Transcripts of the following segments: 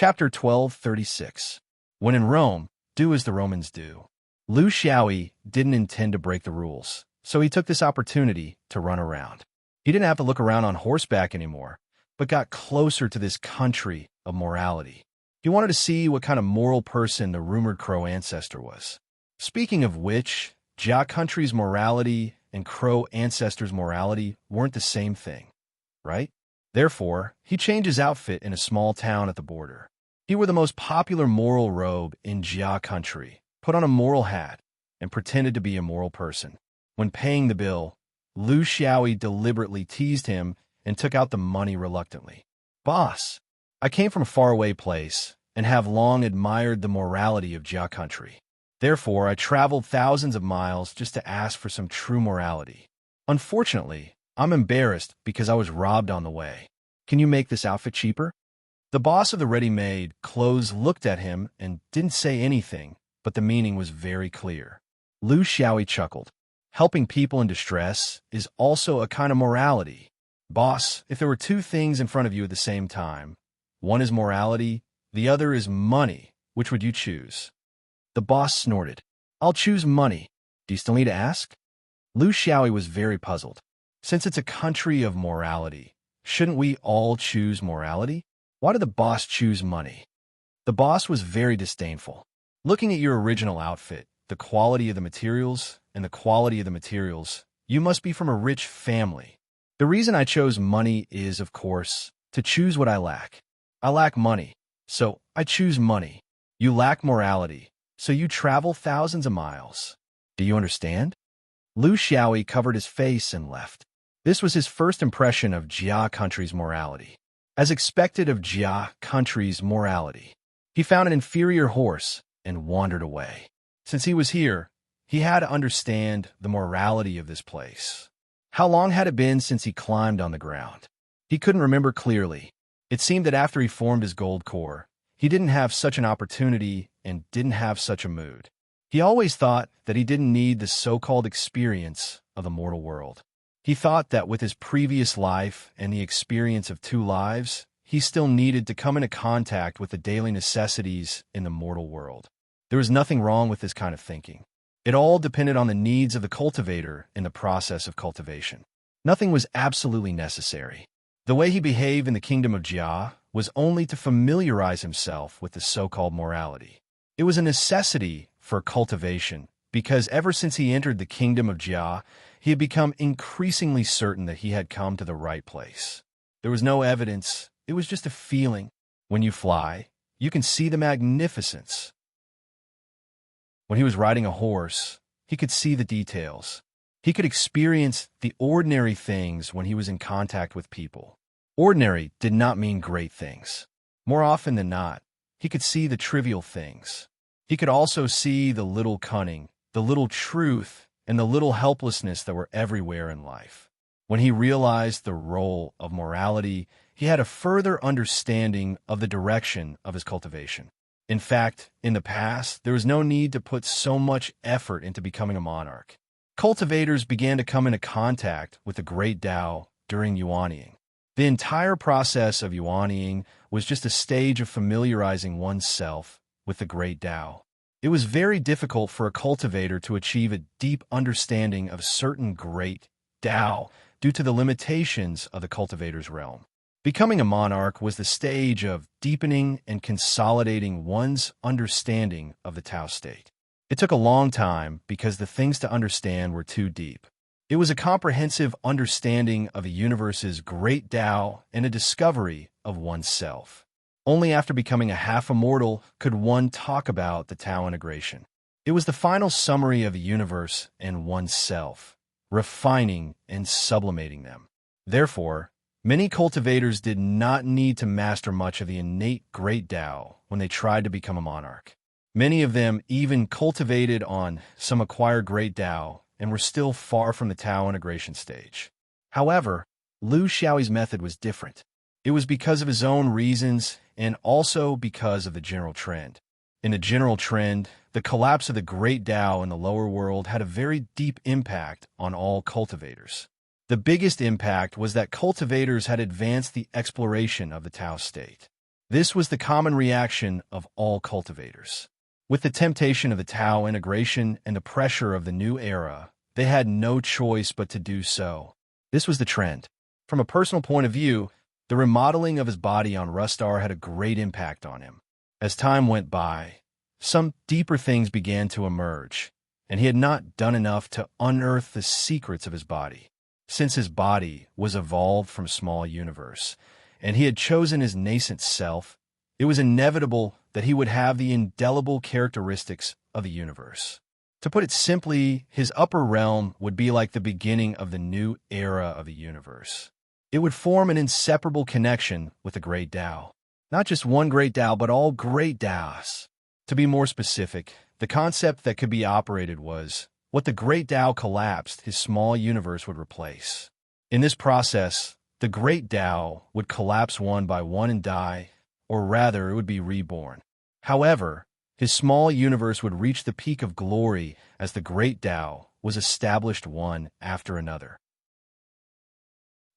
Chapter 1236. When in Rome, do as the Romans do. Liu Xiaoyi didn't intend to break the rules, so he took this opportunity to run around. He didn't have to look around on horseback anymore, but got closer to this country of morality. He wanted to see what kind of moral person the rumored Crow ancestor was. Speaking of which, Jia country's morality and Crow ancestors' morality weren't the same thing, right? Therefore, he changed his outfit in a small town at the border. He wore the most popular moral robe in Jia country, put on a moral hat, and pretended to be a moral person. When paying the bill, Liu Xiaoyi deliberately teased him and took out the money reluctantly. "Boss, I came from a faraway place and have long admired the morality of Jia country. Therefore, I traveled thousands of miles just to ask for some true morality. Unfortunately, I'm embarrassed because I was robbed on the way. Can you make this outfit cheaper?" The boss of the ready-made clothes looked at him and didn't say anything, but the meaning was very clear. Liu Xiaoyi chuckled. Helping people in distress is also a kind of morality. Boss, if there were two things in front of you at the same time, one is morality, the other is money, which would you choose? The boss snorted. I'll choose money. Do you still need to ask? Liu Xiaoyi was very puzzled. Since it's a country of morality, shouldn't we all choose morality? Why did the boss choose money? The boss was very disdainful. Looking at your original outfit, the quality of the materials, and the quality of the materials, you must be from a rich family. The reason I chose money is, of course, to choose what I lack. I lack money, so I choose money. You lack morality, so you travel thousands of miles. Do you understand? Liu Xiaoyi covered his face and left. This was his first impression of Jia country's morality. As expected of Jia country's morality, he found an inferior horse and wandered away. Since he was here, he had to understand the morality of this place. How long had it been since he climbed on the ground? He couldn't remember clearly. It seemed that after he formed his gold core, he didn't have such an opportunity and didn't have such a mood. He always thought that he didn't need the so-called experience of the mortal world. He thought that with his previous life and the experience of 2 lives, he still needed to come into contact with the daily necessities in the mortal world. There was nothing wrong with this kind of thinking. It all depended on the needs of the cultivator in the process of cultivation. Nothing was absolutely necessary. The way he behaved in the kingdom of Jia was only to familiarize himself with the so-called morality. It was a necessity for cultivation, because ever since he entered the kingdom of Jia, he had become increasingly certain that he had come to the right place. There was no evidence, it was just a feeling. When you fly, you can see the magnificence. When he was riding a horse, he could see the details. He could experience the ordinary things when he was in contact with people. Ordinary did not mean great things. More often than not, he could see the trivial things. He could also see the little cunning, the little truth, and the little helplessness that were everywhere in life. When he realized the role of morality, he had a further understanding of the direction of his cultivation. In fact, in the past, there was no need to put so much effort into becoming a monarch. Cultivators began to come into contact with the great Tao during yuanying. The entire process of yuanying was just a stage of familiarizing oneself with the great Tao. It was very difficult for a cultivator to achieve a deep understanding of certain great Tao due to the limitations of the cultivator's realm. Becoming a monarch was the stage of deepening and consolidating one's understanding of the Tao state. It took a long time because the things to understand were too deep. It was a comprehensive understanding of a universe's great Tao and a discovery of oneself. Only after becoming a half-immortal could one talk about the Tao integration. It was the final summary of the universe and oneself, refining and sublimating them. Therefore, many cultivators did not need to master much of the innate great Tao when they tried to become a monarch. Many of them even cultivated on some acquired great Tao and were still far from the Tao integration stage. However, Liu Xiaoyi's method was different. It was because of his own reasons and also because of the general trend. In the general trend, the collapse of the great Tao in the lower world had a very deep impact on all cultivators. The biggest impact was that cultivators had advanced the exploration of the Tao state. This was the common reaction of all cultivators. With the temptation of the Tao integration and the pressure of the new era, they had no choice but to do so. This was the trend. From a personal point of view, the remodeling of his body on Rustar had a great impact on him. As time went by, some deeper things began to emerge, and he had not done enough to unearth the secrets of his body. Since his body was evolved from small universe, and he had chosen his nascent self, it was inevitable that he would have the indelible characteristics of the universe. To put it simply, his upper realm would be like the beginning of the new era of the universe. It would form an inseparable connection with the great Tao. Not just one great Tao, but all great Taos. To be more specific, the concept that could be operated was, what the great Tao collapsed, his small universe would replace. In this process, the great Tao would collapse one by one and die, or rather, it would be reborn. However, his small universe would reach the peak of glory as the great Tao was established one after another.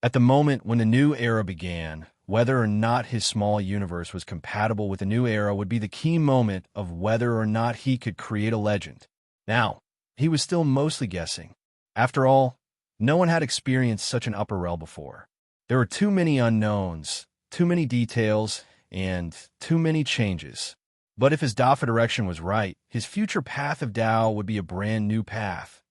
At the moment when the new era began, whether or not his small universe was compatible with the new era would be the key moment of whether or not he could create a legend. Now, he was still mostly guessing. After all, no one had experienced such an upper realm before. There were too many unknowns, too many details, and too many changes. But if his Dafa direction was right, his future path of Tao would be a brand new path,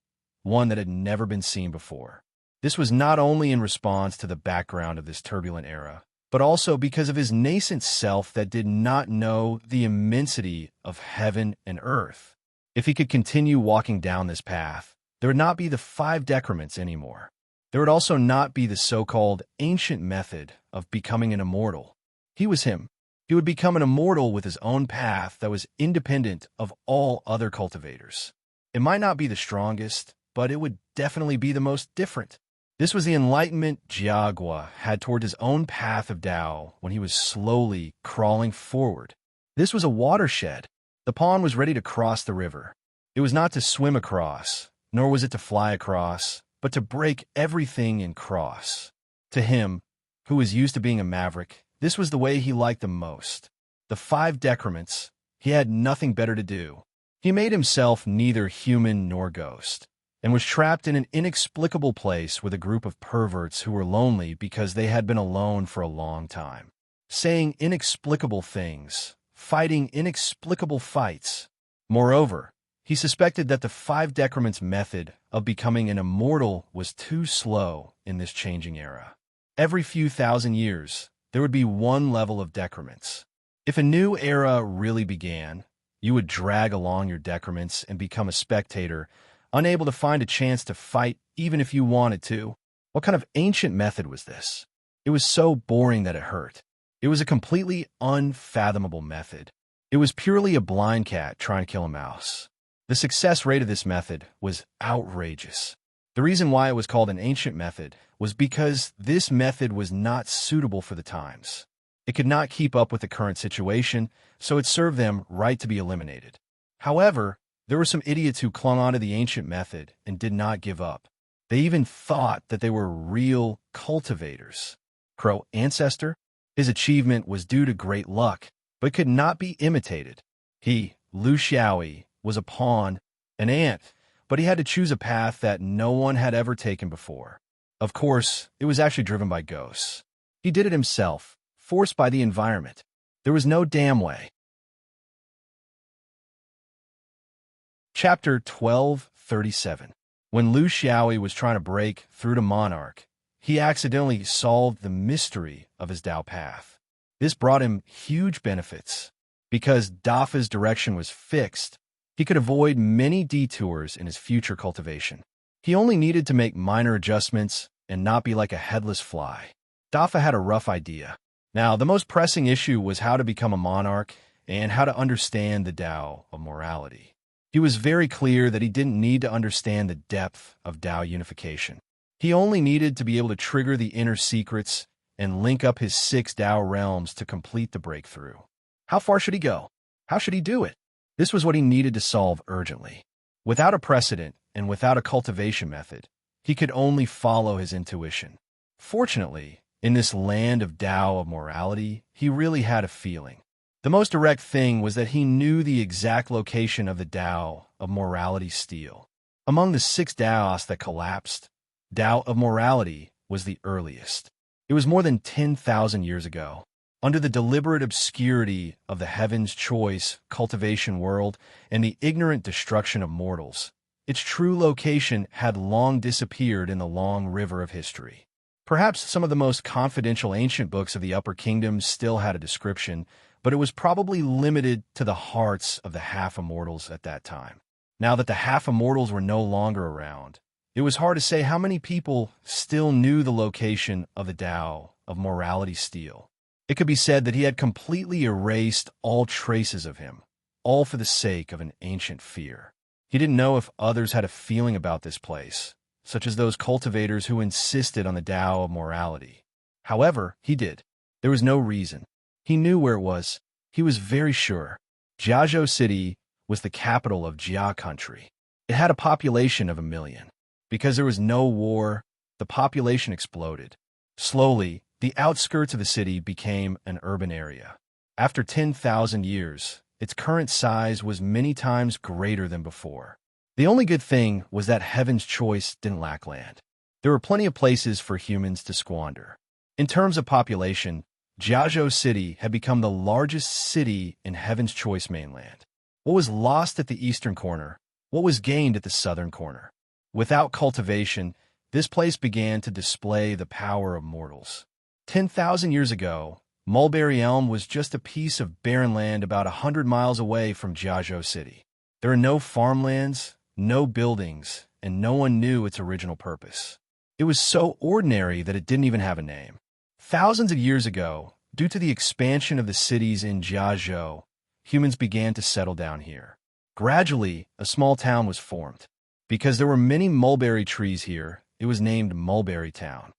one that had never been seen before. This was not only in response to the background of this turbulent era, but also because of his nascent self that did not know the immensity of heaven and earth. If he could continue walking down this path, there would not be the 5 decrements anymore. There would also not be the so-called ancient method of becoming an immortal. He was him. He would become an immortal with his own path that was independent of all other cultivators. It might not be the strongest, but it would definitely be the most different. This was the enlightenment Jiagua had toward his own path of Tao when he was slowly crawling forward. This was a watershed. The pawn was ready to cross the river. It was not to swim across, nor was it to fly across, but to break everything and cross. To him, who was used to being a maverick, this was the way he liked the most. The 5 decrements, he had nothing better to do. He made himself neither human nor ghost, and was trapped in an inexplicable place with a group of perverts who were lonely because they had been alone for a long time, saying inexplicable things, fighting inexplicable fights. Moreover, he suspected that the 5 decrements method of becoming an immortal was too slow in this changing era. Every few thousand years, there would be one level of decrements. If a new era really began, you would drag along your decrements and become a spectator, unable to find a chance to fight even if you wanted to. What kind of ancient method was this? It was so boring that it hurt. It was a completely unfathomable method. It was purely a blind cat trying to kill a mouse. The success rate of this method was outrageous. The reason why it was called an ancient method was because this method was not suitable for the times. It could not keep up with the current situation, so it served them right to be eliminated. However, there were some idiots who clung onto the ancient method and did not give up. They even thought that they were real cultivators. Crow ancestor? His achievement was due to great luck, but could not be imitated. He, Lu Xiaoyi, was a pawn, an ant, but he had to choose a path that no one had ever taken before. Of course, it was actually driven by ghosts. He did it himself, forced by the environment. There was no damn way. Chapter 1237. When Lu Xiaoyi was trying to break through to Monarch, he accidentally solved the mystery of his Tao path. This brought him huge benefits. Because Dafa's direction was fixed, he could avoid many detours in his future cultivation. He only needed to make minor adjustments and not be like a headless fly. Dafa had a rough idea. Now, the most pressing issue was how to become a monarch and how to understand the Tao of morality. He was very clear that he didn't need to understand the depth of Tao unification. He only needed to be able to trigger the inner secrets and link up his 6 Tao realms to complete the breakthrough. How far should he go? How should he do it? This was what he needed to solve urgently. Without a precedent and without a cultivation method, he could only follow his intuition. Fortunately, In this land of Tao of morality, he really had a feeling. The most direct thing was that he knew the exact location of the Tao of morality stele. Among the 6 Taos that collapsed, Tao of morality was the earliest. It was more than 10,000 years ago. Under the deliberate obscurity of the heaven's choice, cultivation world, and the ignorant destruction of mortals, its true location had long disappeared in the long river of history. Perhaps some of the most confidential ancient books of the Upper Kingdom still had a description, but it was probably limited to the hearts of the half-immortals at that time. Now that the half-immortals were no longer around, it was hard to say how many people still knew the location of the Tao of morality stele. It could be said that he had completely erased all traces of him, all for the sake of an ancient fear. He didn't know if others had a feeling about this place, such as those cultivators who insisted on the Tao of morality. However, he did. There was no reason. He knew where it was. He was very sure. Jiazhou City was the capital of Jia country. It had a population of 1 million. Because there was no war, the population exploded. Slowly, the outskirts of the city became an urban area. After 10,000 years, its current size was many times greater than before. The only good thing was that heaven's choice didn't lack land. There were plenty of places for humans to squander. In terms of population, Jiazhou City had become the largest city in Heaven's Choice mainland. What was lost at the eastern corner? What was gained at the southern corner? Without cultivation, this place began to display the power of mortals. 10,000 years ago, Mulberry Elm was just a piece of barren land about 100 miles away from Jiazhou City. There are no farmlands, no buildings, and no one knew its original purpose. It was so ordinary that it didn't even have a name. Thousands of years ago, due to the expansion of the cities in Jiazhou, humans began to settle down here. Gradually, a small town was formed. Because there were many mulberry trees here, it was named Mulberry Town.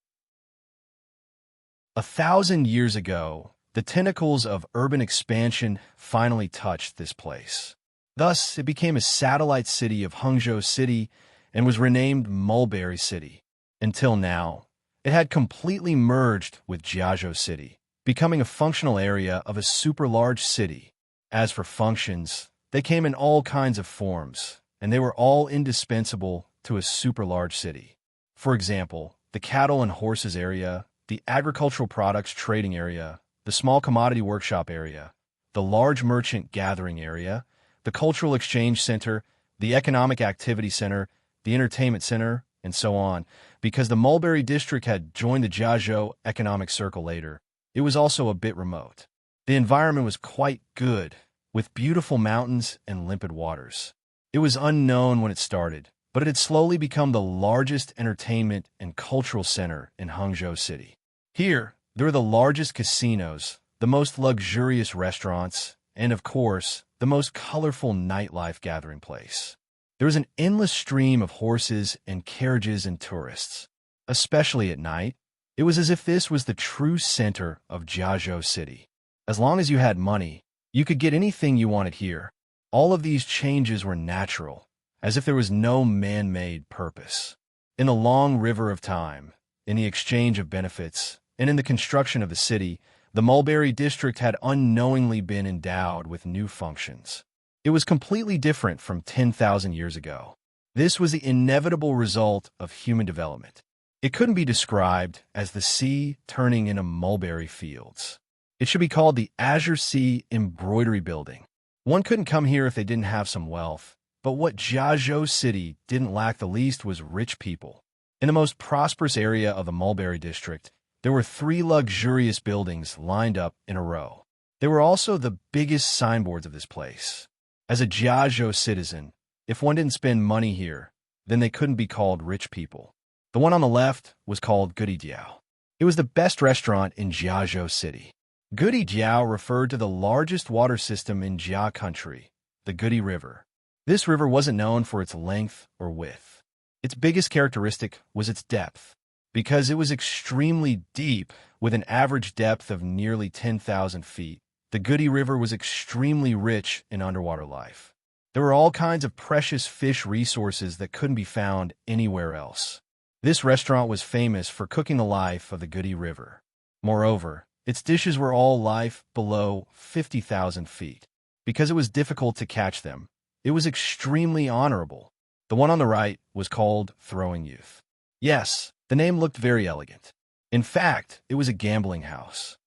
1,000 years ago, the tentacles of urban expansion finally touched this place. Thus, it became a satellite city of Hangzhou City and was renamed Mulberry City. Until now, it had completely merged with Jiazhou City, becoming a functional area of a super-large city. As for functions, they came in all kinds of forms, and they were all indispensable to a super-large city. For example, the cattle and horses area, the agricultural products trading area, the small commodity workshop area, the large merchant gathering area, the cultural exchange center, the economic activity center, the entertainment center, and so on. Because the Mulberry district had joined the Jiazhou economic circle later, it was also a bit remote. The environment was quite good, with beautiful mountains and limpid waters. It was unknown when it started, but it had slowly become the largest entertainment and cultural center in Hangzhou City. Here, there were the largest casinos, the most luxurious restaurants, and of course, the most colorful nightlife gathering place. There was an endless stream of horses and carriages and tourists. Especially at night, it was as if this was the true center of Jiazhou City. As long as you had money, you could get anything you wanted here. All of these changes were natural, as if there was no man-made purpose. In the long river of time, in the exchange of benefits, and in the construction of the city, the Mulberry district had unknowingly been endowed with new functions. It was completely different from 10,000 years ago. This was the inevitable result of human development. It couldn't be described as the sea turning into mulberry fields. It should be called the Azure Sea Embroidery Building. One couldn't come here if they didn't have some wealth, but what Jiazhou City didn't lack the least was rich people. In the most prosperous area of the Mulberry district, there were 3 luxurious buildings lined up in a row. They were also the biggest signboards of this place. As a Jiazhou citizen, if one didn't spend money here, then they couldn't be called rich people. The one on the left was called Goody Jiao. It was the best restaurant in Jiazhou City. Goody Jiao referred to the largest water system in Jia country, the Goody River. This river wasn't known for its length or width. Its biggest characteristic was its depth, because it was extremely deep, with an average depth of nearly 10,000 feet. The Goody River was extremely rich in underwater life. There were all kinds of precious fish resources that couldn't be found anywhere else. This restaurant was famous for cooking the life of the Goody River. Moreover, its dishes were all life below 50,000 feet. Because it was difficult to catch them, it was extremely honorable. The one on the right was called Throwing Youth. Yes, the name looked very elegant. In fact, it was a gambling house.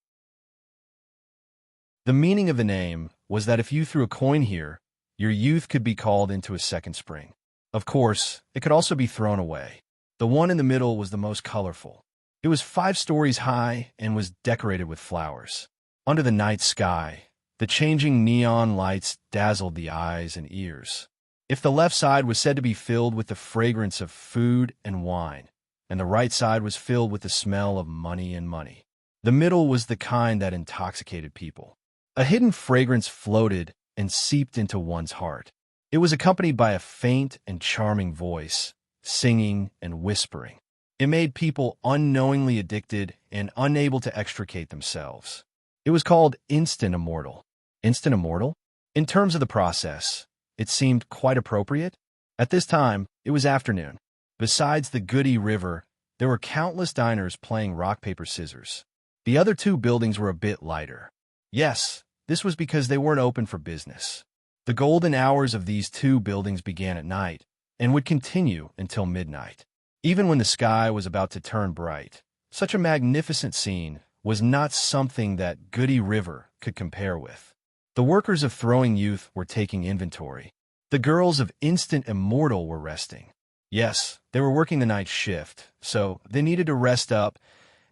The meaning of the name was that if you threw a coin here, your youth could be called into a second spring. Of course, it could also be thrown away. The one in the middle was the most colorful. It was 5 stories high and was decorated with flowers. Under the night sky, the changing neon lights dazzled the eyes and ears. If the left side was said to be filled with the fragrance of food and wine, and the right side was filled with the smell of money and money, the middle was the kind that intoxicated people. A hidden fragrance floated and seeped into one's heart. It was accompanied by a faint and charming voice, singing and whispering. It made people unknowingly addicted and unable to extricate themselves. It was called instant immortal. Instant immortal? In terms of the process, it seemed quite appropriate. At this time, it was afternoon. Besides the Goody River, there were countless diners playing rock, paper, scissors. The other 2 buildings were a bit lighter. Yes, this was because they weren't open for business. The golden hours of these 2 buildings began at night and would continue until midnight. Even when the sky was about to turn bright, such a magnificent scene was not something that Goody River could compare with. The workers of Throwing Youth were taking inventory. The girls of Instant Immortal were resting. Yes, they were working the night shift, so they needed to rest up.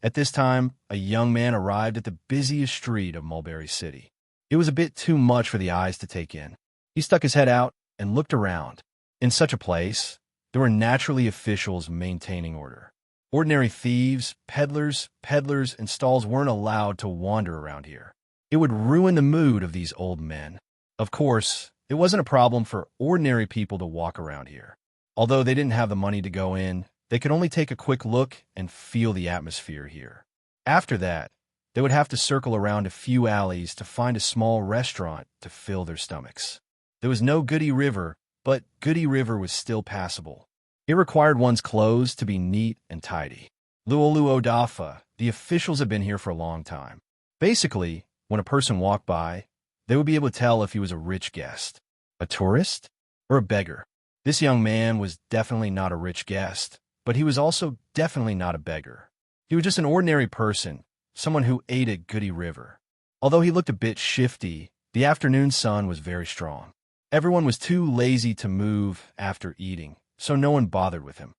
At this time, a young man arrived at the busiest street of Mulberry City. It was a bit too much for the eyes to take in. He stuck his head out and looked around. In such a place, there were naturally officials maintaining order. Ordinary thieves, peddlers, and stalls weren't allowed to wander around here. It would ruin the mood of these old men. Of course, it wasn't a problem for ordinary people to walk around here. Although they didn't have the money to go in, they could only take a quick look and feel the atmosphere here. After that, they would have to circle around a few alleys to find a small restaurant to fill their stomachs. There was no Goody River, but Goody River was still passable. It required one's clothes to be neat and tidy. Luoluodafa, the officials had been here for a long time. Basically, when a person walked by, they would be able to tell if he was a rich guest, a tourist, or a beggar. This young man was definitely not a rich guest, but he was also definitely not a beggar. He was just an ordinary person, someone who ate at Goody River. Although he looked a bit shifty, the afternoon sun was very strong. Everyone was too lazy to move after eating, so no one bothered with him.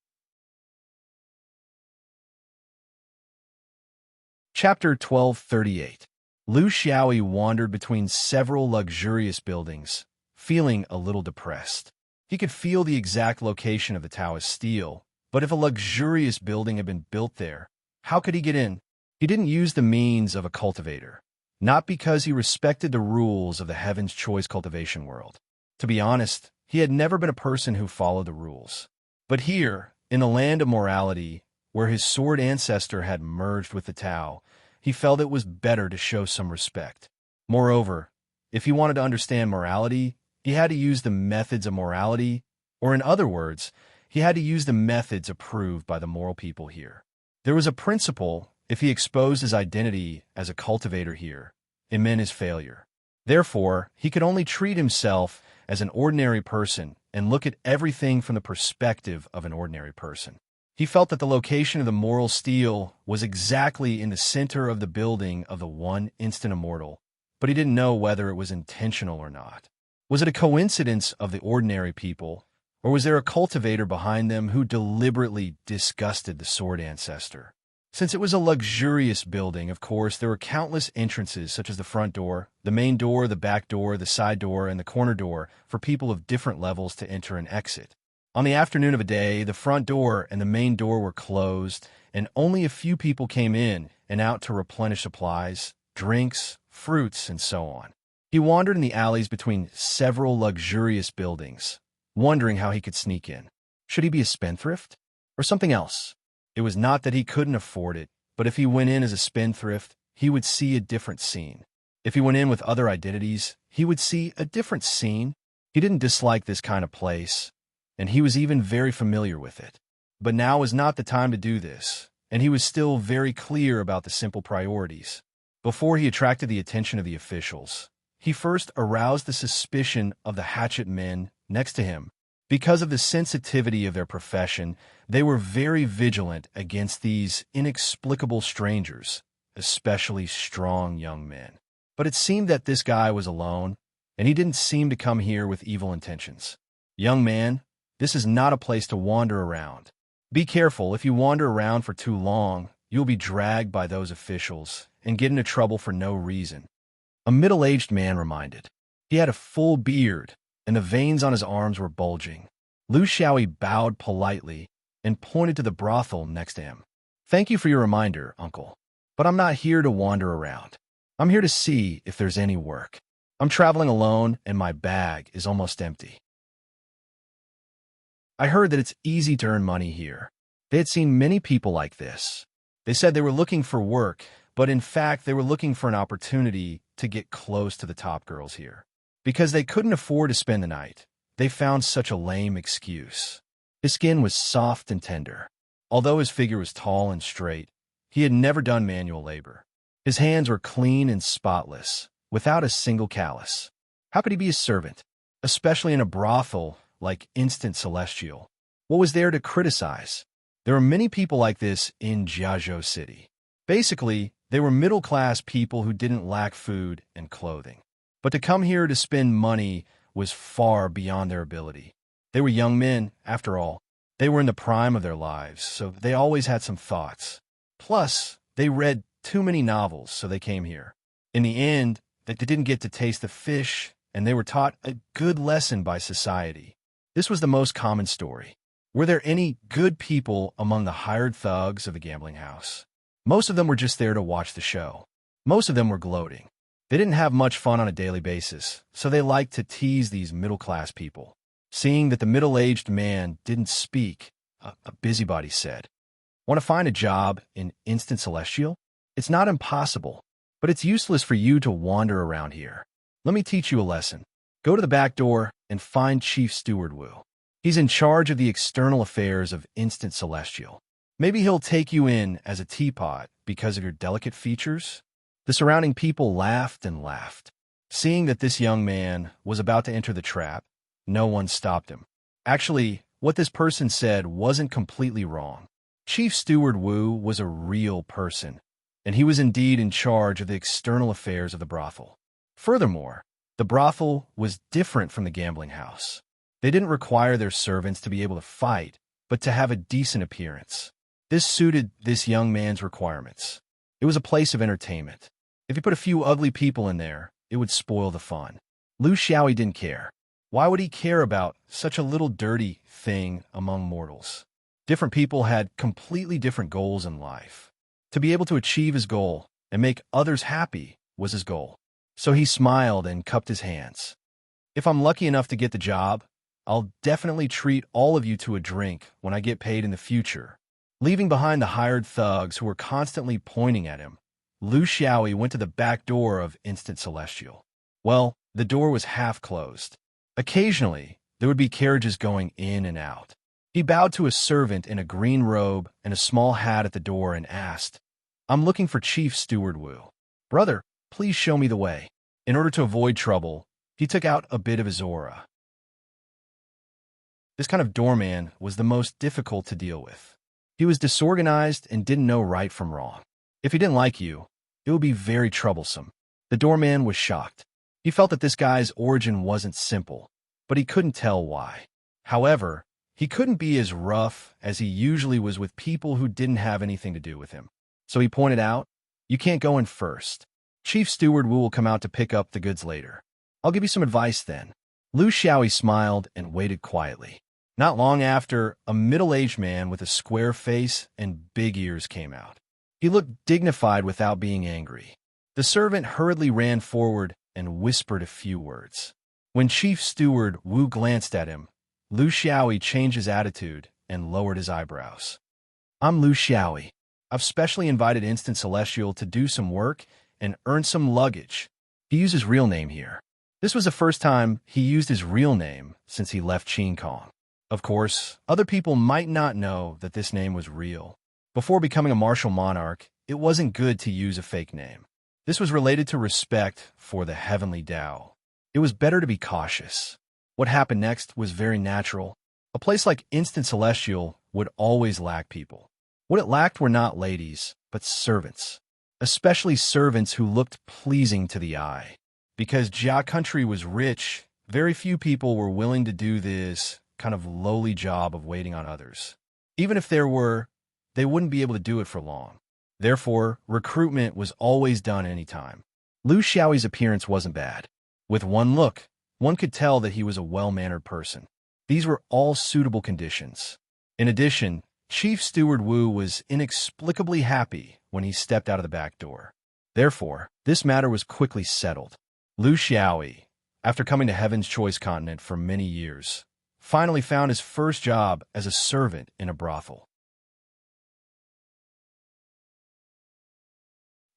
Chapter 1238. Lu Xiaoyi wandered between several luxurious buildings, feeling a little depressed. He could feel the exact location of the Taoist steel, but if a luxurious building had been built there, how could he get in? He didn't use the means of a cultivator, not because he respected the rules of the Heaven's Choice cultivation world. To be honest, he had never been a person who followed the rules. But here, in the land of morality, where his sword ancestor had merged with the Tao, he felt it was better to show some respect. Moreover, if he wanted to understand morality, he had to use the methods of morality, or in other words, he had to use the methods approved by the moral people here. There was a principle: if he exposed his identity as a cultivator here, it meant his failure. Therefore, he could only treat himself as an ordinary person and look at everything from the perspective of an ordinary person. He felt that the location of the moral steel was exactly in the center of the building of the one instant immortal, but he didn't know whether it was intentional or not. Was it a coincidence of the ordinary people, or was there a cultivator behind them who deliberately disgusted the sword ancestor? Since it was a luxurious building, of course, there were countless entrances, such as the front door, the main door, the back door, the side door, and the corner door, for people of different levels to enter and exit. On the afternoon of a day, the front door and the main door were closed, and only a few people came in and out to replenish supplies, drinks, fruits, and so on. He wandered in the alleys between several luxurious buildings, wondering how he could sneak in. Should he be a spendthrift? Or something else? It was not that he couldn't afford it, but if he went in as a spendthrift, he would see a different scene. If he went in with other identities, he would see a different scene. He didn't dislike this kind of place, and he was even very familiar with it. But now was not the time to do this. and he was still very clear about the simple priorities. Before he attracted the attention of the officials, he first aroused the suspicion of the hatchet men next to him. Because of the sensitivity of their profession, they were very vigilant against these inexplicable strangers, especially strong young men. But it seemed that this guy was alone, and he didn't seem to come here with evil intentions. Young man, this is not a place to wander around. Be careful. If you wander around for too long, you'll be dragged by those officials and get into trouble for no reason. A middle-aged man reminded. He had a full beard, and the veins on his arms were bulging. Lu Xiaoyi bowed politely and pointed to the brothel next to him. Thank you for your reminder, uncle. But I'm not here to wander around. I'm here to see if there's any work. I'm traveling alone, and my bag is almost empty. I heard that it's easy to earn money here. They had seen many people like this. They said they were looking for work, but in fact, they were looking for an opportunity to get close to the top girls here. Because they couldn't afford to spend the night, they found such a lame excuse. His skin was soft and tender. Although his figure was tall and straight, he had never done manual labor. His hands were clean and spotless, without a single callus. How could he be a servant, especially in a brothel like Instant Celestial? What was there to criticize? There are many people like this in Jiazhou City. Basically, they were middle-class people who didn't lack food and clothing. But to come here to spend money was far beyond their ability. They were young men, after all. They were in the prime of their lives, so they always had some thoughts. Plus, they read too many novels, so they came here. In the end, they didn't get to taste the fish, and they were taught a good lesson by society. This was the most common story. Were there any good people among the hired thugs of the gambling house? Most of them were just there to watch the show. Most of them were gloating. They didn't have much fun on a daily basis, so they liked to tease these middle-class people. Seeing that the middle-aged man didn't speak, a busybody said, "Want to find a job in Instant Celestial? It's not impossible, but it's useless for you to wander around here. Let me teach you a lesson. Go to the back door and find Chief Steward Wu. He's in charge of the external affairs of Instant Celestial. Maybe he'll take you in as a teapot because of your delicate features." The surrounding people laughed and laughed. Seeing that this young man was about to enter the trap, no one stopped him. Actually, what this person said wasn't completely wrong. Chief Steward Wu was a real person, and he was indeed in charge of the external affairs of the brothel. Furthermore, the brothel was different from the gambling house. They didn't require their servants to be able to fight, but to have a decent appearance. This suited this young man's requirements. It was a place of entertainment. If you put a few ugly people in there, it would spoil the fun. Lu Xiaoyi didn't care. Why would he care about such a little dirty thing among mortals? Different people had completely different goals in life. To be able to achieve his goal and make others happy was his goal. So he smiled and cupped his hands. If I'm lucky enough to get the job, I'll definitely treat all of you to a drink when I get paid in the future. Leaving behind the hired thugs who were constantly pointing at him, Lu Xiaoyi went to the back door of Instant Celestial. Well, the door was half closed. Occasionally, there would be carriages going in and out. He bowed to a servant in a green robe and a small hat at the door and asked, "I'm looking for Chief Steward Wu. Brother, please show me the way." In order to avoid trouble, he took out a bit of his aura. This kind of doorman was the most difficult to deal with. He was disorganized and didn't know right from wrong. If he didn't like you, it would be very troublesome. The doorman was shocked. He felt that this guy's origin wasn't simple, but he couldn't tell why. However, he couldn't be as rough as he usually was with people who didn't have anything to do with him. So he pointed out, "You can't go in first. Chief Steward Wu will come out to pick up the goods later. I'll give you some advice then." Lu Xiaoyi smiled and waited quietly. Not long after, a middle-aged man with a square face and big ears came out. He looked dignified without being angry. The servant hurriedly ran forward and whispered a few words. When Chief Steward Wu glanced at him, Lu Xiaoyi changed his attitude and lowered his eyebrows. "I'm Lu Xiaoyi. I've specially invited Instant Celestial to do some work and earn some luggage." He used his real name here. This was the first time he used his real name since he left Qing Kong. Of course, other people might not know that this name was real. Before becoming a martial monarch, it wasn't good to use a fake name. This was related to respect for the heavenly Tao. It was better to be cautious. What happened next was very natural. A place like Instant Celestial would always lack people. What it lacked were not ladies, but servants. Especially servants who looked pleasing to the eye. Because Jia country was rich, very few people were willing to do this kind of lowly job of waiting on others. Even if there were, they wouldn't be able to do it for long. Therefore, recruitment was always done anytime. Lu Xiaoyi's appearance wasn't bad. With one look, one could tell that he was a well-mannered person. These were all suitable conditions. In addition, Chief Steward Wu was inexplicably happy when he stepped out of the back door. Therefore, this matter was quickly settled. Lu Xiaoyi, after coming to Heaven's Choice Continent for many years, finally found his first job as a servant in a brothel.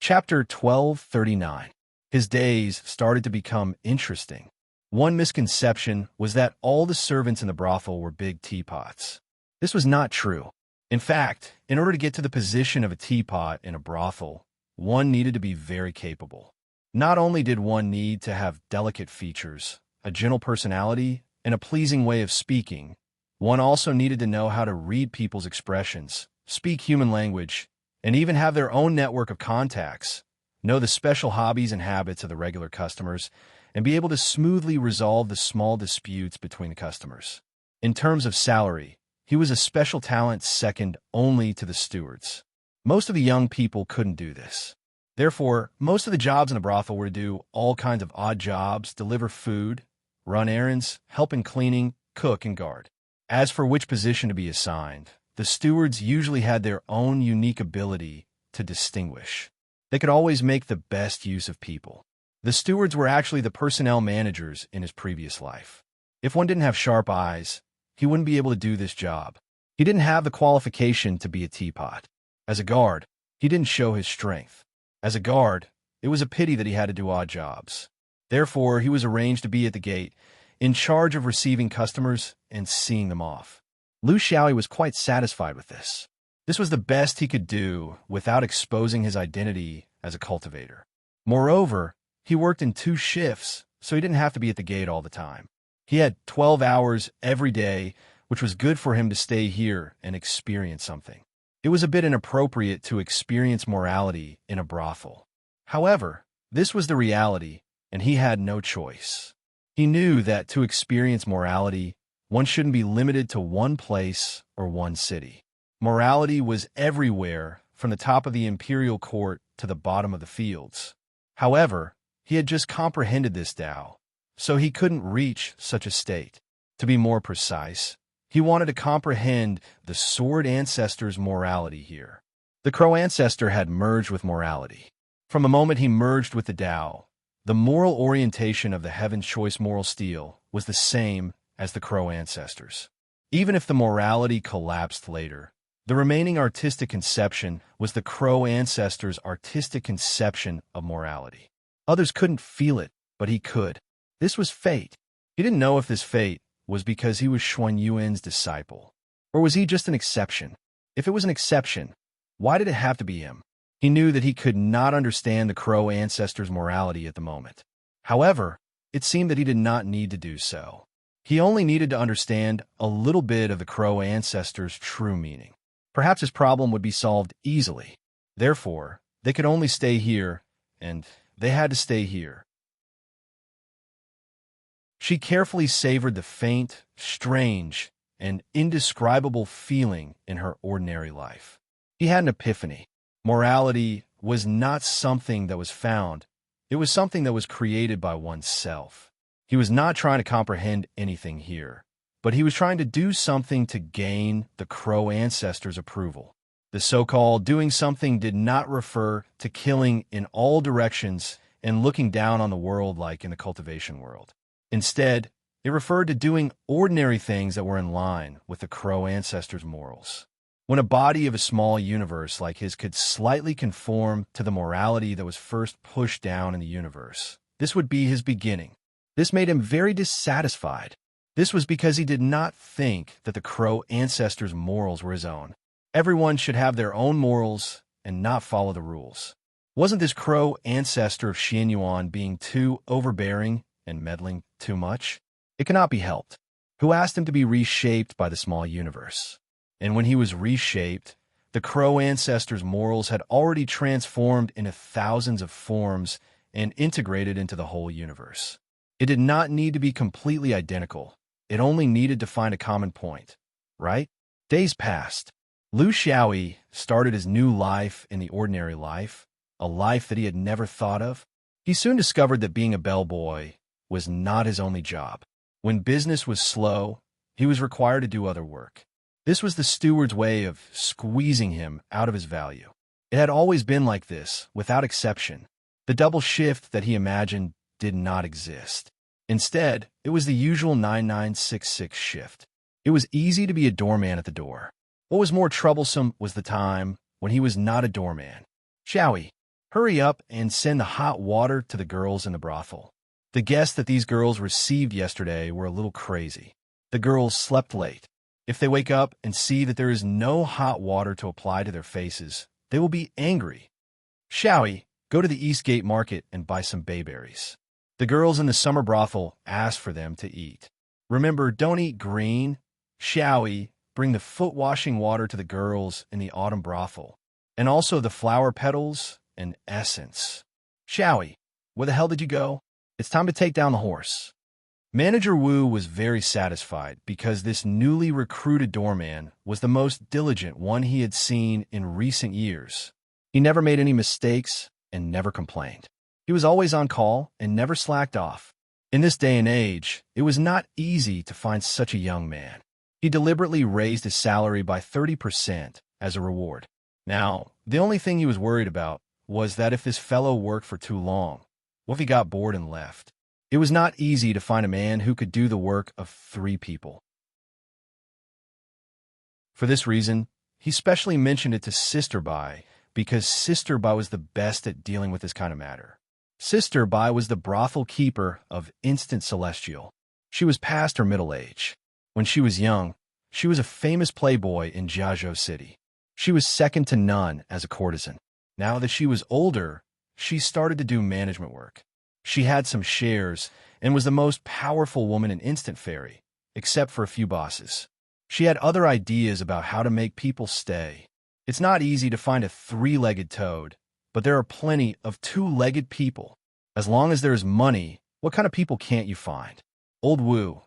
Chapter 1239. His days started to become interesting. One misconception was that all the servants in the brothel were big teapots. This was not true. In fact, in order to get to the position of a teapot in a brothel, one needed to be very capable. Not only did one need to have delicate features, a gentle personality, and a pleasing way of speaking, one also needed to know how to read people's expressions, speak human language, and even have their own network of contacts, know the special hobbies and habits of the regular customers, and be able to smoothly resolve the small disputes between the customers. In terms of salary, he was a special talent second only to the stewards. Most of the young people couldn't do this. Therefore, most of the jobs in the brothel were to do all kinds of odd jobs, deliver food, run errands, help in cleaning, cook, and guard. As for which position to be assigned, the stewards usually had their own unique ability to distinguish. They could always make the best use of people. The stewards were actually the personnel managers in his previous life. If one didn't have sharp eyes, he wouldn't be able to do this job. He didn't have the qualification to be a teapot. As a guard, he didn't show his strength. As a guard, it was a pity that he had to do odd jobs. Therefore, he was arranged to be at the gate, in charge of receiving customers and seeing them off. Lu Xiaoyi was quite satisfied with this. This was the best he could do without exposing his identity as a cultivator. Moreover, he worked in 2 shifts, so he didn't have to be at the gate all the time. He had 12 hours every day, which was good for him to stay here and experience something. It was a bit inappropriate to experience morality in a brothel. However, this was the reality, and he had no choice. He knew that to experience morality, one shouldn't be limited to one place or one city. Morality was everywhere, from the top of the imperial court to the bottom of the fields. However, he had just comprehended this Tao, so he couldn't reach such a state. To be more precise, he wanted to comprehend the sword ancestor's morality here. The crow ancestor had merged with morality. From the moment he merged with the Tao, the moral orientation of the Heaven's Choice moral steel was the same as the crow ancestors. Even if the morality collapsed later, the remaining artistic conception was the crow ancestor's artistic conception of morality. Others couldn't feel it, but he could. This was fate. He didn't know if this fate was because he was Xuan Yuan's disciple, or was he just an exception? If it was an exception, why did it have to be him? He knew that he could not understand the crow ancestor's morality at the moment. However, it seemed that he did not need to do so. He only needed to understand a little bit of the crow ancestor's true meaning. Perhaps his problem would be solved easily. Therefore, they could only stay here, and they had to stay here. She carefully savored the faint, strange, and indescribable feeling in her ordinary life. He had an epiphany. Morality was not something that was found. It was something that was created by oneself. He was not trying to comprehend anything here, but he was trying to do something to gain the crow ancestors' approval. The so-called doing something did not refer to killing in all directions and looking down on the world like in the cultivation world. Instead, it referred to doing ordinary things that were in line with the crow ancestors' morals. When a body of a small universe like his could slightly conform to the morality that was first pushed down in the universe, this would be his beginning. This made him very dissatisfied. This was because he did not think that the crow ancestors' morals were his own. Everyone should have their own morals and not follow the rules. Wasn't this crow ancestor of Xian Yuan being too overbearing and meddling too much? It cannot be helped. Who asked him to be reshaped by the small universe? And when he was reshaped, the crow ancestor's morals had already transformed into thousands of forms and integrated into the whole universe. It did not need to be completely identical. It only needed to find a common point, right? Days passed. Lu Xiaoyi started his new life in the ordinary life, a life that he had never thought of. He soon discovered that being a bellboy was not his only job. When business was slow, he was required to do other work. This was the steward's way of squeezing him out of his value. It had always been like this, without exception. The double shift that he imagined did not exist. Instead, it was the usual 9966 shift. It was easy to be a doorman at the door. What was more troublesome was the time when he was not a doorman. Xiaoyi, hurry up and send the hot water to the girls in the brothel. The guests that these girls received yesterday were a little crazy. The girls slept late. If they wake up and see that there is no hot water to apply to their faces, they will be angry. Xiaoyi, go to the Eastgate Market and buy some bayberries. The girls in the summer brothel asked for them to eat. Remember, don't eat green. Xiaoyi, bring the foot-washing water to the girls in the autumn brothel, and also the flower petals and essence. Xiaoyi, where the hell did you go? It's time to take down the horse. Manager Wu was very satisfied because this newly recruited doorman was the most diligent one he had seen in recent years. He never made any mistakes and never complained. He was always on call and never slacked off. In this day and age, it was not easy to find such a young man. He deliberately raised his salary by 30% as a reward. Now, the only thing he was worried about was that if this fellow worked for too long, what if he got bored and left? It was not easy to find a man who could do the work of 3 people. For this reason, he specially mentioned it to Sister Bai, because Sister Bai was the best at dealing with this kind of matter. Sister Bai was the brothel keeper of Instant Celestial. She was past her middle age. When she was young, she was a famous playboy in Jiazhou City. She was second to none as a courtesan. Now that she was older, she started to do management work. She had some shares and was the most powerful woman in Instant Fairy, except for a few bosses. She had other ideas about how to make people stay. It's not easy to find a 3-legged toad, but there are plenty of 2-legged people. As long as there is money, what kind of people can't you find? Old Wu,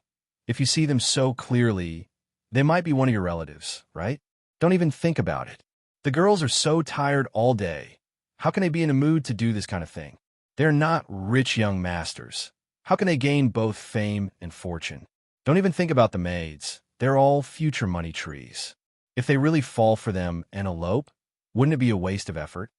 if you see them so clearly, they might be one of your relatives, right? Don't even think about it. The girls are so tired all day. How can they be in a mood to do this kind of thing? They're not rich young masters. How can they gain both fame and fortune? Don't even think about the maids. They're all future money trees. If they really fall for them and elope, wouldn't it be a waste of effort?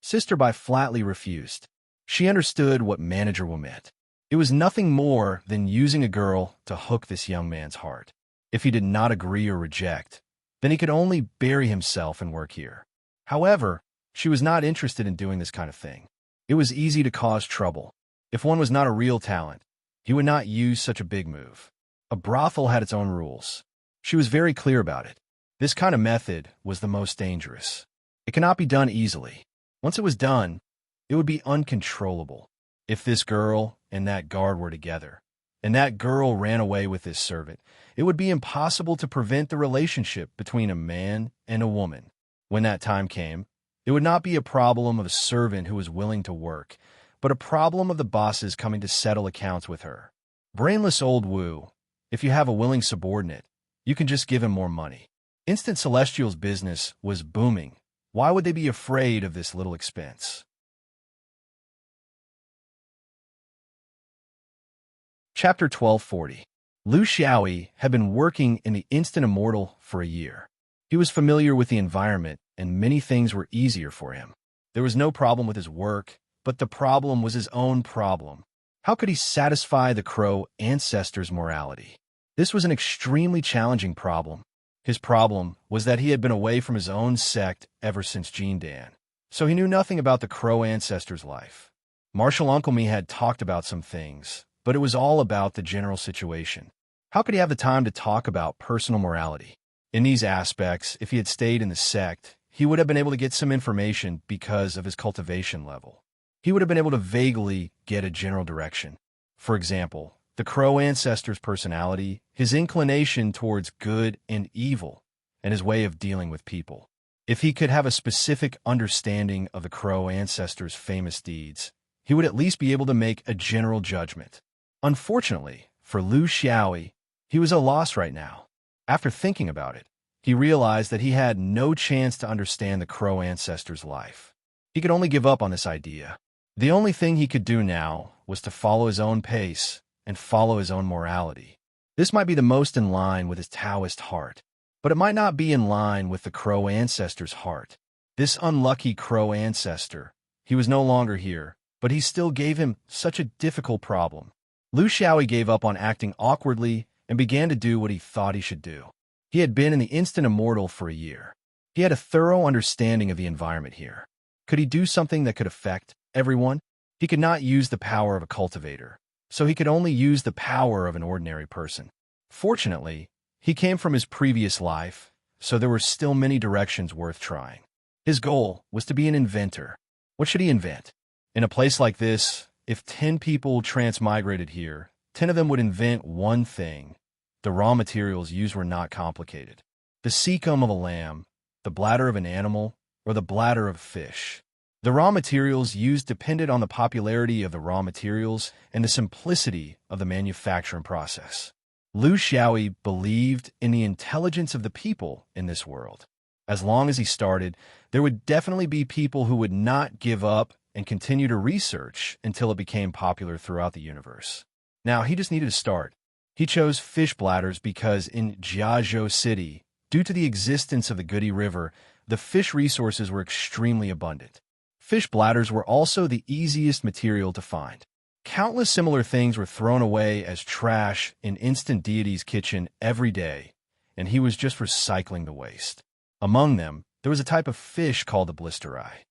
Sister Bai flatly refused. She understood what Manager Wu meant. It was nothing more than using a girl to hook this young man's heart. If he did not agree or reject, then he could only bury himself and work here. However, she was not interested in doing this kind of thing. It was easy to cause trouble. If one was not a real talent, he would not use such a big move. A brothel had its own rules. She was very clear about it. This kind of method was the most dangerous. It cannot be done easily. Once it was done, it would be uncontrollable. If this girl and that guard were together, and that girl ran away with this servant, it would be impossible to prevent the relationship between a man and a woman. When that time came, it would not be a problem of a servant who was willing to work, but a problem of the bosses coming to settle accounts with her. Brainless old Wu, if you have a willing subordinate, you can just give him more money. Instant Celestial's business was booming. Why would they be afraid of this little expense? Chapter 1240. Lu Xiaoyi had been working in the Instant Immortal for a year. He was familiar with the environment, and many things were easier for him. There was no problem with his work, but the problem was his own problem. How could he satisfy the crow ancestors' morality? This was an extremely challenging problem. His problem was that he had been away from his own sect ever since Jindan, so he knew nothing about the crow ancestors' life. Martial Uncle Me had talked about some things, but it was all about the general situation. How could he have the time to talk about personal morality? In these aspects, if he had stayed in the sect, he would have been able to get some information because of his cultivation level. He would have been able to vaguely get a general direction. For example, the Crow ancestor's personality, his inclination towards good and evil, and his way of dealing with people. If he could have a specific understanding of the Crow ancestor's famous deeds, he would at least be able to make a general judgment. Unfortunately, for Lu Xiaoyi, he was at a loss right now. After thinking about it, he realized that he had no chance to understand the Crow ancestor's life. He could only give up on this idea. The only thing he could do now was to follow his own pace and follow his own morality. This might be the most in line with his Taoist heart, but it might not be in line with the Crow ancestor's heart. This unlucky Crow ancestor, he was no longer here, but he still gave him such a difficult problem. Lu Xiaoyi gave up on acting awkwardly and began to do what he thought he should do. He had been in the Instant Immortal for a year. He had a thorough understanding of the environment here. Could he do something that could affect everyone? He could not use the power of a cultivator, so he could only use the power of an ordinary person. Fortunately, he came from his previous life, so there were still many directions worth trying. His goal was to be an inventor. What should he invent? In a place like this, if 10 people transmigrated here, 10 of them would invent one thing. The raw materials used were not complicated. The cecum of a lamb, the bladder of an animal, or the bladder of a fish. The raw materials used depended on the popularity of the raw materials and the simplicity of the manufacturing process. Lu Xiaoyi believed in the intelligence of the people in this world. As long as he started, there would definitely be people who would not give up and continue to research until it became popular throughout the universe. Now, he just needed to start. He chose fish bladders because in Jiazhou City, due to the existence of the Goody River, the fish resources were extremely abundant. Fish bladders were also the easiest material to find. Countless similar things were thrown away as trash in Instant Deity's kitchen every day, and he was just recycling the waste. Among them, there was a type of fish called the blisteri.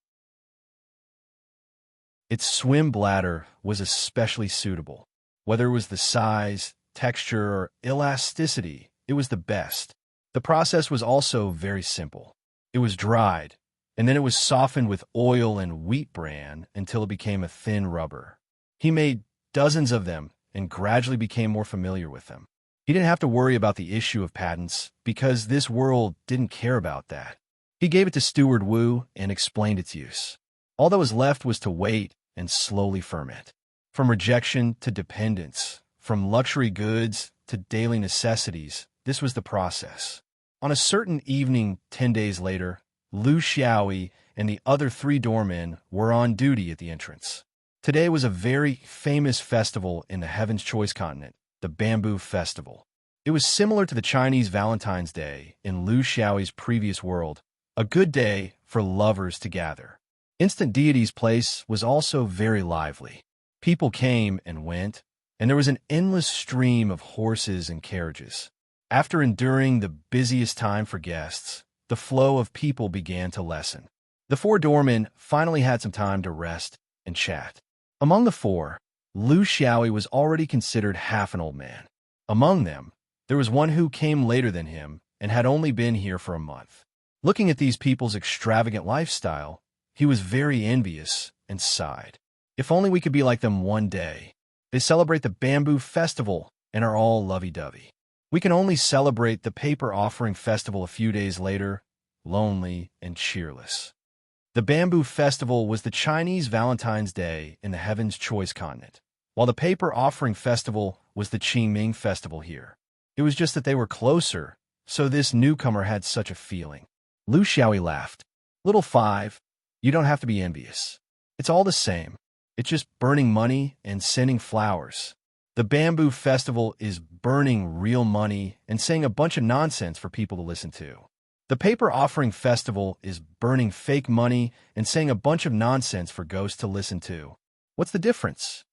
Its swim bladder was especially suitable. Whether it was the size, texture, or elasticity, it was the best. The process was also very simple. It was dried, and then it was softened with oil and wheat bran until it became a thin rubber. He made dozens of them and gradually became more familiar with them. He didn't have to worry about the issue of patents because this world didn't care about that. He gave it to Steward Wu and explained its use. All that was left was to wait and slowly ferment. From rejection to dependence, from luxury goods to daily necessities, this was the process. On a certain evening 10 days later, Lu Xiaoyi and the other 3 doormen were on duty at the entrance. Today was a very famous festival in the Heaven's Choice continent, the Bamboo Festival. It was similar to the Chinese Valentine's Day in Lu Xiaoyi's previous world, a good day for lovers to gather. Instant Deity's place was also very lively. People came and went, and there was an endless stream of horses and carriages. After enduring the busiest time for guests, the flow of people began to lessen. The 4 doormen finally had some time to rest and chat. Among the 4, Lu Xiaoyi was already considered half an old man. Among them, there was one who came later than him and had only been here for a month. Looking at these people's extravagant lifestyle, he was very envious and sighed. If only we could be like them one day. They celebrate the Bamboo Festival and are all lovey-dovey. We can only celebrate the Paper Offering Festival a few days later, lonely and cheerless. The Bamboo Festival was the Chinese Valentine's Day in the Heaven's Choice continent, while the Paper Offering Festival was the Qingming Festival here. It was just that they were closer, so this newcomer had such a feeling. Lu Xiaoyi laughed. Little 5, you don't have to be envious. It's all the same. It's just burning money and sending flowers. The Bamboo Festival is burning real money and saying a bunch of nonsense for people to listen to. The Paper Offering Festival is burning fake money and saying a bunch of nonsense for ghosts to listen to. What's the difference?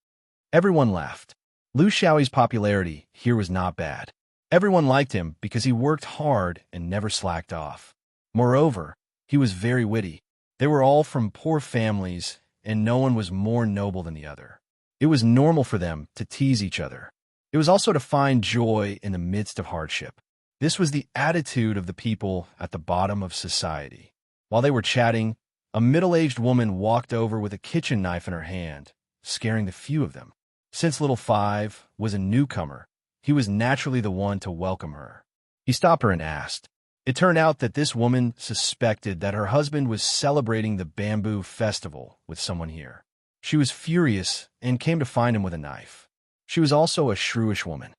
Everyone laughed. Lu Xiaoyi's popularity here was not bad. Everyone liked him because he worked hard and never slacked off. Moreover, he was very witty. They were all from poor families, and no one was more noble than the other. It was normal for them to tease each other. It was also to find joy in the midst of hardship. This was the attitude of the people at the bottom of society. While they were chatting, a middle-aged woman walked over with a kitchen knife in her hand, scaring the few of them. Since little Five was a newcomer, he was naturally the one to welcome her. He stopped her and asked. It turned out that this woman suspected that her husband was celebrating the bamboo festival with someone here. She was furious and came to find him with a knife. She was also a shrewish woman.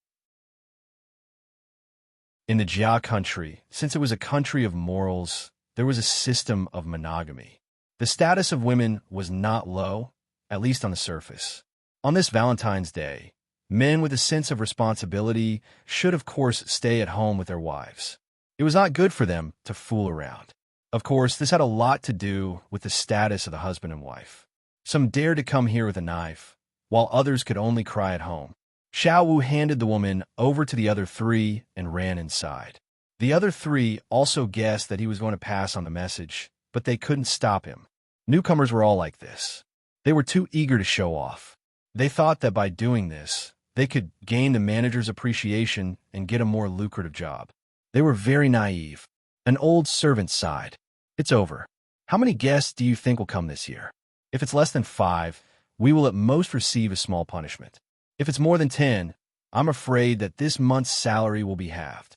In the Jia country, since it was a country of morals, there was a system of monogamy. The status of women was not low, at least on the surface. On this Valentine's Day, men with a sense of responsibility should of course stay at home with their wives. It was not good for them to fool around. Of course, this had a lot to do with the status of the husband and wife. Some dared to come here with a knife, while others could only cry at home. Xiao Wu handed the woman over to the other three and ran inside. The other three also guessed that he was going to pass on the message, but they couldn't stop him. Newcomers were all like this. They were too eager to show off. They thought that by doing this, they could gain the manager's appreciation and get a more lucrative job. They were very naive. An old servant sighed. It's over. How many guests do you think will come this year? If it's less than 5, we will at most receive a small punishment. If it's more than 10, I'm afraid that this month's salary will be halved.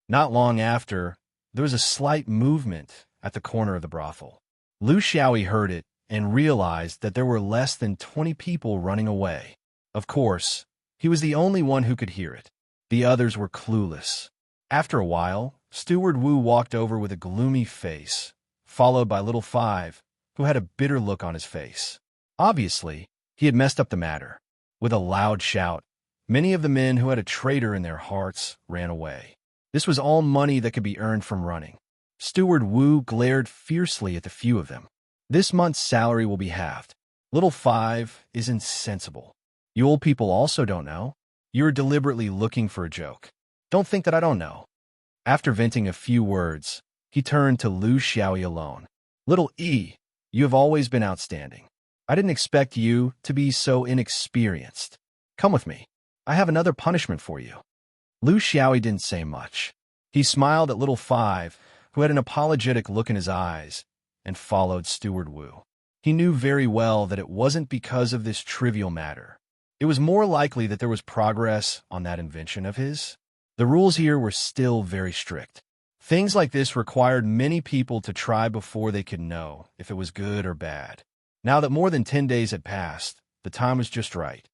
Not long after, there was a slight movement at the corner of the brothel. Lu Xiaoyi heard it and realized that there were less than 20 people running away. Of course, he was the only one who could hear it. The others were clueless. After a while, Steward Wu walked over with a gloomy face, followed by Little Five, who had a bitter look on his face. Obviously, he had messed up the matter. With a loud shout, many of the men who had a traitor in their hearts ran away. This was all money that could be earned from running. Steward Wu glared fiercely at the few of them. This month's salary will be halved. Little Five is insensible. You old people also don't know. You are deliberately looking for a joke. Don't think that I don't know. After venting a few words, he turned to Lu Xiaoyi alone. Little E, you have always been outstanding. I didn't expect you to be so inexperienced. Come with me. I have another punishment for you. Lu Xiaoyi didn't say much. He smiled at Little Five, who had an apologetic look in his eyes, and followed Steward Wu. He knew very well that it wasn't because of this trivial matter. It was more likely that there was progress on that invention of his. The rules here were still very strict. Things like this required many people to try before they could know if it was good or bad. Now that more than 10 days had passed, the time was just right.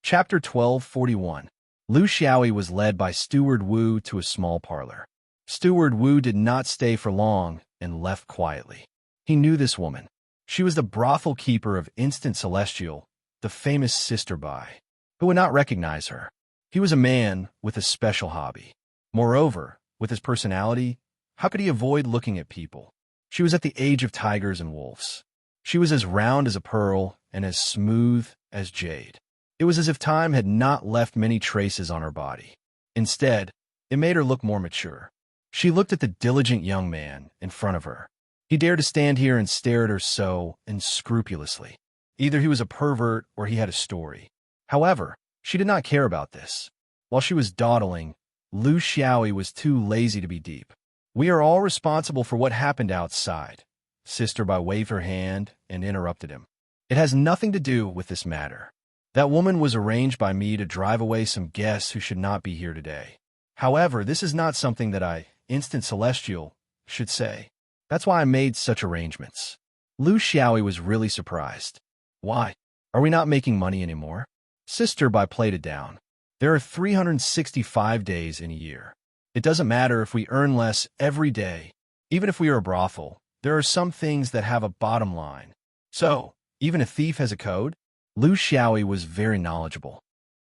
Chapter 1241. Lu Xiaoyi was led by Steward Wu to a small parlor. Steward Wu did not stay for long and left quietly. He knew this woman. She was the brothel keeper of Instant Celestial, the famous Sister Bai. Who would not recognize her? He was a man with a special hobby. Moreover, with his personality, how could he avoid looking at people? She was at the age of tigers and wolves. She was as round as a pearl and as smooth as jade. It was as if time had not left many traces on her body. Instead, it made her look more mature. She looked at the diligent young man in front of her. He dared to stand here and stare at her so unscrupulously. Either he was a pervert or he had a story. However, she did not care about this. While she was dawdling, Lu Xiaoyi was too lazy to be deep. We are all responsible for what happened outside. Sister Bai waved her hand and interrupted him. It has nothing to do with this matter. That woman was arranged by me to drive away some guests who should not be here today. However, this is not something that I, Instant Celestial, should say. That's why I made such arrangements. Lu Xiaoyi was really surprised. Why? Are we not making money anymore? Sister Bai played it down. There are 365 days in a year. It doesn't matter if we earn less every day. Even if we are a brothel, there are some things that have a bottom line. So, even a thief has a code? Lu Xiaoyi was very knowledgeable.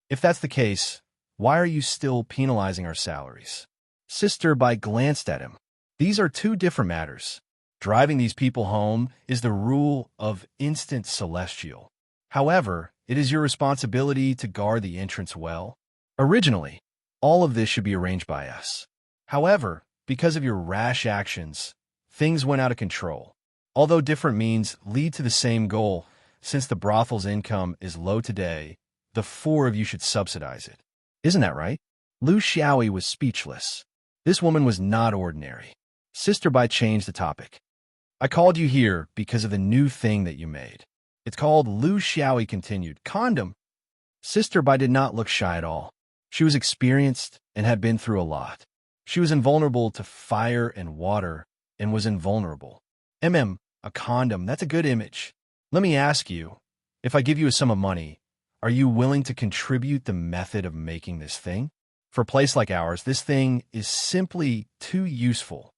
If that's the case, why are you still penalizing our salaries? Sister Bai glanced at him. These are two different matters. Driving these people home is the rule of Instant Celestial. However, it is your responsibility to guard the entrance well. Originally, all of this should be arranged by us. However, because of your rash actions, things went out of control. Although different means lead to the same goal, since the brothel's income is low today, the four of you should subsidize it. Isn't that right? Lu Xiaoyi was speechless. This woman was not ordinary. Sister Bai changed the topic. I called you here because of the new thing that you made. It's called, Lu Xiaoyi continued, condom. Sister Bai did not look shy at all. She was experienced and had been through a lot. She was invulnerable to fire and water and was invulnerable. A condom, that's a good image. Let me ask you, if I give you a sum of money, are you willing to contribute the method of making this thing? For a place like ours, this thing is simply too useful.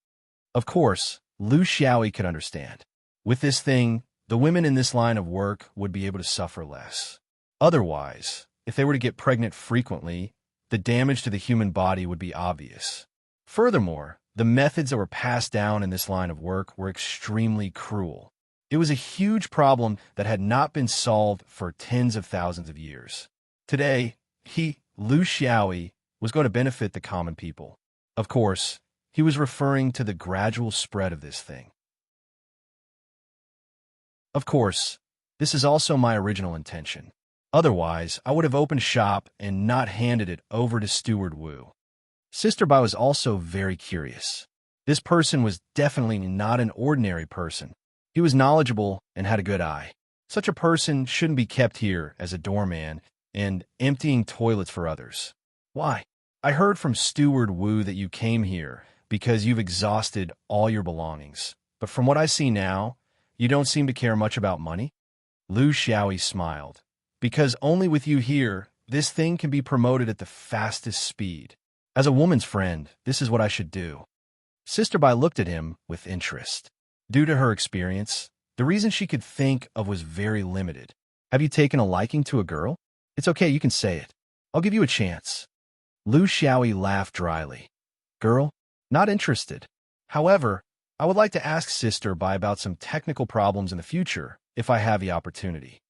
Of course, Lu Xiaoyi could understand. With this thing, the women in this line of work would be able to suffer less. Otherwise, if they were to get pregnant frequently, the damage to the human body would be obvious. Furthermore, the methods that were passed down in this line of work were extremely cruel. It was a huge problem that had not been solved for tens of thousands of years. Today, Lu Xiaoyi, was going to benefit the common people. Of course, he was referring to the gradual spread of this thing. Of course, this is also my original intention. Otherwise, I would have opened shop and not handed it over to Steward Wu. Sister Bai was also very curious. This person was definitely not an ordinary person. He was knowledgeable and had a good eye. Such a person shouldn't be kept here as a doorman and emptying toilets for others. Why? I heard from Steward Wu that you came here because you've exhausted all your belongings. But from what I see now, you don't seem to care much about money? Lu Xiaoyi smiled. Because only with you here, this thing can be promoted at the fastest speed. As a woman's friend, this is what I should do. Sister Bai looked at him with interest. Due to her experience, the reason she could think of was very limited. Have you taken a liking to a girl? It's okay, you can say it. I'll give you a chance. Lu Xiaoyi laughed dryly. Girl? Not interested. However, I would like to ask Sister Bai about some technical problems in the future, if I have the opportunity.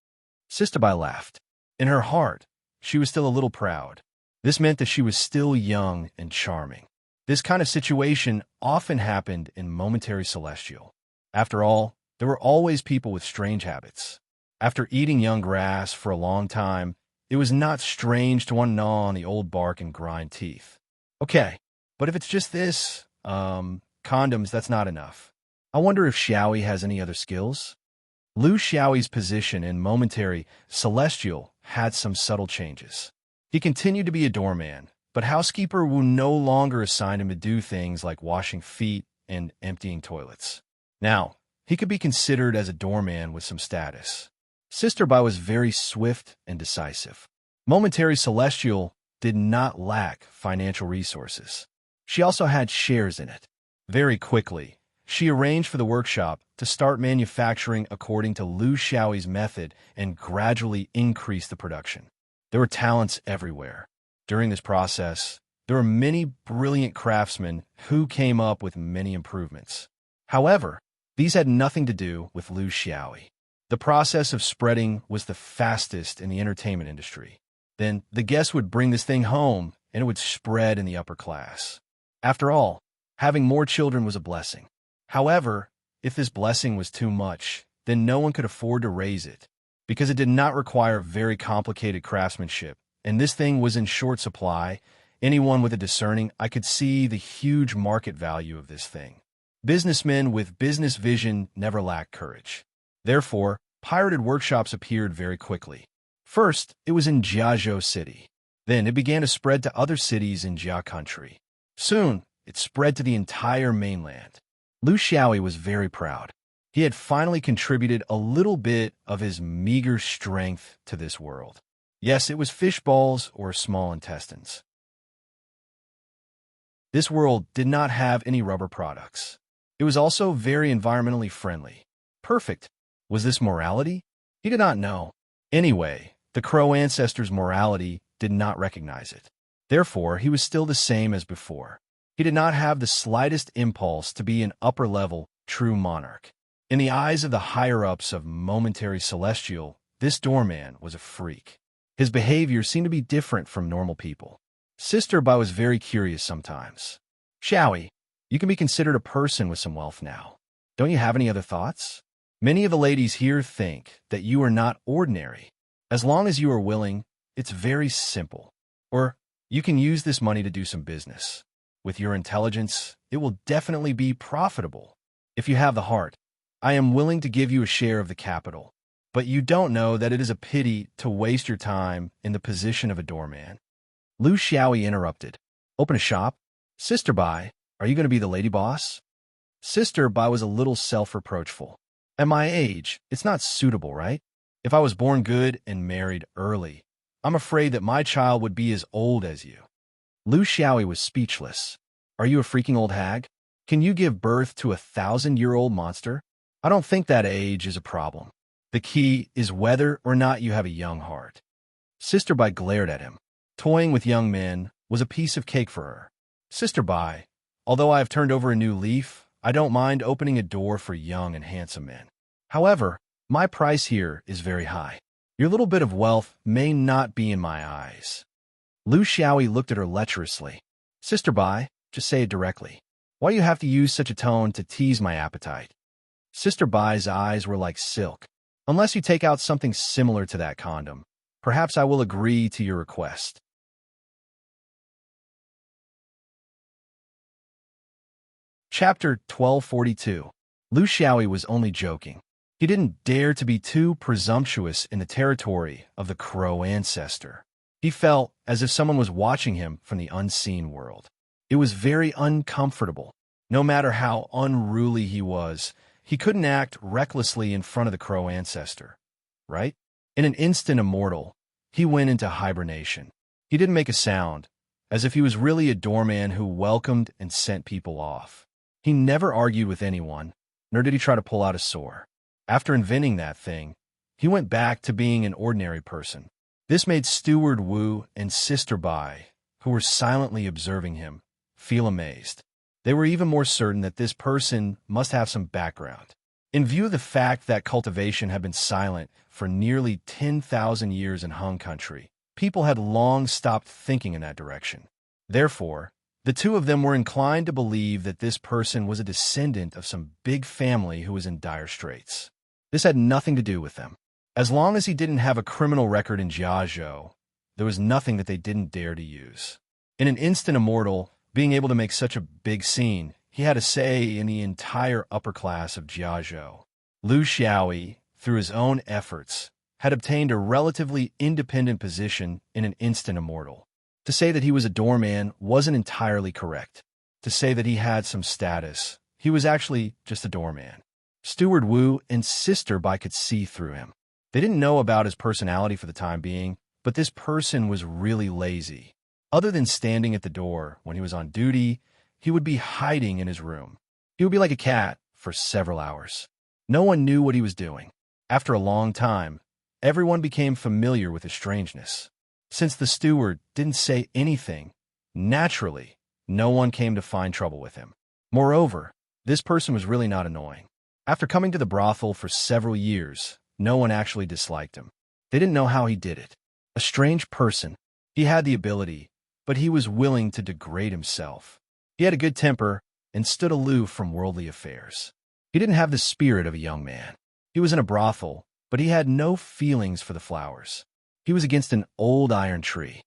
Sister Bai laughed. In her heart, she was still a little proud. This meant that she was still young and charming. This kind of situation often happened in momentary celestial. After all, there were always people with strange habits. After eating young grass for a long time, it was not strange to want to gnaw on the old bark and grind teeth. Okay, but if it's just this, condoms, that's not enough. I wonder if Xiaoyi has any other skills? Lu Xiaoyi's position in momentary celestial had some subtle changes. He continued to be a doorman, but housekeeper Wu no longer assigned him to do things like washing feet and emptying toilets. Now, he could be considered as a doorman with some status. Sister Bai was very swift and decisive. Momentary Celestial did not lack financial resources. She also had shares in it. Very quickly, she arranged for the workshop to start manufacturing according to Lu Xiaoyi's method and gradually increase the production. There were talents everywhere. During this process, there were many brilliant craftsmen who came up with many improvements. However, these had nothing to do with Lu Xiaoyi. The process of spreading was the fastest in the entertainment industry. Then the guests would bring this thing home, and it would spread in the upper class. After all, having more children was a blessing. However, if this blessing was too much, then no one could afford to raise it, because it did not require very complicated craftsmanship, and this thing was in short supply. Anyone with a discerning eye could see the huge market value of this thing. Businessmen with business vision never lack courage. Therefore, pirated workshops appeared very quickly. First, it was in Jiazhou City. Then it began to spread to other cities in Jia Country. Soon, it spread to the entire mainland. Lu Xiaoyi was very proud. He had finally contributed a little bit of his meager strength to this world. Yes, it was fish balls or small intestines. This world did not have any rubber products. It was also very environmentally friendly. Perfect. Was this morality? He did not know. Anyway, the Crow ancestors' morality did not recognize it. Therefore, he was still the same as before. He did not have the slightest impulse to be an upper-level, true monarch. In the eyes of the higher-ups of momentary celestial, this doorman was a freak. His behavior seemed to be different from normal people. Sister Bai was very curious sometimes. Xiaoyi, you can be considered a person with some wealth now. Don't you have any other thoughts? Many of the ladies here think that you are not ordinary. As long as you are willing, It's very simple. Or you can use this money to do some business. With your intelligence, it will definitely be profitable. If you have the heart, I am willing to give you a share of the capital. But you don't know that it is a pity to waste your time in the position of a doorman. Lu Xiaoyi interrupted. Open a shop? Sister Bai, are you going to be the lady boss? Sister Bai was a little self-reproachful. At my age, it's not suitable, right? If I was born good and married early, I'm afraid that my child would be as old as you. Lu Xiaoyi was speechless. Are you a freaking old hag? Can you give birth to a 1,000-year-old monster? I don't think that age is a problem. The key is whether or not you have a young heart. Sister Bai glared at him. Toying with young men was a piece of cake for her. Sister Bai, although I have turned over a new leaf, I don't mind opening a door for young and handsome men. However, my price here is very high. Your little bit of wealth may not be in my eyes. Lu Xiaoyi looked at her lecherously. Sister Bai, just say it directly. Why do you have to use such a tone to tease my appetite? Sister Bai's eyes were like silk. Unless you take out something similar to that condom, perhaps I will agree to your request. Chapter 1242. Lu Xiaoyi was only joking. He didn't dare to be too presumptuous in the territory of the crow ancestor. He felt as if someone was watching him from the unseen world. It was very uncomfortable. No matter how unruly he was, he couldn't act recklessly in front of the crow ancestor, right? In an instant immortal, he went into hibernation. He didn't make a sound, as if he was really a doorman who welcomed and sent people off. He never argued with anyone, nor did he try to pull out a sword. After inventing that thing, he went back to being an ordinary person. This made Steward Wu and Sister Bai, who were silently observing him, feel amazed. They were even more certain that this person must have some background. In view of the fact that cultivation had been silent for nearly 10,000 years in Hung Country, people had long stopped thinking in that direction. Therefore, the two of them were inclined to believe that this person was a descendant of some big family who was in dire straits. This had nothing to do with them. As long as he didn't have a criminal record in Jiazhou, there was nothing that they didn't dare to use. In an instant immortal, being able to make such a big scene, he had a say in the entire upper class of Jiazhou. Lu Xiaoyi, through his own efforts, had obtained a relatively independent position in an instant immortal. To say that he was a doorman wasn't entirely correct. To say that he had some status, he was actually just a doorman. Steward Wu and Sister Bai could see through him. They didn't know about his personality for the time being, but this person was really lazy. Other than standing at the door when he was on duty, he would be hiding in his room. He would be like a cat for several hours. No one knew what he was doing. After a long time, everyone became familiar with his strangeness. Since the steward didn't say anything, naturally, no one came to find trouble with him. Moreover, this person was really not annoying. After coming to the brothel for several years, no one actually disliked him. They didn't know how he did it. A strange person. He had the ability, but he was willing to degrade himself. He had a good temper and stood aloof from worldly affairs. He didn't have the spirit of a young man. He was in a brothel, but he had no feelings for the flowers. He was against an old iron tree.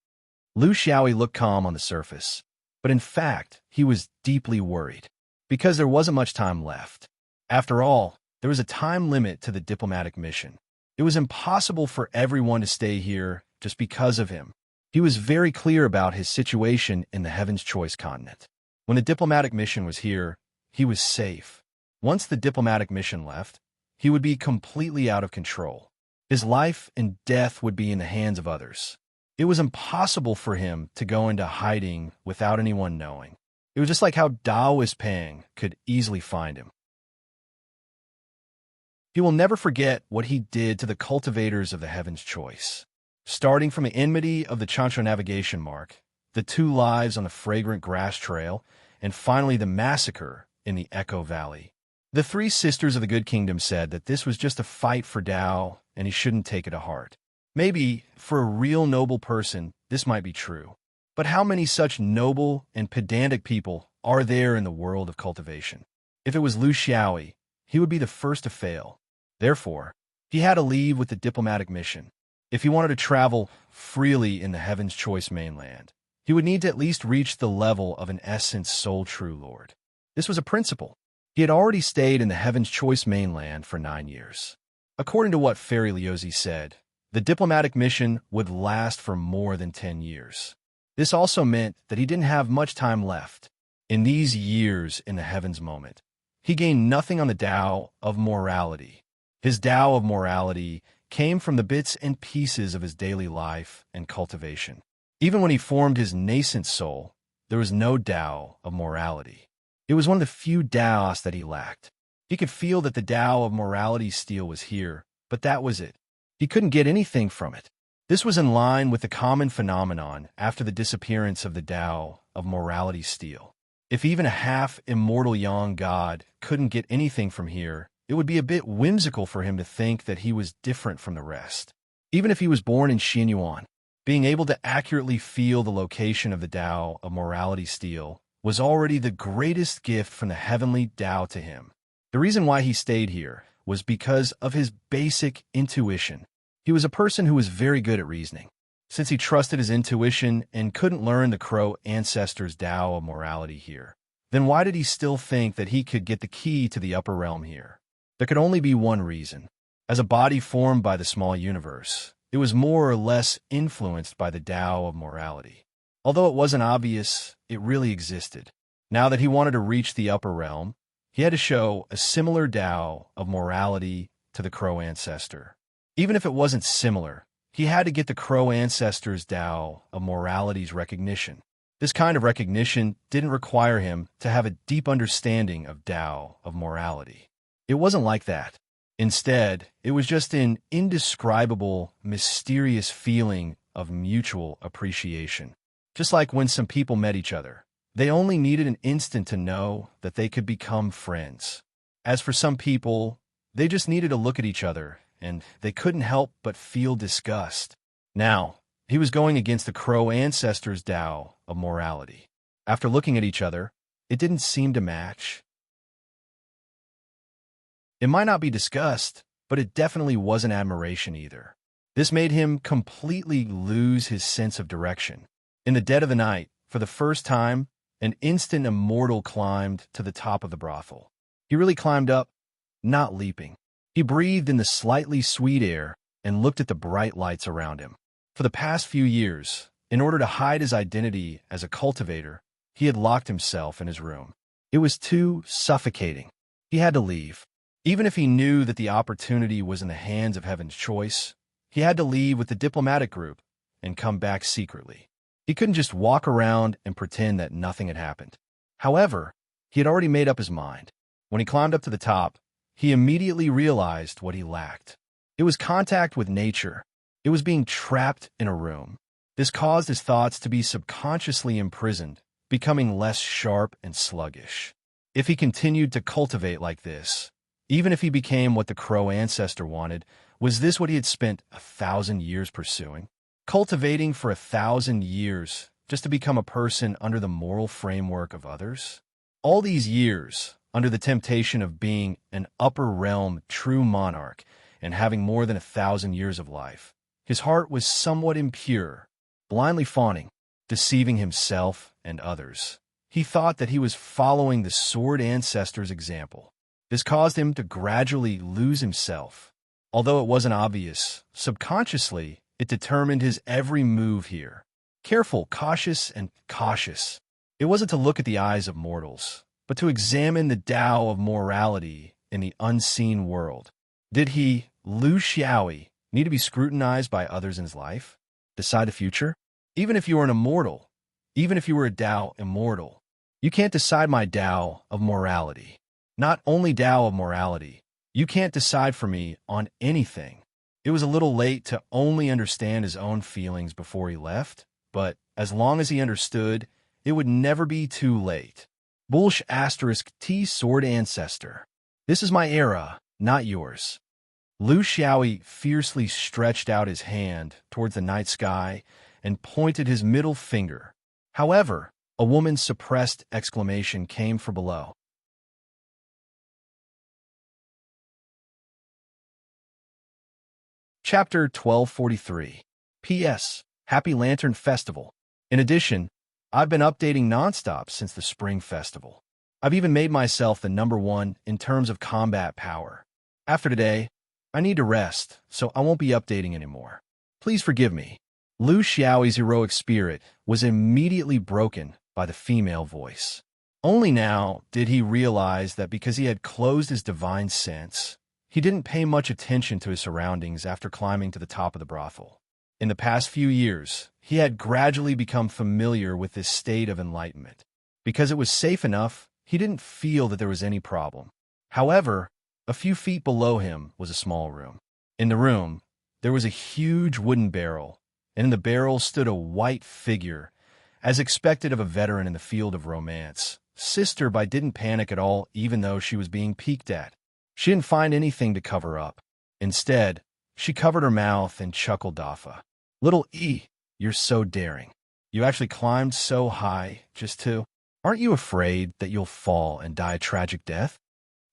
Lu Xiaoyi looked calm on the surface, but in fact, he was deeply worried, because there wasn't much time left. After all, there was a time limit to the diplomatic mission. It was impossible for everyone to stay here just because of him. He was very clear about his situation in the Heaven's Choice continent. When the diplomatic mission was here, he was safe. Once the diplomatic mission left, he would be completely out of control. His life and death would be in the hands of others. It was impossible for him to go into hiding without anyone knowing. It was just like how Daoist Pang could easily find him. He will never forget what he did to the cultivators of the Heaven's Choice. Starting from the enmity of the Chancho navigation mark, the 2 lives on the fragrant grass trail, and finally the massacre in the Echo Valley. The 3 sisters of the Good Kingdom said that this was just a fight for Dao, and he shouldn't take it to heart. Maybe, for a real noble person, this might be true. But how many such noble and pedantic people are there in the world of cultivation? If it was Lu Xiaoyi, he would be the first to fail. Therefore, he had to leave with the diplomatic mission. If he wanted to travel freely in the Heaven's Choice mainland, he would need to at least reach the level of an essence soul true lord. This was a principle. He had already stayed in the Heaven's Choice mainland for 9 years. According to what Fairy Leozi said, the diplomatic mission would last for more than 10 years. This also meant that he didn't have much time left. In these years in the Heavens moment, he gained nothing on the Tao of morality. His Tao of morality came from the bits and pieces of his daily life and cultivation. Even when he formed his nascent soul, there was no Tao of morality. It was one of the few Taos that he lacked. He could feel that the Tao of morality steel was here, but that was it. He couldn't get anything from it. This was in line with the common phenomenon after the disappearance of the Tao of morality steel. If even a half-immortal young god couldn't get anything from here, it would be a bit whimsical for him to think that he was different from the rest. Even if he was born in Xinyuan, being able to accurately feel the location of the Tao of morality steel was already the greatest gift from the heavenly Tao to him. The reason why he stayed here was because of his basic intuition. He was a person who was very good at reasoning. Since he trusted his intuition and couldn't learn the Crow ancestors' Tao of morality here, then why did he still think that he could get the key to the upper realm here? There could only be one reason. As a body formed by the small universe, it was more or less influenced by the Tao of morality. Although it wasn't obvious, it really existed. Now that he wanted to reach the upper realm, he had to show a similar Tao of morality to the Crow ancestor. Even if it wasn't similar, he had to get the Crow ancestors' Tao of morality's recognition. This kind of recognition didn't require him to have a deep understanding of Tao of morality. It wasn't like that. Instead, it was just an indescribable, mysterious feeling of mutual appreciation. Just like when some people met each other, they only needed an instant to know that they could become friends. As for some people, they just needed to look at each other, and they couldn't help but feel disgust. Now, he was going against the Crow ancestors' Tao of morality. After looking at each other, it didn't seem to match. It might not be disgust, but it definitely wasn't admiration either. This made him completely lose his sense of direction. In the dead of the night, for the first time, an instant immortal climbed to the top of the brothel. He really climbed up, not leaping. He breathed in the slightly sweet air and looked at the bright lights around him. For the past few years, in order to hide his identity as a cultivator, he had locked himself in his room. It was too suffocating. He had to leave. Even if he knew that the opportunity was in the hands of Heaven's Choice, he had to leave with the diplomatic group and come back secretly. He couldn't just walk around and pretend that nothing had happened. However, he had already made up his mind. When he climbed up to the top, he immediately realized what he lacked. It was contact with nature. It was being trapped in a room. This caused his thoughts to be subconsciously imprisoned, becoming less sharp and sluggish. If he continued to cultivate like this, even if he became what the Crow ancestor wanted, was this what he had spent 1,000 years pursuing? Cultivating for 1,000 years just to become a person under the moral framework of others? All these years, under the temptation of being an upper realm true monarch and having more than 1,000 years of life, his heart was somewhat impure, blindly fawning, deceiving himself and others. He thought that he was following the sword ancestor's example. This caused him to gradually lose himself. Although it wasn't obvious, subconsciously, it determined his every move here. Careful, cautious, and cautious. It wasn't to look at the eyes of mortals, but to examine the Tao of morality in the unseen world. Did he, Lu Xiaoyi, need to be scrutinized by others in his life? Decide the future? Even if you were an immortal, even if you were a Tao immortal, you can't decide my Tao of morality. Not only Tao of morality, you can't decide for me on anything. It was a little late to only understand his own feelings before he left, but as long as he understood, it would never be too late. Bulsh * T sword ancestor. This is my era, not yours. Lu Xiaoyi fiercely stretched out his hand towards the night sky and pointed his middle finger. However, a woman's suppressed exclamation came from below. Chapter 1243. P.S. Happy Lantern Festival. In addition, I've been updating nonstop since the Spring Festival. I've even made myself the #1 in terms of combat power. After today, I need to rest, so I won't be updating anymore. Please forgive me. Lu Xiaoyi's heroic spirit was immediately broken by the female voice. Only now did he realize that because he had closed his divine sense, he didn't pay much attention to his surroundings after climbing to the top of the brothel. In the past few years, he had gradually become familiar with this state of enlightenment. Because it was safe enough, he didn't feel that there was any problem. However, a few feet below him was a small room. In the room, there was a huge wooden barrel, and in the barrel stood a white figure, as expected of a veteran in the field of romance. Sister Bai didn't panic at all, even though she was being peeked at. She didn't find anything to cover up. Instead, she covered her mouth and chuckled Dafa. Little E, you're so daring. You actually climbed so high, just to... Aren't you afraid that you'll fall and die a tragic death?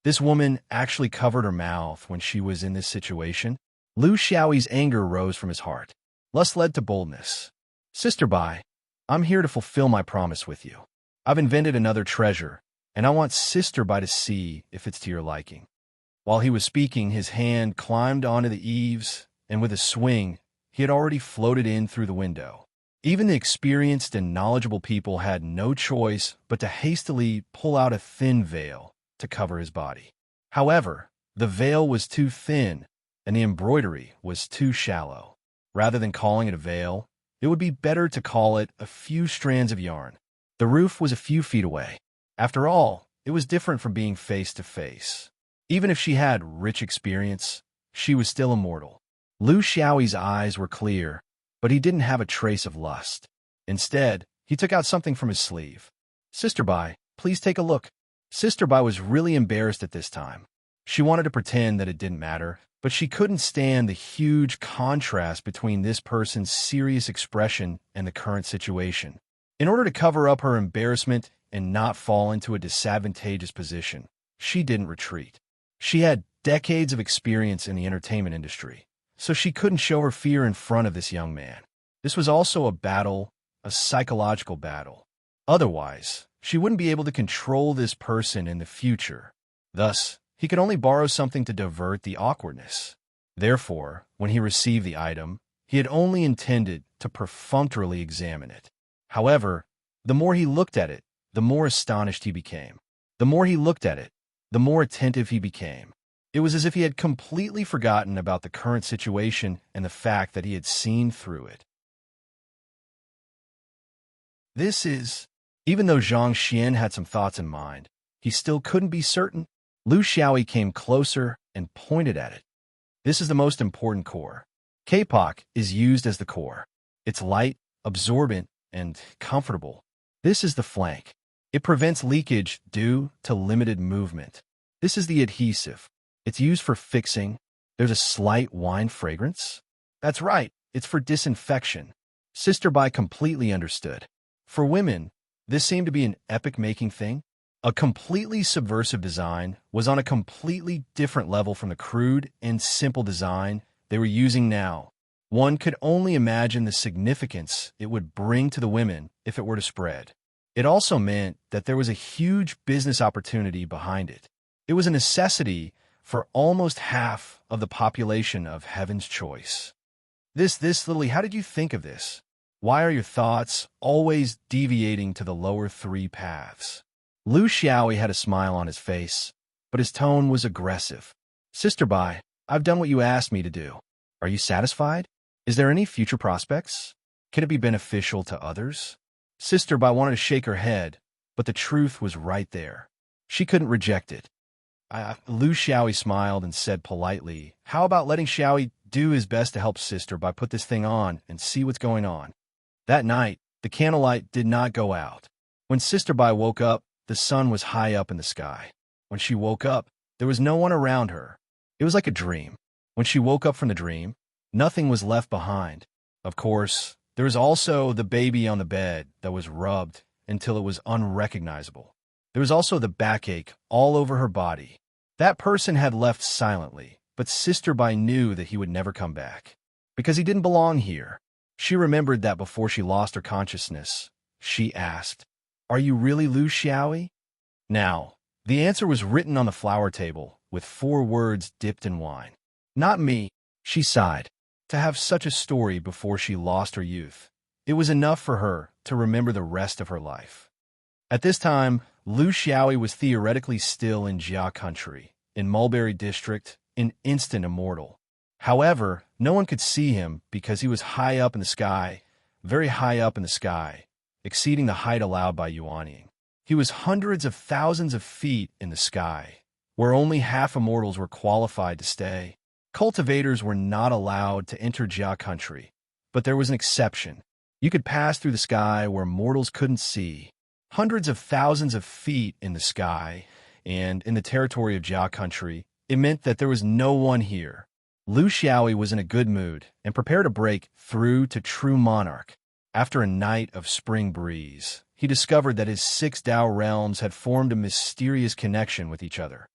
This woman actually covered her mouth when she was in this situation. Lu Xiaoyi's anger rose from his heart. Lust led to boldness. Sister Bai, I'm here to fulfill my promise with you. I've invented another treasure, and I want Sister Bai to see if it's to your liking. While he was speaking, his hand climbed onto the eaves, and with a swing, he had already floated in through the window. Even the experienced and knowledgeable people had no choice but to hastily pull out a thin veil to cover his body. However, the veil was too thin, and the embroidery was too shallow. Rather than calling it a veil, it would be better to call it a few strands of yarn. The roof was a few feet away. After all, it was different from being face to face. Even if she had rich experience, she was still immortal. Lu Xiaoyi's eyes were clear, but he didn't have a trace of lust. Instead, he took out something from his sleeve. Sister Bai, please take a look. Sister Bai was really embarrassed at this time. She wanted to pretend that it didn't matter, but she couldn't stand the huge contrast between this person's serious expression and the current situation. In order to cover up her embarrassment and not fall into a disadvantageous position, she didn't retreat. She had decades of experience in the entertainment industry, so she couldn't show her fear in front of this young man. This was also a battle, a psychological battle. Otherwise, she wouldn't be able to control this person in the future. Thus, he could only borrow something to divert the awkwardness. Therefore, when he received the item, he had only intended to perfunctorily examine it. However, the more he looked at it, the more astonished he became. The more he looked at it, the more attentive he became. It was as if he had completely forgotten about the current situation and the fact that he had seen through it. Even though Zhang Xian had some thoughts in mind, he still couldn't be certain. Lu Xiaoyi came closer and pointed at it. This is the most important core. K-pop is used as the core. It's light, absorbent, and comfortable. This is the flank. It prevents leakage due to limited movement. This is the adhesive. It's used for fixing. There's a slight wine fragrance. That's right, it's for disinfection. Sister Bai completely understood. For women, this seemed to be an epic-making thing. A completely subversive design was on a completely different level from the crude and simple design they were using now. One could only imagine the significance it would bring to the women if it were to spread. It also meant that there was a huge business opportunity behind it. It was a necessity for almost half of the population of Heaven's Choice. Lily, how did you think of this? Why are your thoughts always deviating to the lower three paths? Lu Xiaoyi had a smile on his face, but his tone was aggressive. Sister Bai, I've done what you asked me to do. Are you satisfied? Is there any future prospects? Can it be beneficial to others? Sister Bai wanted to shake her head, but the truth was right there. She couldn't reject it. Lu Xiaoyi smiled and said politely, how about letting Xiaoyi do his best to help Sister Bai put this thing on and see what's going on? That night, the candlelight did not go out. When Sister Bai woke up, the sun was high up in the sky. When she woke up, there was no one around her. It was like a dream. When she woke up from the dream, nothing was left behind. Of course, there was also the baby on the bed that was rubbed until it was unrecognizable. There was also the backache all over her body. That person had left silently, but Sister Bai knew that he would never come back, because he didn't belong here. She remembered that before she lost her consciousness. She asked, "Are you really Lu Xiaoyi?" Now, the answer was written on the flower table, with 4 words dipped in wine. "Not me," she sighed. To have such a story before she lost her youth, it was enough for her to remember the rest of her life. At this time, Lu Xiaoyi was theoretically still in Jia country, in Mulberry District, an instant immortal. However, no one could see him because he was high up in the sky, very high up in the sky, exceeding the height allowed by Yuanying. He was hundreds of thousands of feet in the sky, where only half immortals were qualified to stay. Cultivators were not allowed to enter Jia country, but there was an exception. You could pass through the sky where mortals couldn't see. Hundreds of thousands of feet in the sky, and in the territory of Jia country, it meant that there was no one here. Lu Xiaoyi was in a good mood and prepared to break through to true monarch. After a night of spring breeze, he discovered that his 6 Dao realms had formed a mysterious connection with each other.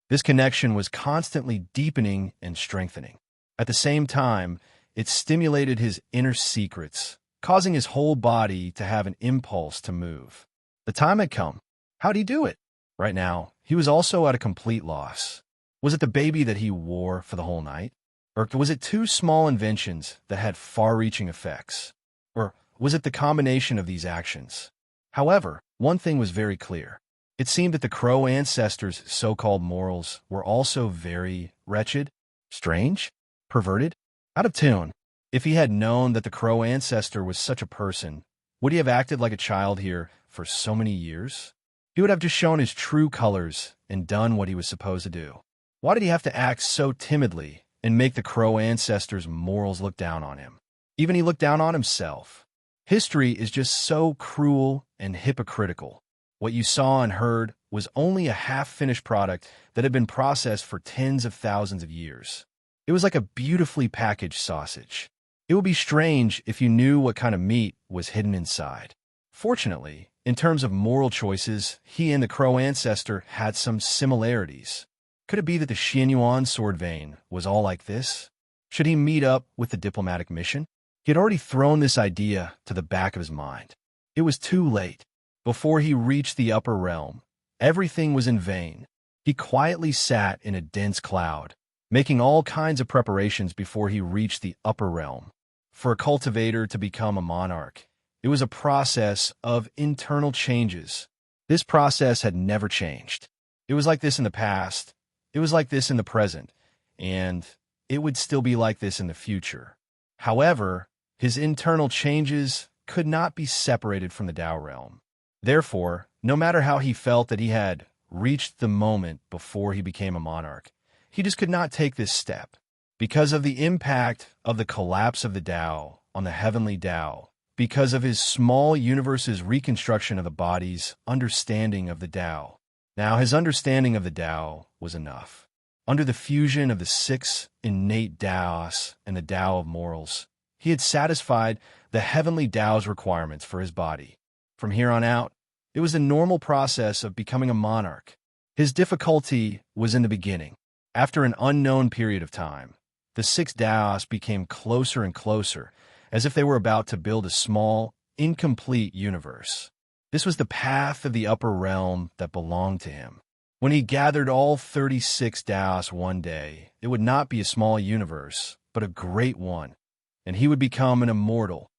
This connection was constantly deepening and strengthening. At the same time, it stimulated his inner secrets, causing his whole body to have an impulse to move. The time had come. How'd he do it? Right now, he was also at a complete loss. Was it the baby that he wore for the whole night? Or was it 2 small inventions that had far-reaching effects? Or was it the combination of these actions? However, one thing was very clear. It seemed that the Crow ancestors' so-called morals were also very wretched, strange, perverted, out of tune. If he had known that the Crow ancestor was such a person, would he have acted like a child here for so many years? He would have just shown his true colors and done what he was supposed to do. Why did he have to act so timidly and make the Crow ancestors' morals look down on him? Even he looked down on himself. History is just so cruel and hypocritical. What you saw and heard was only a half-finished product that had been processed for tens of thousands of years. It was like a beautifully packaged sausage. It would be strange if you knew what kind of meat was hidden inside. Fortunately, in terms of moral choices, he and the Crow ancestor had some similarities. Could it be that the Xianyuan sword vein was all like this? Should he meet up with the diplomatic mission? He had already thrown this idea to the back of his mind. It was too late. Before he reached the upper realm, everything was in vain. He quietly sat in a dense cloud, making all kinds of preparations before he reached the upper realm. For a cultivator to become a monarch, it was a process of internal changes. This process had never changed. It was like this in the past, it was like this in the present, and it would still be like this in the future. However, his internal changes could not be separated from the Tao realm. Therefore, no matter how he felt that he had reached the moment before he became a monarch, he just could not take this step. Because of the impact of the collapse of the Tao on the heavenly Tao, because of his small universe's reconstruction of the body's understanding of the Tao. Now, his understanding of the Tao was enough. Under the fusion of the 6 innate Taos and the Tao of morals, he had satisfied the heavenly Tao's requirements for his body. From here on out, it was the normal process of becoming a monarch. His difficulty was in the beginning. After an unknown period of time, the 6 Taos became closer and closer, as if they were about to build a small, incomplete universe. This was the path of the upper realm that belonged to him. When he gathered all 36 Taos one day, it would not be a small universe, but a great one, and he would become an immortal.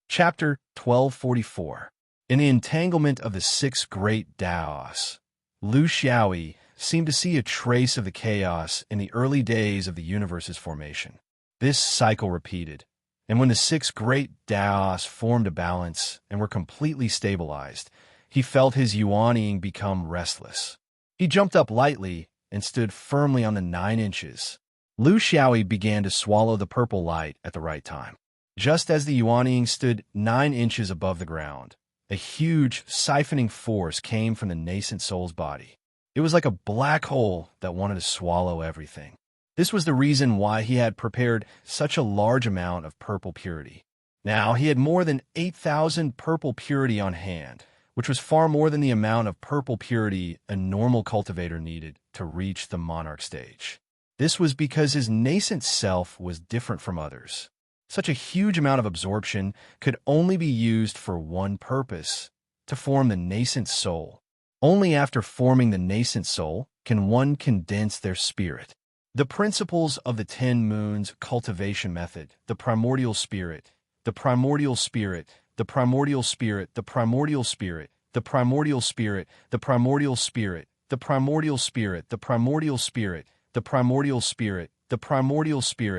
Chapter 1244. In the entanglement of the 6 great Taos, Lu Xiaoyi seemed to see a trace of the chaos in the early days of the universe's formation. This cycle repeated, and when the 6 great Taos formed a balance and were completely stabilized, he felt his yuanying become restless. He jumped up lightly and stood firmly on the 9 inches. Lu Xiaoyi began to swallow the purple light at the right time. Just as the yuanying stood 9 inches above the ground, a huge siphoning force came from the nascent soul's body. It was like a black hole that wanted to swallow everything. This was the reason why he had prepared such a large amount of purple purity. Now he had more than 8,000 purple purity on hand, which was far more than the amount of purple purity a normal cultivator needed to reach the monarch stage. This was because his nascent self was different from others. Such a huge amount of absorption could only be used for one purpose, to form the nascent soul. Only after forming the nascent soul can one condense their spirit. The principles of the 10 moons cultivation method, the primordial spirit, the primordial spirit, the primordial spirit, the primordial spirit, the primordial spirit, the primordial spirit, the primordial spirit, the primordial spirit, the primordial spirit, the primordial spirit,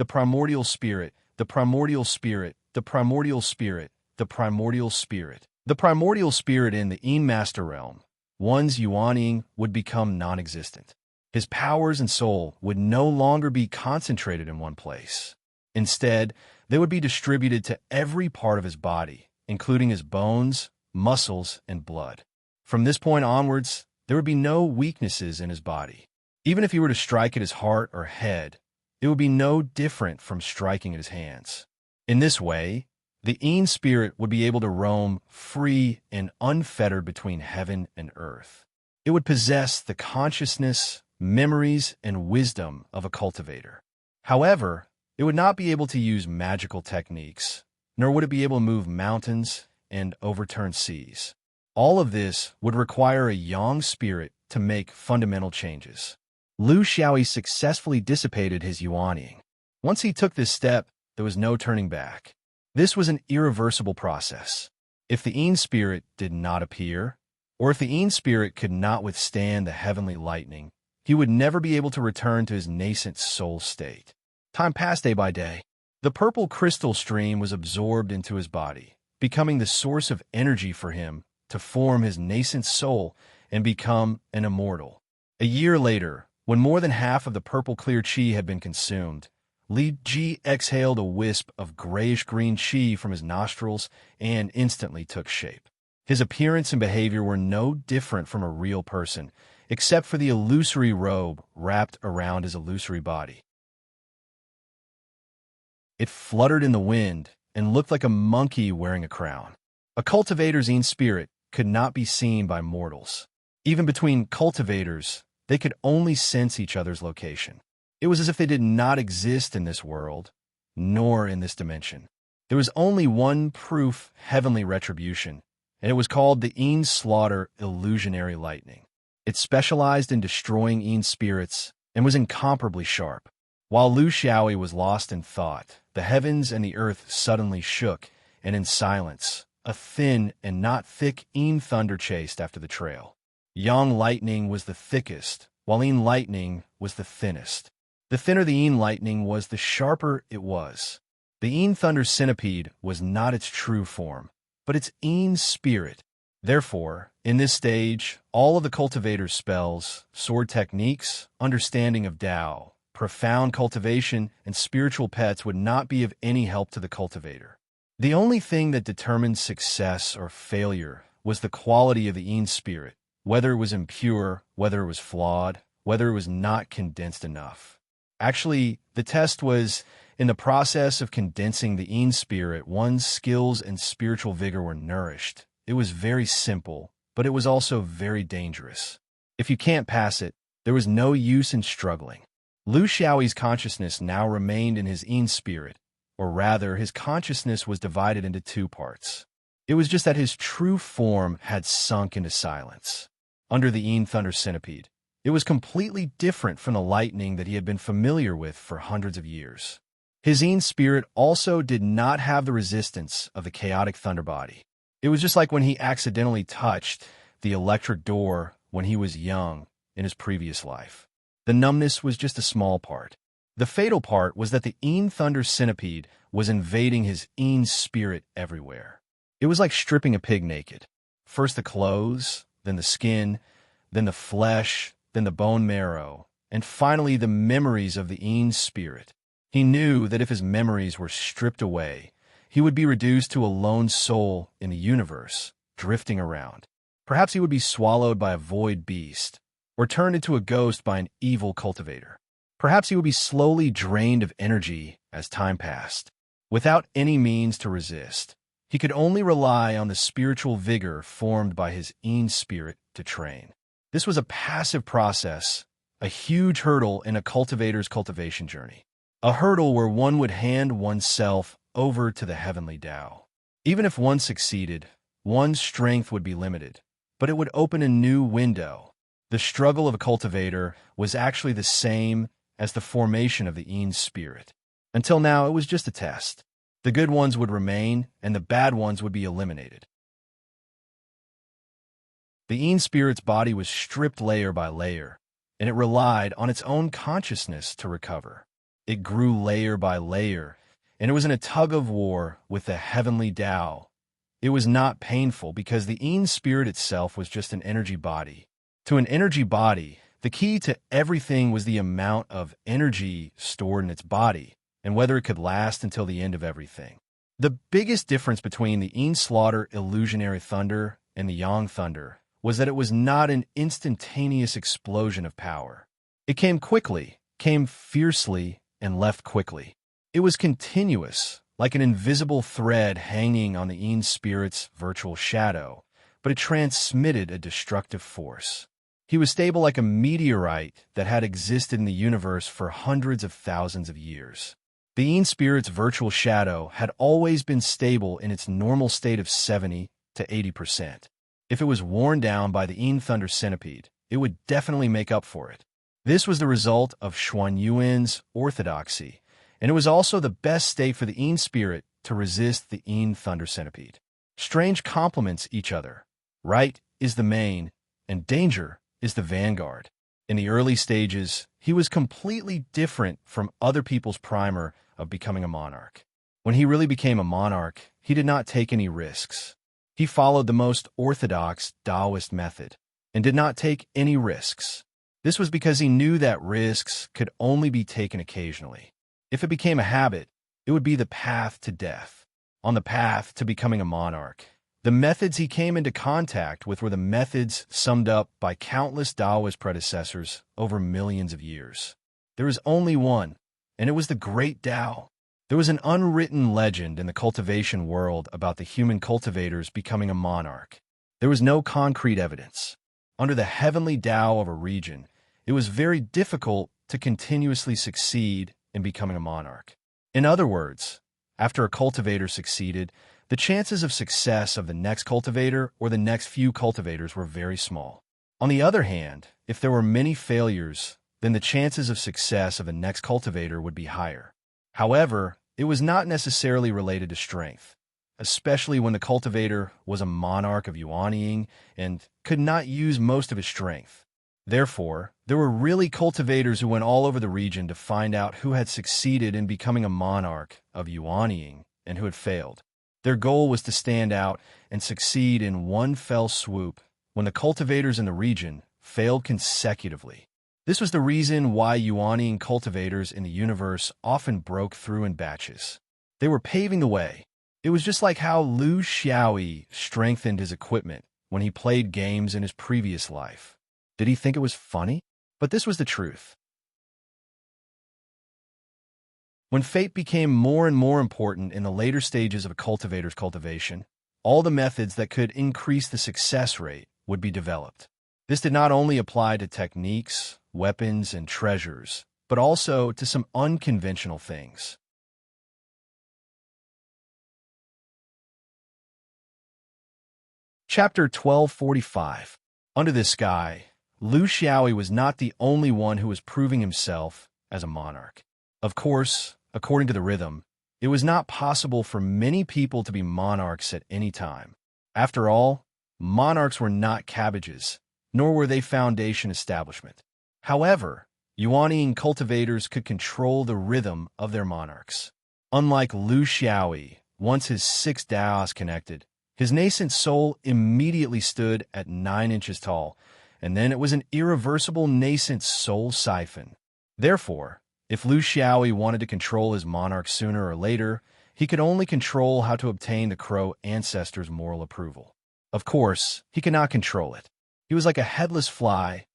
the primordial spirit, the primordial spirit, the primordial spirit, the primordial spirit. The primordial spirit in the Ein Master realm, one's yuaning would become non-existent. His powers and soul would no longer be concentrated in one place. Instead, they would be distributed to every part of his body, including his bones, muscles, and blood. From this point onwards, there would be no weaknesses in his body. Even if he were to strike at his heart or head, it would be no different from striking at his hands. In this way, the Ein spirit would be able to roam free and unfettered between heaven and earth. It would possess the consciousness, memories, and wisdom of a cultivator. However, it would not be able to use magical techniques, nor would it be able to move mountains and overturn seas. All of this would require a yang spirit to make fundamental changes. Lu Xiaoyi successfully dissipated his yuaning. Once he took this step, there was no turning back. This was an irreversible process. If the Ein spirit did not appear, or if the Ein spirit could not withstand the heavenly lightning, he would never be able to return to his nascent soul state. Time passed day by day. The purple crystal stream was absorbed into his body, becoming the source of energy for him to form his nascent soul and become an immortal. A year later, when more than half of the purple clear qi had been consumed, Li Ji exhaled a wisp of grayish-green qi from his nostrils and instantly took shape. His appearance and behavior were no different from a real person, except for the illusory robe wrapped around his illusory body. It fluttered in the wind and looked like a monkey wearing a crown. A cultivator's Ein spirit could not be seen by mortals. Even between cultivators, they could only sense each other's location. It was as if they did not exist in this world, nor in this dimension. There was only one proof heavenly retribution, and it was called the Ein Slaughter Illusionary Lightning. It specialized in destroying Ein spirits and was incomparably sharp. While Lu Xiaoyi was lost in thought, the heavens and the earth suddenly shook, and in silence, a thin and not thick Ein thunder chased after the trail. Yang lightning was the thickest, while Ein lightning was the thinnest. The thinner the Ein lightning was, the sharper it was. The Ein thunder centipede was not its true form, but its Ein spirit. Therefore, in this stage, all of the cultivator's spells, sword techniques, understanding of Tao, profound cultivation, and spiritual pets would not be of any help to the cultivator. The only thing that determined success or failure was the quality of the Ein spirit, whether it was impure, whether it was flawed, whether it was not condensed enough. Actually, the test was, in the process of condensing the Ein spirit, one's skills and spiritual vigor were nourished. It was very simple, but it was also very dangerous. If you can't pass it, there was no use in struggling. Lu Xiaoyi's consciousness now remained in his Ein spirit, or rather, his consciousness was divided into two parts. It was just that his true form had sunk into silence. Under the Ein thunder centipede, it was completely different from the lightning that he had been familiar with for hundreds of years. His Ein spirit also did not have the resistance of the chaotic thunder body. It was just like when he accidentally touched the electric door when he was young in his previous life. The numbness was just a small part. The fatal part was that the Ein thunder centipede was invading his Ein spirit everywhere. It was like stripping a pig naked. First the clothes, then the skin, then the flesh, then the bone marrow, and finally the memories of the Ein spirit. He knew that if his memories were stripped away, he would be reduced to a lone soul in the universe, drifting around. Perhaps he would be swallowed by a void beast, or turned into a ghost by an evil cultivator. Perhaps he would be slowly drained of energy as time passed. Without any means to resist, He could only rely on the spiritual vigor formed by his own spirit to train. This was a passive process, a huge hurdle in a cultivator's cultivation journey. A hurdle where one would hand oneself over to the heavenly Tao. Even if one succeeded, one's strength would be limited, but it would open a new window. The struggle of a cultivator was actually the same as the formation of the own spirit. Until now, it was just a test. The good ones would remain, and the bad ones would be eliminated. The own spirit's body was stripped layer by layer, and it relied on its own consciousness to recover. It grew layer by layer, and it was in a tug-of-war with the heavenly Tao. It was not painful because the own spirit itself was just an energy body. To an energy body, the key to everything was the amount of energy stored in its body, and whether it could last until the end of everything. The biggest difference between the own slaughter illusionary thunder and the yang thunder was that it was not an instantaneous explosion of power. It came quickly, came fiercely, and left quickly. It was continuous, like an invisible thread hanging on the own spirit's virtual shadow, but it transmitted a destructive force. He was stable like a meteorite that had existed in the universe for hundreds of thousands of years. The own spirit's virtual shadow had always been stable in its normal state of 70 to 80%. If it was worn down by the own thunder centipede, it would definitely make up for it. This was the result of Xuanyuan's orthodoxy, and it was also the best state for the own spirit to resist the own thunder centipede. Strange complements each other. Right is the main, and danger is the vanguard. In the early stages, he was completely different from other people's primer of becoming a monarch. When he really became a monarch, he did not take any risks. He followed the most orthodox Taoist method and did not take any risks. This was because he knew that risks could only be taken occasionally. If it became a habit, it would be the path to death. On the path to becoming a monarch, the methods he came into contact with were the methods summed up by countless Taoist predecessors over millions of years. There is only one, and it was the Great Tao. There was an unwritten legend in the cultivation world about the human cultivators becoming a monarch. There was no concrete evidence. Under the heavenly Tao of a region, it was very difficult to continuously succeed in becoming a monarch. In other words, after a cultivator succeeded, the chances of success of the next cultivator or the next few cultivators were very small. On the other hand, if there were many failures, then the chances of success of the next cultivator would be higher. However, it was not necessarily related to strength, especially when the cultivator was a monarch of Yuanying and could not use most of his strength. Therefore, there were really cultivators who went all over the region to find out who had succeeded in becoming a monarch of Yuanying and who had failed. Their goal was to stand out and succeed in one fell swoop when the cultivators in the region failed consecutively. This was the reason why Yuanying cultivators in the universe often broke through in batches. They were paving the way. It was just like how Liu Xiaoyi strengthened his equipment when he played games in his previous life. Did he think it was funny? But this was the truth. When fate became more and more important in the later stages of a cultivator's cultivation, all the methods that could increase the success rate would be developed. This did not only apply to techniques, weapons, and treasures, but also to some unconventional things. Chapter 1245. Under this sky, Liu Xiaoyi was not the only one who was proving himself as a monarch. Of course, according to the rhythm, it was not possible for many people to be monarchs at any time. After all, monarchs were not cabbages, nor were they foundation establishment. However, Yuanying cultivators could control the rhythm of their monarchs. Unlike Liu Xiaoyi, once his 6 Daos connected, his nascent soul immediately stood at 9 inches tall, and then it was an irreversible nascent soul siphon. Therefore, if Liu Xiaoyi wanted to control his monarch sooner or later, he could only control how to obtain the crow ancestors' moral approval. Of course, he could not control it. He was like a headless fly,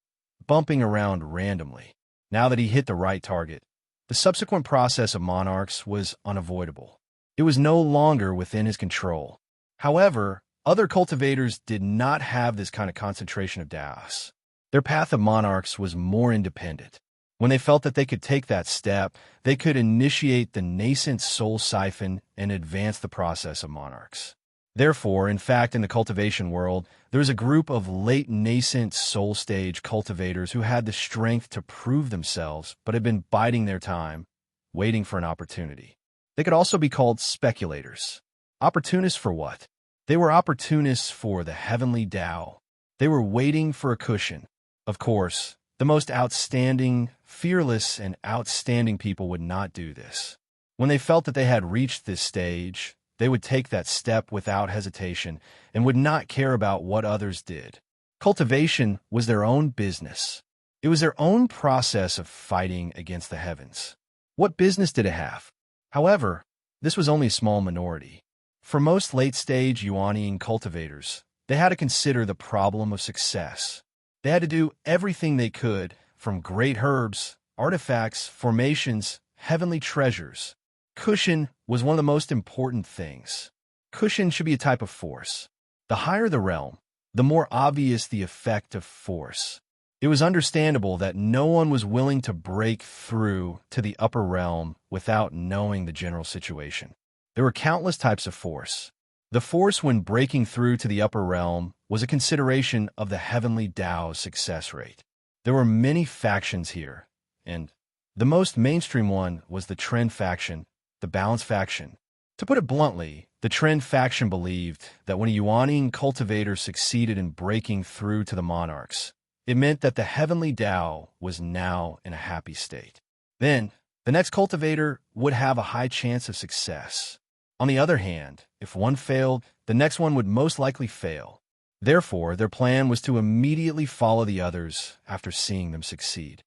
bumping around randomly. Now that he hit the right target, the subsequent process of monarchs was unavoidable. It was no longer within his control. However, other cultivators did not have this kind of concentration of Daos. Their path of monarchs was more independent. When they felt that they could take that step, they could initiate the nascent soul siphon and advance the process of monarchs. Therefore, in fact, in the cultivation world, there is a group of late nascent soul stage cultivators who had the strength to prove themselves but had been biding their time, waiting for an opportunity. They could also be called speculators. Opportunists for what? They were opportunists for the heavenly Tao. They were waiting for a cushion. Of course, the most outstanding, fearless, and outstanding people would not do this. When they felt that they had reached this stage, they would take that step without hesitation and would not care about what others did. Cultivation was their own business. It was their own process of fighting against the heavens. What business did it have? However, this was only a small minority. For most late-stage Yuanian cultivators, they had to consider the problem of success. They had to do everything they could, from great herbs, artifacts, formations, heavenly treasures. Cushion was one of the most important things. Cushion should be a type of force. The higher the realm, the more obvious the effect of force. It was understandable that no one was willing to break through to the upper realm without knowing the general situation. There were countless types of force. The force when breaking through to the upper realm was a consideration of the heavenly Tao's success rate. There were many factions here, and the most mainstream one was the trend faction, the balance faction. To put it bluntly, the trend faction believed that when a Yuanian cultivator succeeded in breaking through to the monarchs, it meant that the heavenly Tao was now in a happy state. Then, the next cultivator would have a high chance of success. On the other hand, if one failed, the next one would most likely fail. Therefore, their plan was to immediately follow the others after seeing them succeed.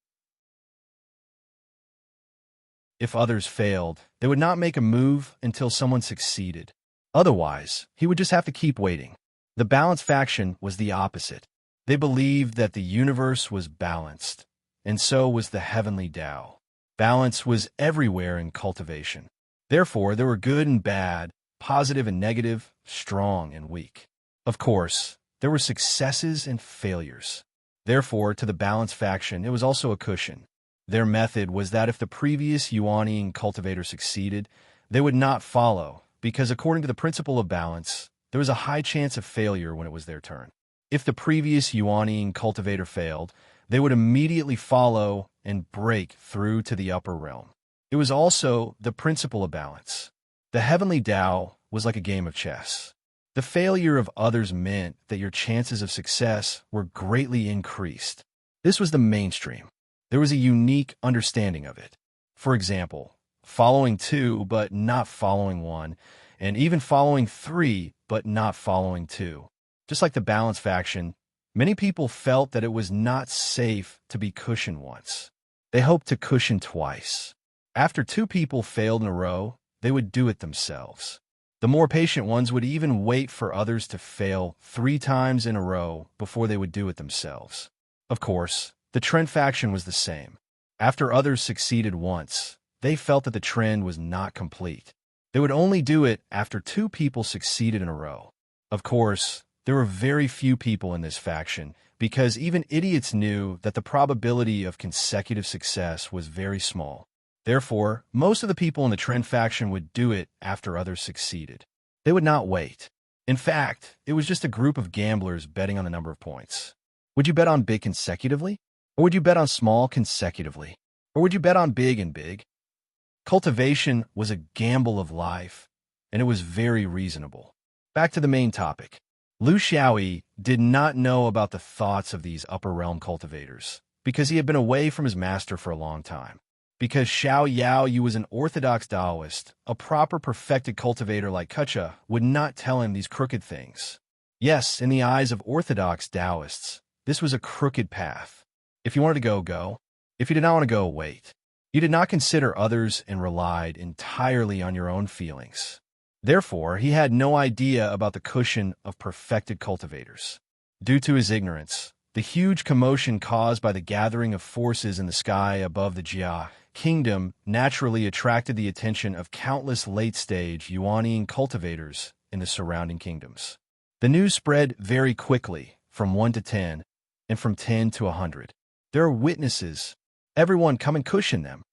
If others failed, they would not make a move until someone succeeded. Otherwise, he would just have to keep waiting. The balance faction was the opposite. They believed that the universe was balanced, and so was the heavenly Tao. Balance was everywhere in cultivation. Therefore, there were good and bad, positive and negative, strong and weak. Of course, there were successes and failures. Therefore, to the balance faction, it was also a cushion. Their method was that if the previous Yuanian cultivator succeeded, they would not follow, because according to the principle of balance, there was a high chance of failure when it was their turn. If the previous Yuanian cultivator failed, they would immediately follow and break through to the upper realm. It was also the principle of balance. The heavenly Tao was like a game of chess. The failure of others meant that your chances of success were greatly increased. This was the mainstream. There was a unique understanding of it. For example, following 2 but not following 1, and even following 3 but not following 2. Just like the balance faction, many people felt that it was not safe to be cushioned once. They hoped to cushion twice. After 2 people failed in a row, they would do it themselves. The more patient ones would even wait for others to fail 3 times in a row before they would do it themselves. Of course, the trend faction was the same. After others succeeded once, they felt that the trend was not complete. They would only do it after 2 people succeeded in a row. Of course, there were very few people in this faction, because even idiots knew that the probability of consecutive success was very small. Therefore, most of the people in the trend faction would do it after others succeeded. They would not wait. In fact, it was just a group of gamblers betting on the number of points. Would you bet on big consecutively? Or would you bet on small consecutively? Or would you bet on big and big? Cultivation was a gamble of life, and it was very reasonable. Back to the main topic. Lu Xiaoyi did not know about the thoughts of these upper realm cultivators, because he had been away from his master for a long time. Because Xiao Yaoyu was an orthodox Taoist, a proper perfected cultivator like Kecha would not tell him these crooked things. Yes, in the eyes of orthodox Taoists, this was a crooked path. If you wanted to go, go. If you did not want to go, wait. You did not consider others and relied entirely on your own feelings. Therefore, he had no idea about the cushion of perfected cultivators. Due to his ignorance, the huge commotion caused by the gathering of forces in the sky above the Jia kingdom naturally attracted the attention of countless late-stage Yuanian cultivators in the surrounding kingdoms. The news spread very quickly, from 1 to 10, and from 10 to 100. There are witnesses. Everyone come and cushion them.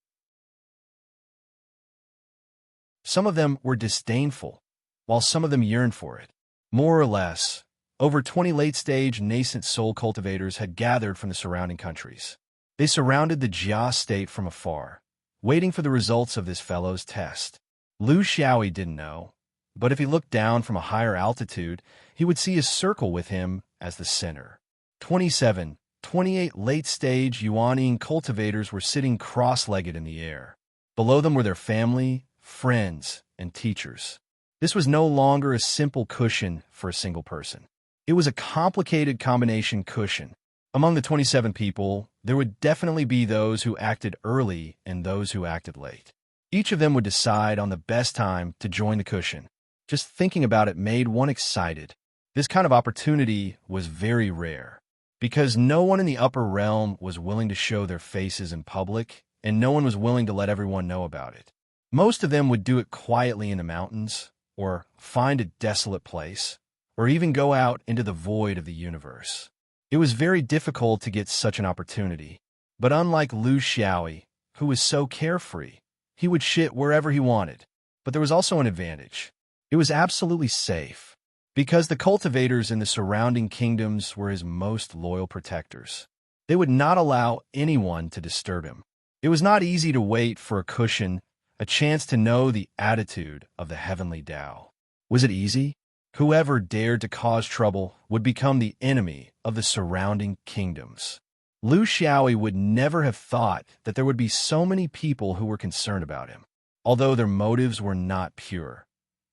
Some of them were disdainful, while some of them yearned for it. More or less, over 20 late-stage nascent soul cultivators had gathered from the surrounding countries. They surrounded the Jia state from afar, waiting for the results of this fellow's test. Lu Xiaoyi didn't know, but if he looked down from a higher altitude, he would see a circle with him as the center. 27, 28 late-stage Yuanine cultivators were sitting cross-legged in the air. Below them were their family, friends, and teachers. This was no longer a simple cushion for a single person. It was a complicated combination cushion. Among the 27 people, there would definitely be those who acted early and those who acted late. Each of them would decide on the best time to join the cushion. Just thinking about it made one excited. This kind of opportunity was very rare, because no one in the upper realm was willing to show their faces in public, and no one was willing to let everyone know about it. Most of them would do it quietly in the mountains, or find a desolate place, or even go out into the void of the universe. It was very difficult to get such an opportunity, but unlike Lu Xiaoyi, who was so carefree, he would shit wherever he wanted. But there was also an advantage. It was absolutely safe, because the cultivators in the surrounding kingdoms were his most loyal protectors. They would not allow anyone to disturb him. It was not easy to wait for a cushion, a chance to know the attitude of the heavenly Tao. Was it easy? Whoever dared to cause trouble would become the enemy of the surrounding kingdoms. Lu Xiaoyi would never have thought that there would be so many people who were concerned about him, although their motives were not pure.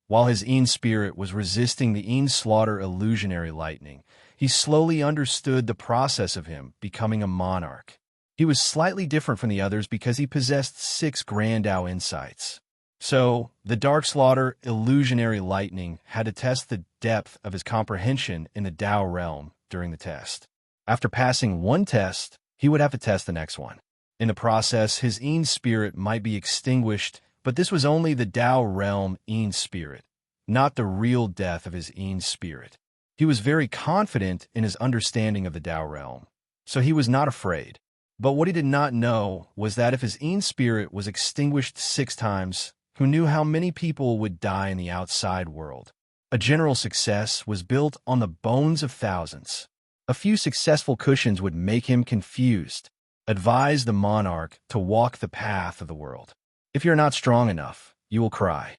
While his Yin spirit was resisting the Yin slaughter illusionary lightning, he slowly understood the process of him becoming a monarch. He was slightly different from the others because he possessed 6 grand Tao insights. So, the dark slaughter illusionary lightning had to test the depth of his comprehension in the Tao realm during the test. After passing one test, he would have to test the next one. In the process, his Yin spirit might be extinguished, but this was only the Tao realm Yin spirit, not the real death of his Yin spirit. He was very confident in his understanding of the Tao realm, so he was not afraid. But what he did not know was that if his Yin spirit was extinguished 6 times, who knew how many people would die in the outside world? A general success was built on the bones of thousands. A few successful cushions would make him confused. Advise the monarch to walk the path of the world. If you're not strong enough, you will cry.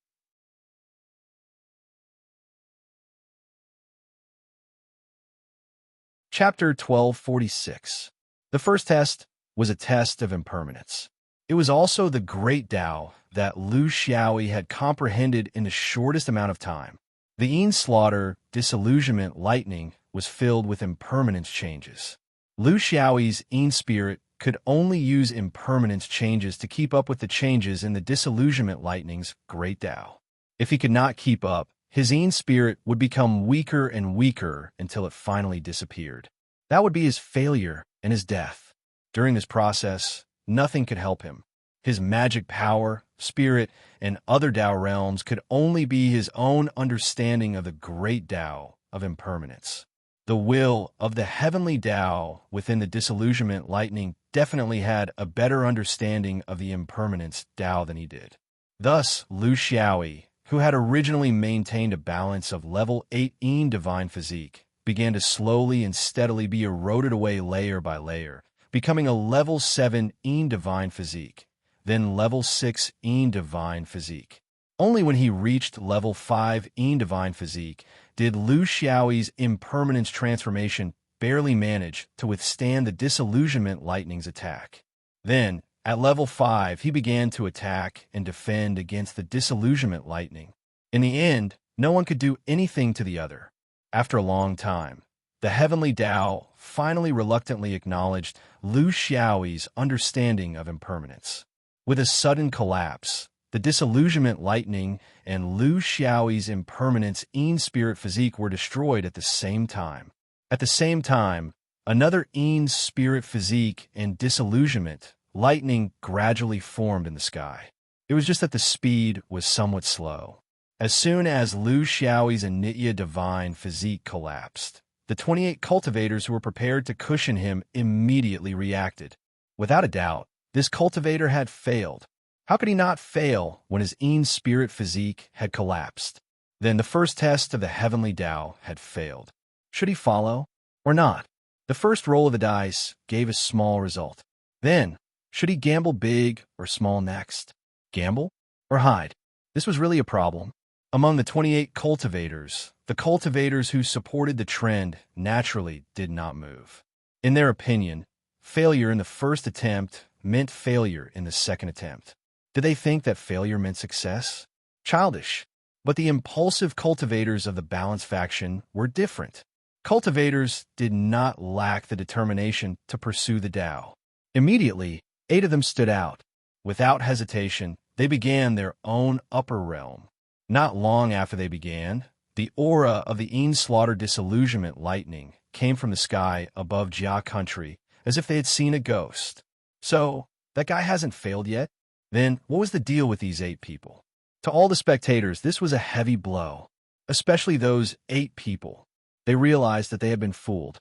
Chapter 1246. The first test was a test of impermanence. It was also the great Tao that Lu Xiaoyi had comprehended in the shortest amount of time. The Yin slaughter, disillusionment lightning was filled with impermanence changes. Lu Xiaoyi's Yin spirit could only use impermanence changes to keep up with the changes in the disillusionment lightning's great Tao. If he could not keep up, his Yin spirit would become weaker and weaker until it finally disappeared. That would be his failure and his death. During this process, nothing could help him. His magic power, spirit, and other Tao realms could only be his own understanding of the great Tao of impermanence. The will of the heavenly Tao within the disillusionment lightning definitely had a better understanding of the impermanence Tao than he did. Thus, Lu Xiaoyi, who had originally maintained a balance of level 8 Yin divine physique, began to slowly and steadily be eroded away layer by layer, becoming a level 7 Yin divine physique, then level 6 Yin divine physique. Only when he reached level 5 Yin divine physique did Lu Xiaoyi's impermanence transformation barely manage to withstand the disillusionment lightning's attack. Then, at level 5, he began to attack and defend against the disillusionment lightning. In the end, no one could do anything to the other. After a long time, the heavenly Tao finally reluctantly acknowledged Lu Xiaoyi's understanding of impermanence. With a sudden collapse, the disillusionment lightning and Lu Xiaoyi's impermanence Yin spirit physique were destroyed at the same time. At the same time, another Yin spirit physique and disillusionment lightning gradually formed in the sky. It was just that the speed was somewhat slow. As soon as Lu Xiaoyi's Anitya divine physique collapsed, the 28 cultivators who were prepared to cushion him immediately reacted. Without a doubt, this cultivator had failed. How could he not fail when his Yin spirit physique had collapsed? Then the first test of the heavenly Tao had failed. Should he follow or not? The first roll of the dice gave a small result. Then, should he gamble big or small next? Gamble or hide? This was really a problem. Among the 28 cultivators, the cultivators who supported the trend naturally did not move. In their opinion, failure in the first attempt meant failure in the second attempt. Did they think that failure meant success? Childish. But the impulsive cultivators of the Balance faction were different. Cultivators did not lack the determination to pursue the Tao. Immediately, 8 of them stood out. Without hesitation, they began their own upper realm. Not long after they began, the aura of the Yin slaughter disillusionment lightning came from the sky above Jia country as if they had seen a ghost. So, that guy hasn't failed yet? Then, what was the deal with these 8 people? To all the spectators, this was a heavy blow, especially those 8 people. They realized that they had been fooled.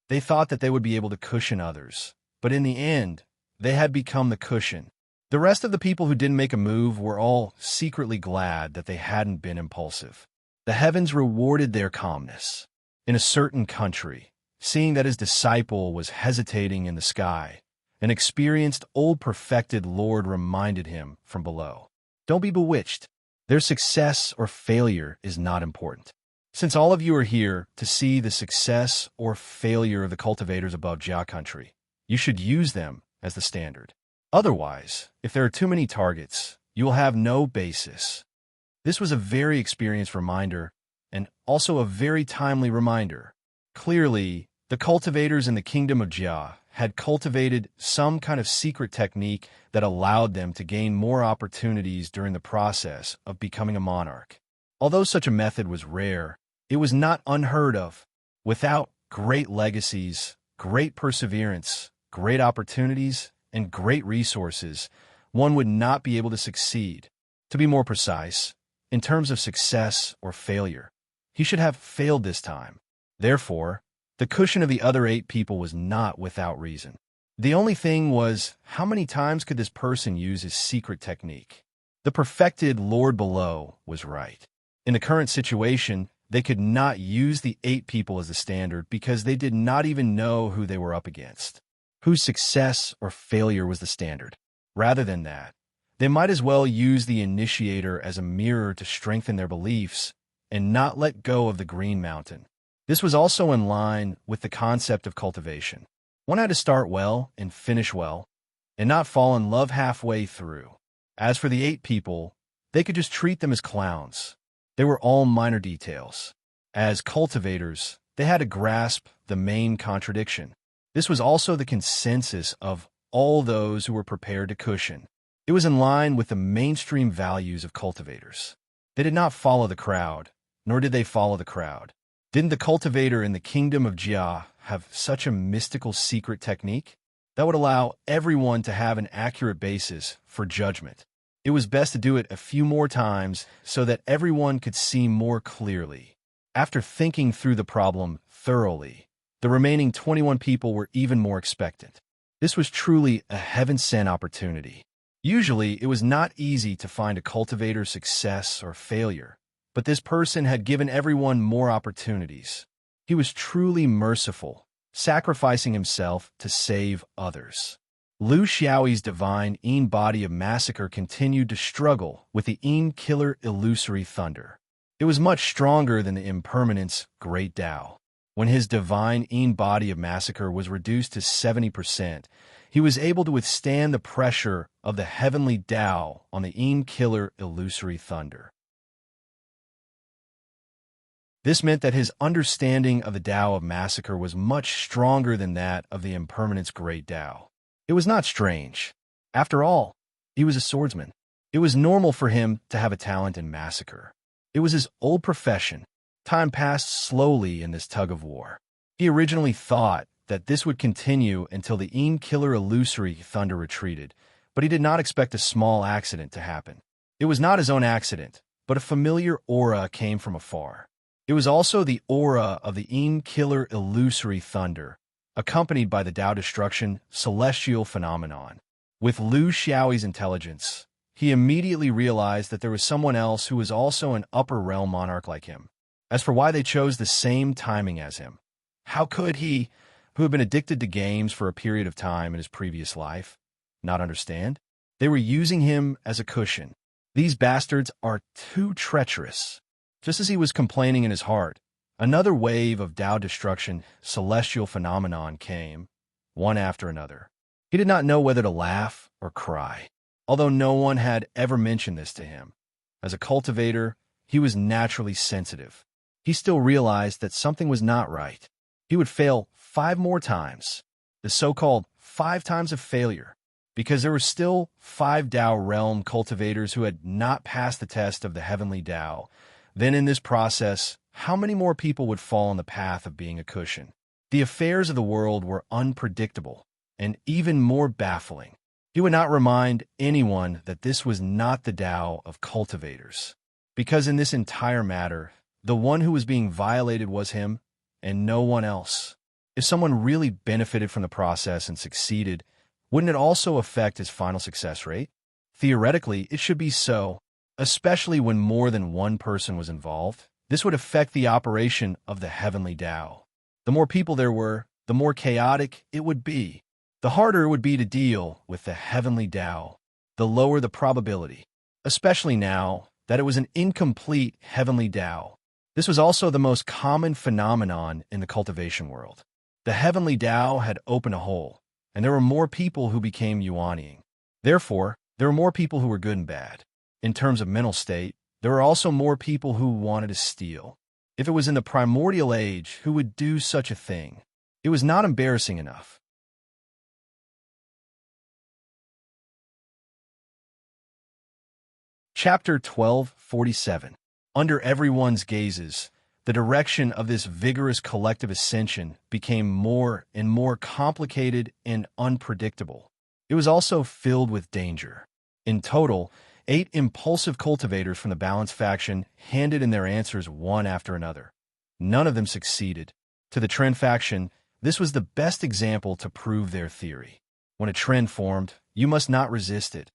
They thought that they would be able to cushion others, but in the end, they had become the cushion. The rest of the people who didn't make a move were all secretly glad that they hadn't been impulsive. The heavens rewarded their calmness. In a certain country, seeing that his disciple was hesitating in the sky, an experienced old perfected lord reminded him from below. Don't be bewitched. Their success or failure is not important. Since all of you are here to see the success or failure of the cultivators above Jia country, you should use them as the standard. Otherwise, if there are too many targets, you will have no basis. This was a very experienced reminder, and also a very timely reminder. Clearly, the cultivators in the kingdom of Jia had cultivated some kind of secret technique that allowed them to gain more opportunities during the process of becoming a monarch. Although such a method was rare, it was not unheard of. Without great legacies, great perseverance, great opportunities, and great resources, one would not be able to succeed. To be more precise, in terms of success or failure, he should have failed this time. Therefore, the cushion of the other 8 people was not without reason. The only thing was, how many times could this person use his secret technique? The perfected Lord below was right. In the current situation, they could not use the 8 people as the standard because they did not even know who they were up against, whose success or failure was the standard. Rather than that, they might as well use the initiator as a mirror to strengthen their beliefs and not let go of the Green Mountain. This was also in line with the concept of cultivation. One had to start well and finish well, and not fall in love halfway through. As for the 8 people, they could just treat them as clowns. They were all minor details. As cultivators, they had to grasp the main contradiction. This was also the consensus of all those who were prepared to cushion. It was in line with the mainstream values of cultivators. They did not follow the crowd, nor did they follow the crowd. Didn't the cultivator in the kingdom of Jia have such a mystical secret technique that would allow everyone to have an accurate basis for judgment? It was best to do it a few more times so that everyone could see more clearly. After thinking through the problem thoroughly, the remaining 21 people were even more expectant. This was truly a heaven-sent opportunity. Usually, it was not easy to find a cultivator's success or failure, but this person had given everyone more opportunities. He was truly merciful, sacrificing himself to save others. Lu Xiaoyi's divine Yin body of massacre continued to struggle with the Yin killer illusory thunder. It was much stronger than the impermanence great Tao. When his divine Yin body of massacre was reduced to 70%, he was able to withstand the pressure of the heavenly Tao on the Yin killer illusory thunder. This meant that his understanding of the Tao of massacre was much stronger than that of the impermanence great Tao. It was not strange. After all, he was a swordsman. It was normal for him to have a talent in massacre. It was his old profession. Time passed slowly in this tug-of-war. He originally thought that this would continue until the Yin killer illusory thunder retreated, but he did not expect a small accident to happen. It was not his own accident, but a familiar aura came from afar. It was also the aura of the killer illusory thunder, accompanied by the Tao destruction celestial phenomenon. With Lu Xiaoyi's intelligence, he immediately realized that there was someone else who was also an upper realm monarch like him. As for why they chose the same timing as him, how could he, who had been addicted to games for a period of time in his previous life, not understand? They were using him as a cushion. These bastards are too treacherous. Just as he was complaining in his heart, another wave of Tao destruction celestial phenomenon came, one after another. He did not know whether to laugh or cry, although no one had ever mentioned this to him. As a cultivator, he was naturally sensitive. He still realized that something was not right. He would fail 5 more times, the so-called 5 times of failure, because there were still 5 Tao realm cultivators who had not passed the test of the heavenly Tao. Then in this process, how many more people would fall on the path of being a cushion? The affairs of the world were unpredictable and even more baffling. He would not remind anyone that this was not the Tao of cultivators, because in this entire matter, the one who was being violated was him and no one else. If someone really benefited from the process and succeeded, wouldn't it also affect his final success rate? Theoretically, it should be so, especially when more than one person was involved. This would affect the operation of the heavenly Tao. The more people there were, the more chaotic it would be. The harder it would be to deal with the heavenly Tao, the lower the probability, especially now that it was an incomplete heavenly Tao. This was also the most common phenomenon in the cultivation world. The heavenly Tao had opened a hole, and there were more people who became yuanying. Therefore, there were more people who were good and bad. In terms of mental state, there were also more people who wanted to steal. If it was in the primordial age, who would do such a thing? It was not embarrassing enough. Chapter 1247. Under everyone's gazes, the direction of this vigorous collective ascension became more and more complicated and unpredictable. It was also filled with danger. In total, 8 impulsive cultivators from the Balance faction handed in their answers one after another. None of them succeeded. To the Trend faction, this was the best example to prove their theory. When a trend formed, you must not resist it,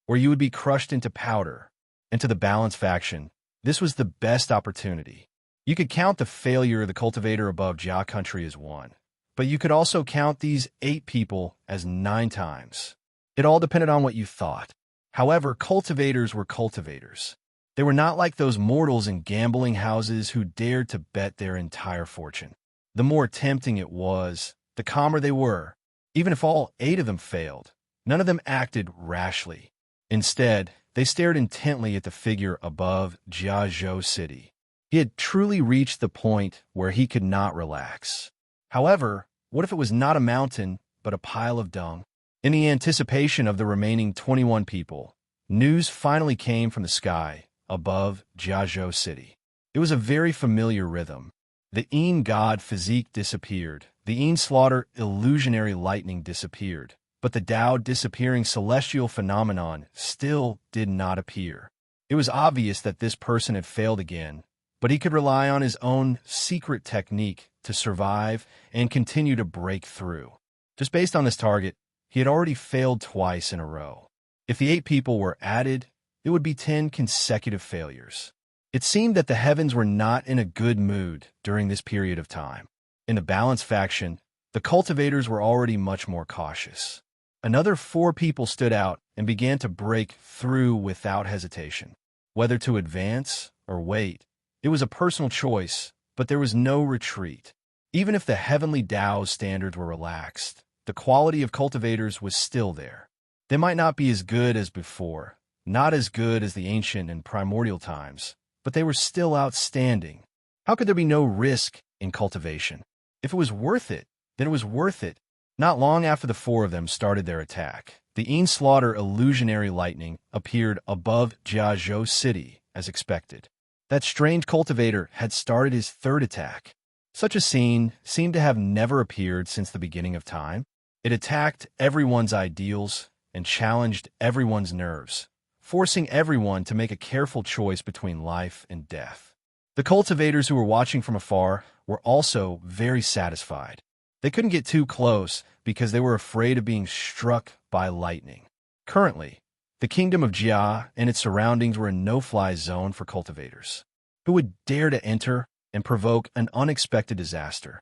or you would be crushed into powder. And to the Balance faction, this was the best opportunity. You could count the failure of the cultivator above Jia country as 1, but you could also count these 8 people as 9 times. It all depended on what you thought. However, cultivators were cultivators. They were not like those mortals in gambling houses who dared to bet their entire fortune. The more tempting it was, the calmer they were. Even if all 8 of them failed, none of them acted rashly. Instead, they stared intently at the figure above Jiazhou City. He had truly reached the point where he could not relax. However, what if it was not a mountain, but a pile of dung? In the anticipation of the remaining 21 people, news finally came from the sky above Jiazhou City. It was a very familiar rhythm. The God physique disappeared. The slaughter illusionary lightning disappeared. But the Tao disappearing celestial phenomenon still did not appear. It was obvious that this person had failed again, but he could rely on his own secret technique to survive and continue to break through. Just based on this target, he had already failed twice in a row. If the 8 people were added, it would be 10 consecutive failures. It seemed that the heavens were not in a good mood during this period of time. In the Balance faction, the cultivators were already much more cautious. Another 4 people stood out and began to break through without hesitation. Whether to advance or wait, it was a personal choice, but there was no retreat. Even if the heavenly Tao's standards were relaxed, the quality of cultivators was still there. They might not be as good as before, not as good as the ancient and primordial times, but they were still outstanding. How could there be no risk in cultivation? If it was worth it, then it was worth it. Not long after the 4 of them started their attack, the slaughter illusionary lightning appeared above Jiazhou City as expected. That strange cultivator had started his 3rd attack. Such a scene seemed to have never appeared since the beginning of time. It attacked everyone's ideals and challenged everyone's nerves, forcing everyone to make a careful choice between life and death. The cultivators who were watching from afar were also very satisfied. They couldn't get too close because they were afraid of being struck by lightning. Currently, the kingdom of Jia and its surroundings were a no-fly zone for cultivators, who would dare to enter and provoke an unexpected disaster.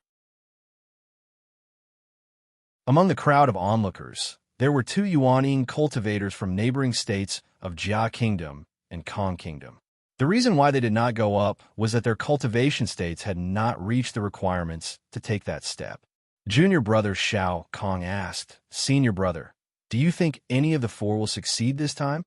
Among the crowd of onlookers, there were two Yuanine cultivators from neighboring states of Jia Kingdom and Kong Kingdom. The reason why they did not go up was that their cultivation states had not reached the requirements to take that step. Junior brother Xiao Kong asked, "Senior brother, do you think any of the four will succeed this time?"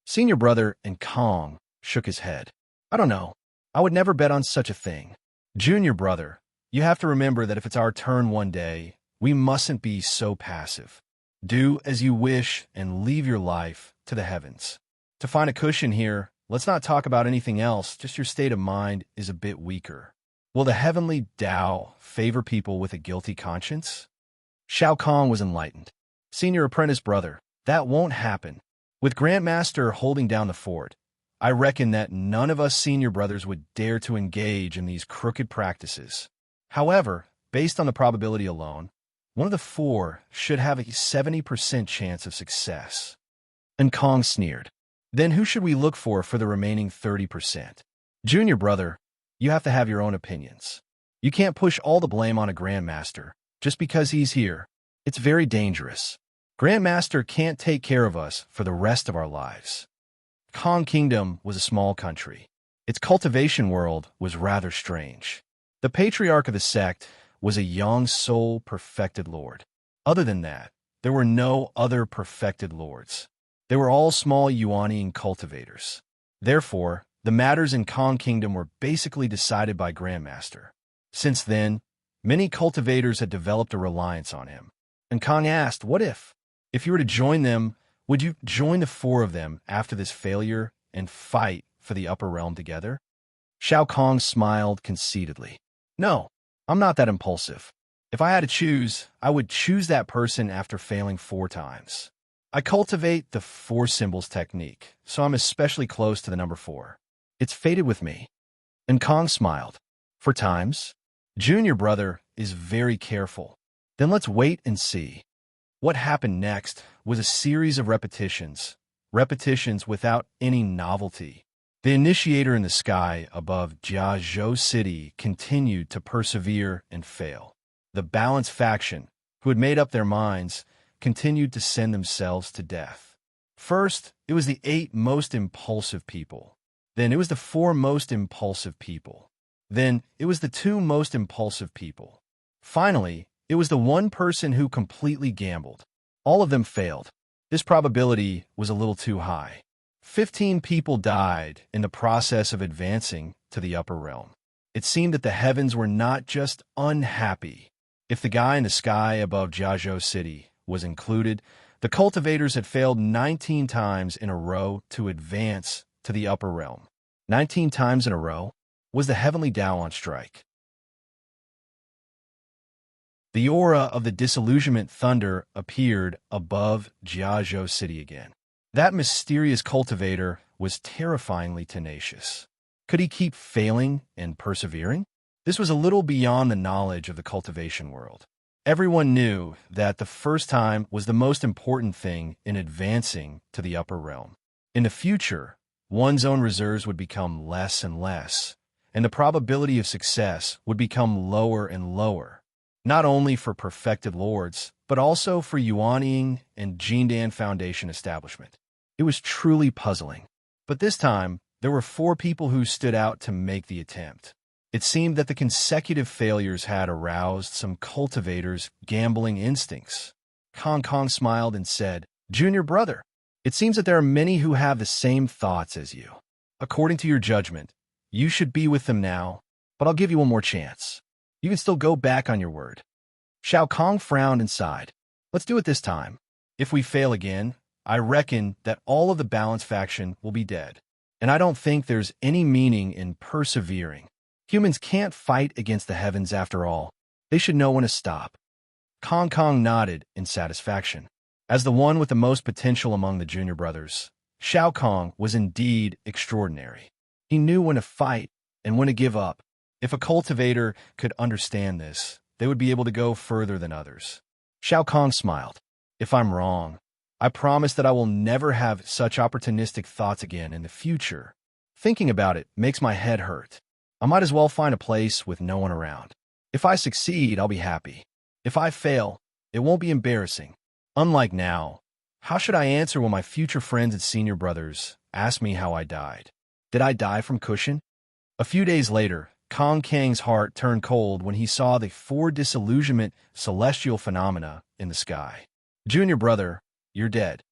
Senior brother and Kong shook his head. "I don't know. I would never bet on such a thing." Junior brother, you have to remember that if it's our turn one day, we mustn't be so passive. Do as you wish and leave your life to the heavens. To find a cushion here, let's not talk about anything else, just your state of mind is a bit weaker. Will the heavenly Tao favor people with a guilty conscience? Shao Kong was enlightened. Senior apprentice brother, that won't happen. With Grandmaster holding down the fort, I reckon that none of us senior brothers would dare to engage in these crooked practices. However, based on the probability alone, one of the four should have a 70% chance of success. And Kong sneered. Then who should we look for the remaining 30%? Junior brother, you have to have your own opinions. You can't push all the blame on a Grandmaster just because he's here. It's very dangerous. Grandmaster can't take care of us for the rest of our lives. Kong Kingdom was a small country. Its cultivation world was rather strange. The patriarch of the sect was a young soul perfected lord. Other than that, there were no other perfected lords. They were all small Yuanine cultivators. Therefore, the matters in Kong Kingdom were basically decided by Grandmaster. Since then, many cultivators had developed a reliance on him. And Kong asked, what if you were to join them, would you join the four of them after this failure and fight for the upper realm together? Shao Kong smiled conceitedly. No, I'm not that impulsive. If I had to choose, I would choose that person after failing 4 times. I cultivate the 4 symbols technique, so I'm especially close to the number 4. It's fated with me. And Kong smiled. 4 times? Junior brother is very careful. Then let's wait and see. What happened next was a series of repetitions without any novelty. The initiator in the sky above Jiazhou City continued to persevere and fail. The balanced faction, who had made up their minds, continued to send themselves to death. First, it was the 8 most impulsive people. Then it was the 4 most impulsive people. Then it was the 2 most impulsive people. Finally, it was the 1 person who completely gambled. All of them failed. This probability was a little too high. 15 people died in the process of advancing to the upper realm. It seemed that the heavens were not just unhappy. If the guy in the sky above Jiazhou City was included, the cultivators had failed 19 times in a row to advance to the upper realm. 19 times in a row? Was the heavenly Tao on strike? The aura of the disillusionment thunder appeared above Jiazhou City again. That mysterious cultivator was terrifyingly tenacious. Could he keep failing and persevering? This was a little beyond the knowledge of the cultivation world. Everyone knew that the first time was the most important thing in advancing to the upper realm. In the future, one's own reserves would become less and less, and the probability of success would become lower and lower, not only for perfected lords, but also for Yuanying and Jindan Foundation establishment. It was truly puzzling. But this time, there were 4 people who stood out to make the attempt. It seemed that the consecutive failures had aroused some cultivators' gambling instincts. Kong Kong smiled and said, "Junior brother, it seems that there are many who have the same thoughts as you. According to your judgment, you should be with them now, but I'll give you one more chance. You can still go back on your word." Shao Kong frowned and sighed. "Let's do it this time. If we fail again, I reckon that all of the Balance faction will be dead. And I don't think there's any meaning in persevering. Humans can't fight against the heavens after all. They should know when to stop." Kong Kong nodded in satisfaction. As the one with the most potential among the junior brothers, Shao Kahn was indeed extraordinary. He knew when to fight and when to give up. If a cultivator could understand this, they would be able to go further than others. Shao Kahn smiled. If I'm wrong, I promise that I will never have such opportunistic thoughts again in the future. Thinking about it makes my head hurt. I might as well find a place with no one around. If I succeed, I'll be happy. If I fail, it won't be embarrassing. Unlike now, how should I answer when my future friends and senior brothers ask me how I died? Did I die from cushion? A few days later, Kong Kang's heart turned cold when he saw the four disillusionment celestial phenomena in the sky. Junior brother, you're dead.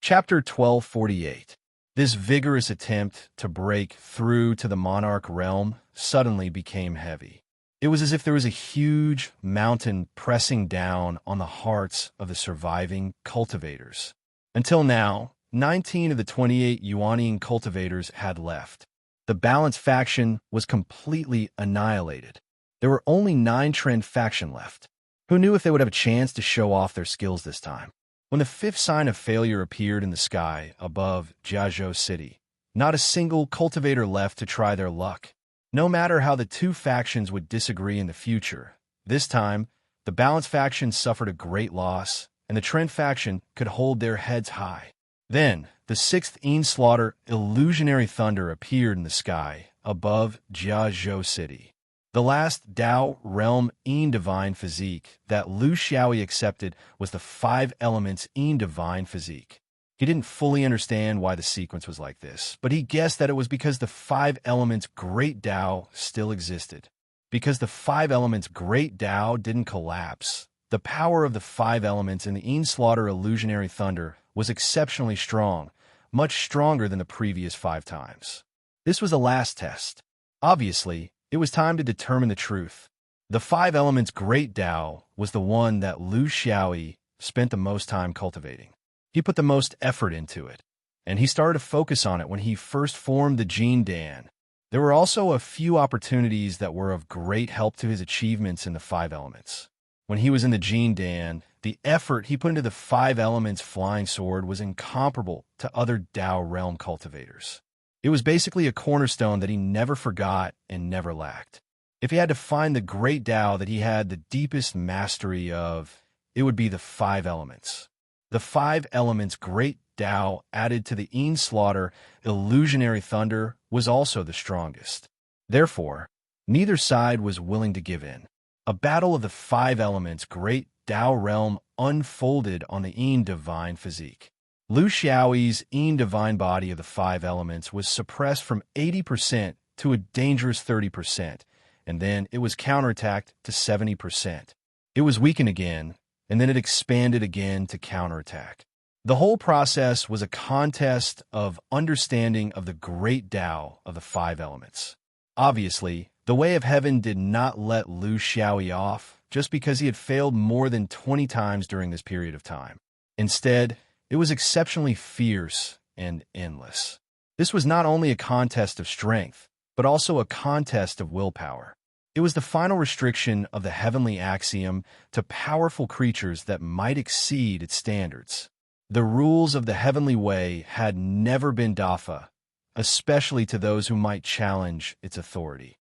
Chapter 1248. This vigorous attempt to break through to the monarch realm suddenly became heavy. It was as if there was a huge mountain pressing down on the hearts of the surviving cultivators. Until now, 19 of the 28 Yuanian cultivators had left. The Balance faction was completely annihilated. There were only 9 Trend faction left. Who knew if they would have a chance to show off their skills this time? When the 5th sign of failure appeared in the sky above Jiazhou City, not a single cultivator left to try their luck. No matter how the 2 factions would disagree in the future, this time, the Balance faction suffered a great loss, and the Trend faction could hold their heads high. Then, the 6th Slaughter illusionary thunder appeared in the sky above Jiazhou City. The last Dao realm divine physique that Lu Xiaoyi accepted was the 5 elements divine physique. He didn't fully understand why the sequence was like this, but he guessed that it was because the 5 elements Great Dao still existed. Because the 5 elements Great Dao didn't collapse, the power of the 5 elements in the Slaughter illusionary thunder was exceptionally strong, much stronger than the previous 5 times. This was the last test. Obviously, it was time to determine the truth. The 5 elements Great Dao was the one that Lu Xiaoyi spent the most time cultivating. He put the most effort into it, and he started to focus on it when he first formed the Jin Dan. There were also a few opportunities that were of great help to his achievements in the 5 elements. When he was in the Jin Dan, the effort he put into the 5 elements flying sword was incomparable to other Dao realm cultivators. It was basically a cornerstone that he never forgot and never lacked. If he had to find the Great Dao that he had the deepest mastery of, it would be the 5 elements. The 5 elements Great Dao added to the Slaughter illusionary thunder was also the strongest. Therefore, neither side was willing to give in. A battle of the 5 elements Great Dao realm unfolded on the divine physique. Lu Xiaoyi's divine body of the 5 elements was suppressed from 80% to a dangerous 30%, and then it was counterattacked to 70%. It was weakened again, and then it expanded again to counterattack. The whole process was a contest of understanding of the Great Dao of the 5 elements. Obviously, the Way of Heaven did not let Lu Xiaoyi off just because he had failed more than 20 times during this period of time. Instead, it was exceptionally fierce and endless. This was not only a contest of strength, but also a contest of willpower. It was the final restriction of the heavenly axiom to powerful creatures that might exceed its standards. The rules of the heavenly way had never been Dafa, especially to those who might challenge its authority.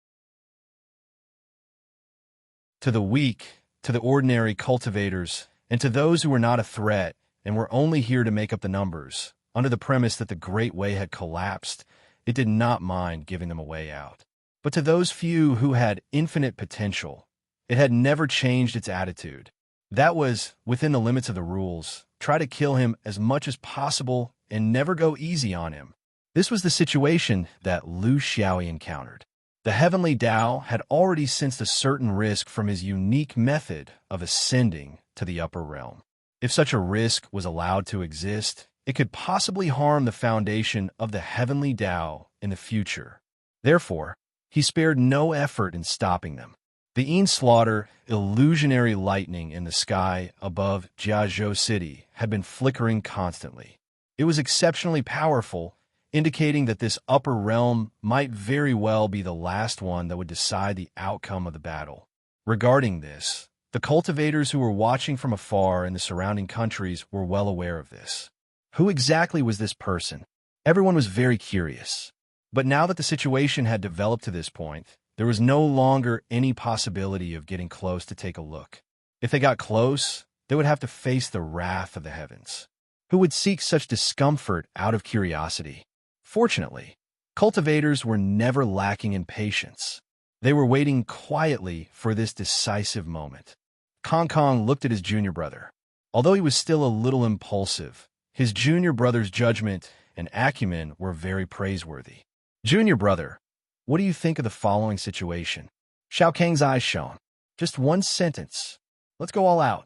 To the weak, to the ordinary cultivators, and to those who were not a threat, and were only here to make up the numbers, under the premise that the Great Way had collapsed, it did not mind giving them a way out. But to those few who had infinite potential, it had never changed its attitude. That was, within the limits of the rules, try to kill him as much as possible and never go easy on him. This was the situation that Lu Xiaoyi encountered. The heavenly Dao had already sensed a certain risk from his unique method of ascending to the upper realm. If such a risk was allowed to exist, it could possibly harm the foundation of the heavenly Dao in the future. Therefore, he spared no effort in stopping them. The Slaughter illusionary lightning in the sky above Jiazhou City had been flickering constantly. It was exceptionally powerful, indicating that this upper realm might very well be the last one that would decide the outcome of the battle. Regarding this, The cultivators who were watching from afar in the surrounding countries were well aware of this. Who exactly was this person? Everyone was very curious. But now that the situation had developed to this point, there was no longer any possibility of getting close to take a look. If they got close, they would have to face the wrath of the heavens. Who would seek such discomfort out of curiosity? Fortunately, cultivators were never lacking in patience. They were waiting quietly for this decisive moment. Kong Kong looked at his junior brother. Although he was still a little impulsive, his junior brother's judgment and acumen were very praiseworthy. Junior brother, what do you think of the following situation? Shao Kang's eyes shone. Just one sentence. Let's go all out.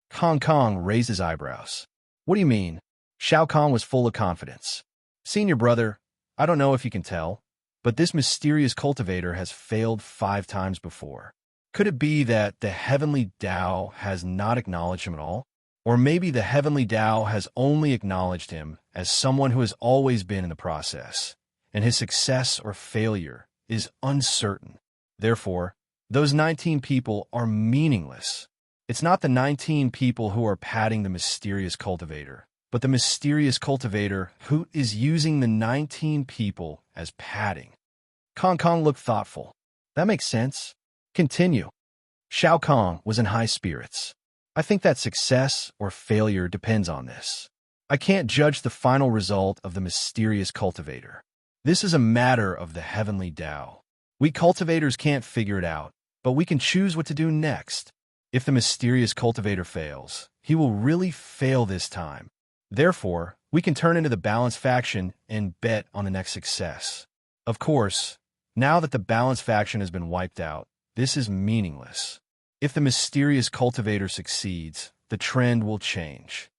Kong Kong raised his eyebrows. What do you mean? Shao Kong was full of confidence. Senior brother, I don't know if you can tell, but this mysterious cultivator has failed 5 times before. Could it be that the heavenly Tao has not acknowledged him at all? Or maybe the heavenly Tao has only acknowledged him as someone who has always been in the process, and his success or failure is uncertain. Therefore, those 19 people are meaningless. It's not the 19 people who are patting the mysterious cultivator, but the mysterious cultivator who is using the 19 people as padding. Kong Kong looked thoughtful. That makes sense. Continue. Shao Kong was in high spirits. I think that success or failure depends on this. I can't judge the final result of the mysterious cultivator. This is a matter of the heavenly Tao. We cultivators can't figure it out, but we can choose what to do next. If the mysterious cultivator fails, he will really fail this time. Therefore, we can turn into the balanced faction and bet on the next success. Of course, now that the balanced faction has been wiped out, this is meaningless. If the mysterious cultivator succeeds, the trend will change.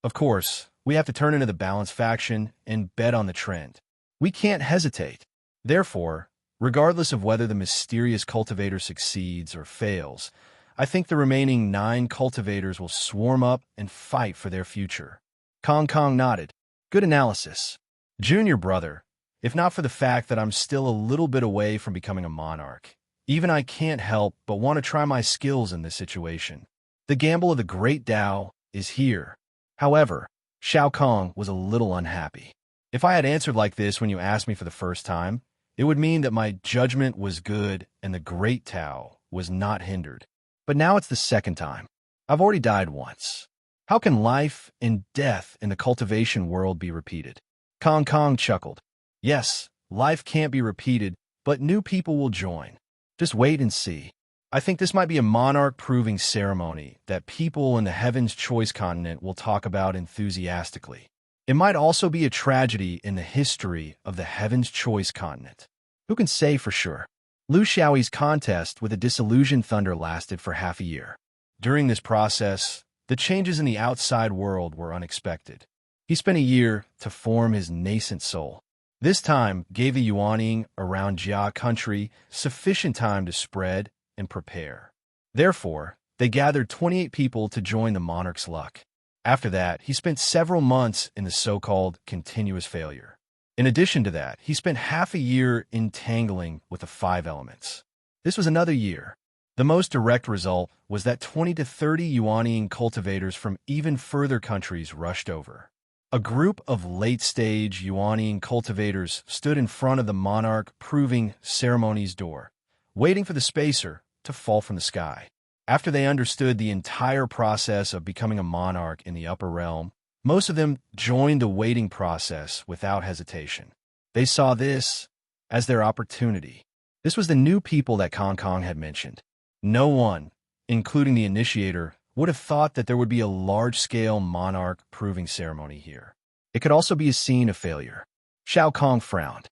Of course, we have to turn into the balanced faction and bet on the trend. We can't hesitate. Therefore, regardless of whether the mysterious cultivator succeeds or fails, I think the remaining 9 cultivators will swarm up and fight for their future. Kong Kong nodded. Good analysis. Junior brother, if not for the fact that I'm still a little bit away from becoming a monarch, even I can't help but want to try my skills in this situation. The gamble of the great Tao is here. However, Shao Kong was a little unhappy. If I had answered like this when you asked me for the first time, it would mean that my judgment was good and the great Tao was not hindered. But now it's the second time. I've already died once. How can life and death in the cultivation world be repeated? Kong Kong chuckled. Yes, life can't be repeated, but new people will join. Just wait and see. I think this might be a monarch-proving ceremony that people in the Heaven's Choice continent will talk about enthusiastically. It might also be a tragedy in the history of the Heaven's Choice continent. Who can say for sure? Lu Xiaoyi's contest with the disillusioned thunder lasted for half a year. During this process, the changes in the outside world were unexpected. He spent a year to form his nascent soul. This time gave the Yuaning around Jia country sufficient time to spread and prepare. Therefore, they gathered 28 people to join the monarch's luck. After that, he spent several months in the so-called continuous failure. In addition to that, he spent half a year entangling with the 5 elements. This was another year. The most direct result was that 20 to 30 Yuaning cultivators from even further countries rushed over. A group of late-stage Yuaning cultivators stood in front of the monarch-proving ceremony's door, waiting for the spacer to fall from the sky. After they understood the entire process of becoming a monarch in the upper realm, most of them joined the waiting process without hesitation. They saw this as their opportunity. This was the new people that Kong Kong had mentioned. No one, including the initiator, would have thought that there would be a large-scale monarch-proving ceremony here. It could also be a scene of failure. Shao Kong frowned.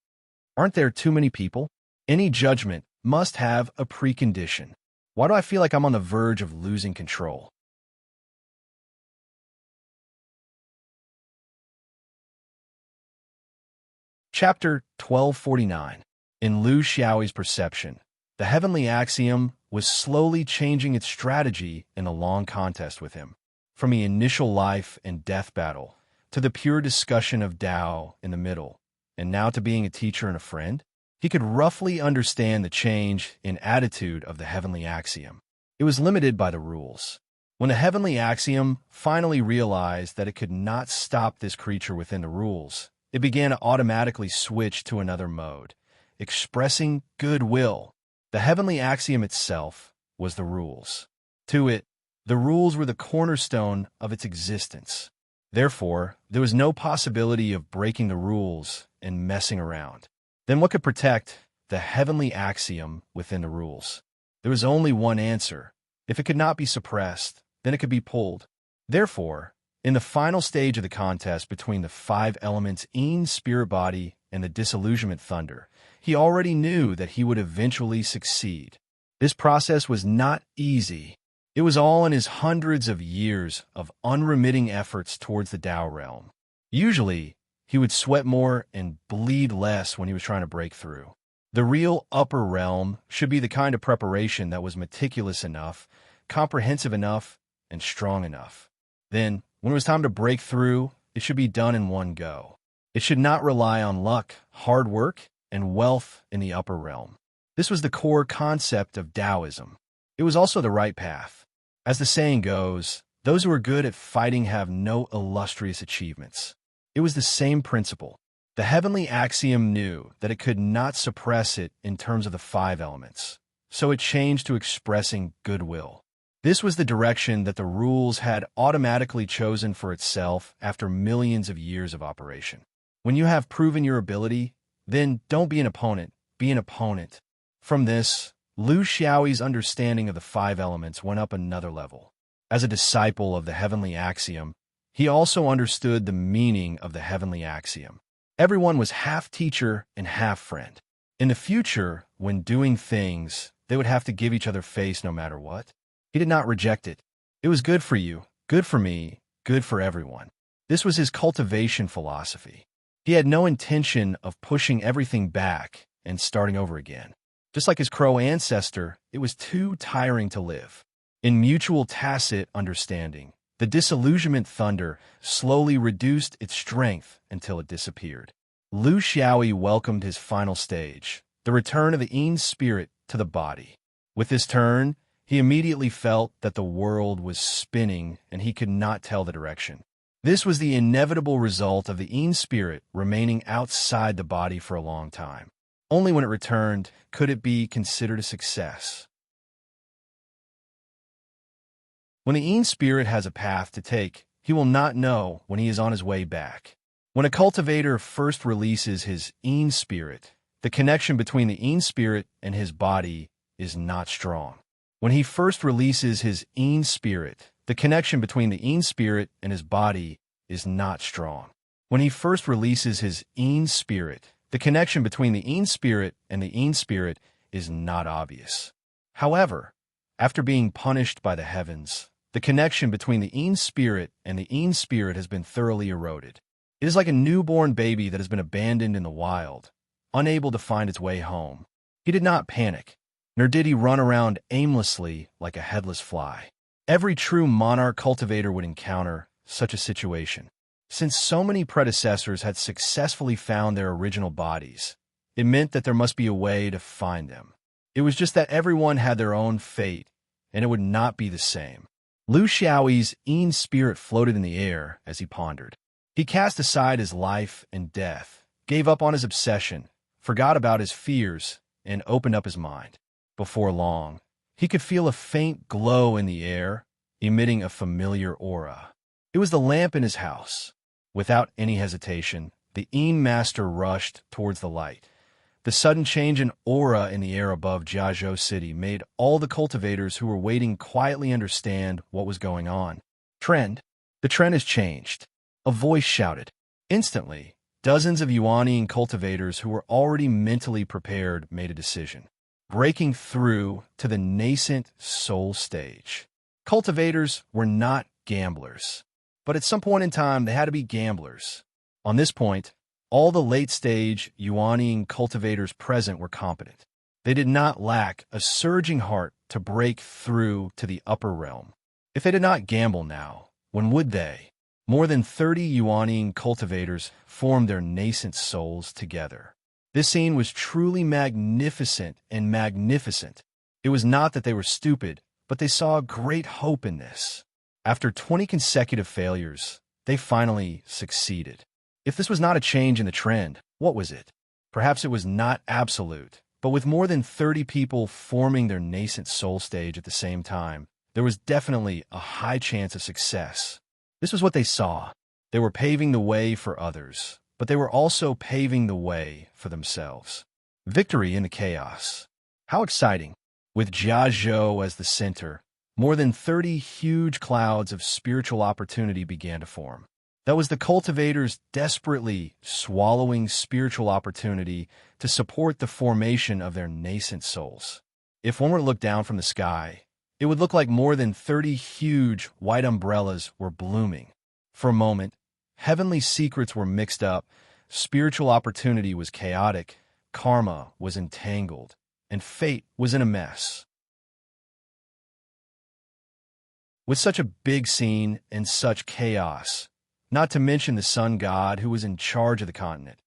Aren't there too many people? Any judgment must have a precondition. Why do I feel like I'm on the verge of losing control? Chapter 1249. In Lu Xiaoyi's perception, the heavenly axiom was slowly changing its strategy in a long contest with him. From the initial life and death battle, to the pure discussion of Tao in the middle, and now to being a teacher and a friend, He could roughly understand the change in attitude of the heavenly axiom. It was limited by the rules. When the heavenly axiom finally realized that it could not stop this creature within the rules, it began to automatically switch to another mode, expressing goodwill. The heavenly axiom itself was the rules. To it, the rules were the cornerstone of its existence. Therefore, there was no possibility of breaking the rules and messing around. Then what could protect the heavenly axiom within the rules? There was only one answer. If it could not be suppressed, then it could be pulled. Therefore, in the final stage of the contest between the five elements spirit body and the disillusionment thunder, he already knew that he would eventually succeed. This process was not easy. It was all in his hundreds of years of unremitting efforts towards the Tao realm. Usually, he would sweat more and bleed less when he was trying to break through. The real upper realm should be the kind of preparation that was meticulous enough, comprehensive enough, and strong enough. Then, when it was time to break through, it should be done in one go. It should not rely on luck, hard work, and wealth in the upper realm. This was the core concept of Taoism. It was also the right path. As the saying goes, those who are good at fighting have no illustrious achievements. It was the same principle. The heavenly axiom knew that it could not suppress it in terms of the five elements, so it changed to expressing goodwill. This was the direction that the rules had automatically chosen for itself after millions of years of operation. When you have proven your ability, then don't be an opponent, be an opponent. From this, Liu Xiaoyi's understanding of the five elements went up another level. As a disciple of the heavenly axiom, he also understood the meaning of the heavenly axiom. Everyone was half teacher and half friend. In the future, when doing things, they would have to give each other face no matter what. He did not reject it. It was good for you, good for me, good for everyone. This was his cultivation philosophy. He had no intention of pushing everything back and starting over again. Just like his crow ancestor, it was too tiring to live. In mutual tacit understanding, the disillusionment thunder slowly reduced its strength until it disappeared. Liu Xiaoyi welcomed his final stage, the return of the spirit to the body. With this turn, he immediately felt that the world was spinning and he could not tell the direction. This was the inevitable result of the spirit remaining outside the body for a long time. Only when it returned could it be considered a success. When the spirit has a path to take, he will not know when he is on his way back. When a cultivator first releases his spirit, the connection between the spirit and his body is not strong. When he first releases his spirit, the connection between the spirit and his body is not strong. When he first releases his spirit, the connection between the spirit and the spirit is not obvious. However, after being punished by the heavens, the connection between the spirit and the spirit has been thoroughly eroded. It is like a newborn baby that has been abandoned in the wild, unable to find its way home. He did not panic, nor did he run around aimlessly like a headless fly. Every true monarch cultivator would encounter such a situation. Since so many predecessors had successfully found their original bodies, it meant that there must be a way to find them. It was just that everyone had their own fate, and it would not be the same. Liu Xiaoyi's spirit floated in the air as he pondered. He cast aside his life and death, gave up on his obsession, forgot about his fears, and opened up his mind. Before long, he could feel a faint glow in the air, emitting a familiar aura. It was the lamp in his house. Without any hesitation, the master rushed towards the light. The sudden change in aura in the air above Jiazhou City made all the cultivators who were waiting quietly understand what was going on. The trend has changed. A voice shouted. Instantly, dozens of Yuanian cultivators who were already mentally prepared made a decision, breaking through to the nascent soul stage. Cultivators were not gamblers, but at some point in time they had to be gamblers. On this point, all the late-stage Yuanian cultivators present were competent. They did not lack a surging heart to break through to the upper realm. If they did not gamble now, when would they? More than 30 Yuanian cultivators formed their nascent souls together. This scene was truly magnificent and magnificent. It was not that they were stupid, but they saw great hope in this. After 20 consecutive failures, they finally succeeded. If this was not a change in the trend, what was it? Perhaps it was not absolute, but with more than 30 people forming their nascent soul stage at the same time, there was definitely a high chance of success. This was what they saw. They were paving the way for others, but they were also paving the way for themselves. Victory in the chaos. How exciting! With Jiazhou as the center, more than 30 huge clouds of spiritual opportunity began to form. That was the cultivators desperately swallowing spiritual opportunity to support the formation of their nascent souls. If one were to look down from the sky, it would look like more than 30 huge white umbrellas were blooming. For a moment, heavenly secrets were mixed up, spiritual opportunity was chaotic, karma was entangled, and fate was in a mess. With such a big scene and such chaos, not to mention the sun god who was in charge of the continent,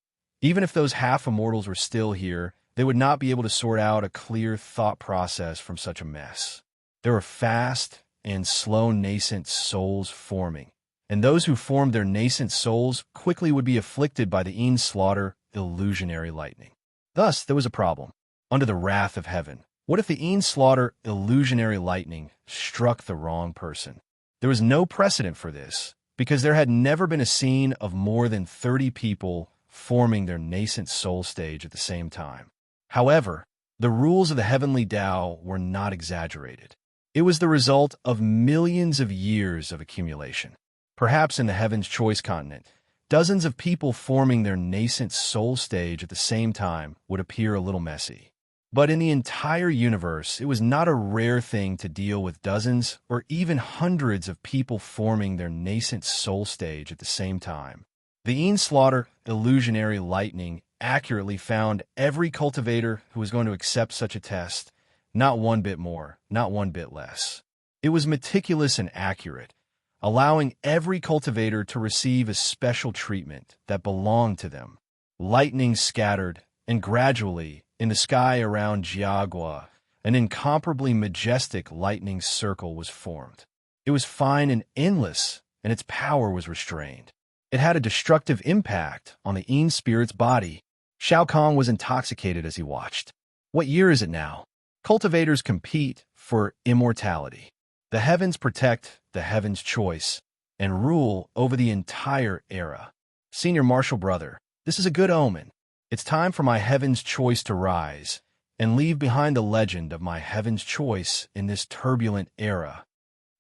even if those half-immortals were still here, they would not be able to sort out a clear thought process from such a mess. There were fast and slow nascent souls forming, and those who formed their nascent souls quickly would be afflicted by the slaughter illusionary lightning. Thus, there was a problem. Under the wrath of heaven, what if the slaughter illusionary lightning struck the wrong person? There was no precedent for this, because there had never been a scene of more than 30 people forming their nascent soul stage at the same time. However, the rules of the heavenly Tao were not exaggerated. It was the result of millions of years of accumulation. Perhaps in the Heaven's Choice continent, dozens of people forming their nascent soul stage at the same time would appear a little messy. But in the entire universe, it was not a rare thing to deal with dozens or even hundreds of people forming their nascent soul stage at the same time. The slaughter illusionary lightning accurately found every cultivator who was going to accept such a test, not one bit more, not one bit less. It was meticulous and accurate, allowing every cultivator to receive a special treatment that belonged to them. Lightning scattered, and gradually, in the sky around Jiagua, an incomparably majestic lightning circle was formed. It was fine and endless, and its power was restrained. It had a destructive impact on the spirit's body. Shao Kahn was intoxicated as he watched. What year is it now? Cultivators compete for immortality. The heavens protect the Heaven's Choice and rule over the entire era. Senior Marshal Brother, this is a good omen. It's time for my Heaven's Choice to rise and leave behind the legend of my Heaven's Choice in this turbulent era.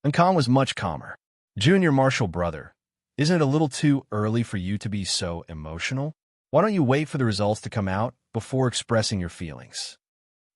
And Khan was much calmer. Junior Marshal Brother, isn't it a little too early for you to be so emotional? Why don't you wait for the results to come out before expressing your feelings?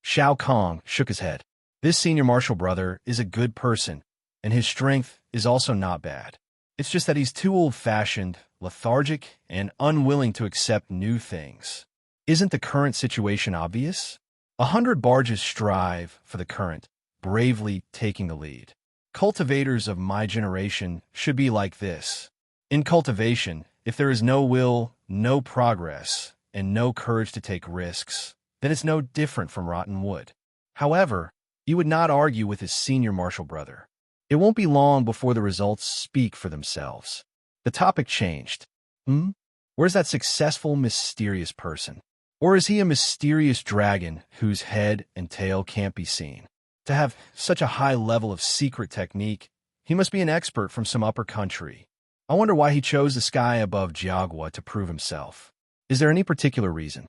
Shao Kahn shook his head. This Senior Marshal Brother is a good person, and his strength is also not bad. It's just that he's too old-fashioned, lethargic, and unwilling to accept new things. Isn't the current situation obvious? 100 barges strive for the current, bravely taking the lead. Cultivators of my generation should be like this. In cultivation, if there is no will, no progress, and no courage to take risks, then it's no different from rotten wood. However, you would not argue with his Senior Marshal Brother. It won't be long before the results speak for themselves. The topic changed. Where's that successful, mysterious person? Or is he a mysterious dragon whose head and tail can't be seen? To have such a high level of secret technique, he must be an expert from some upper country. I wonder why he chose the sky above Jiagua to prove himself. Is there any particular reason?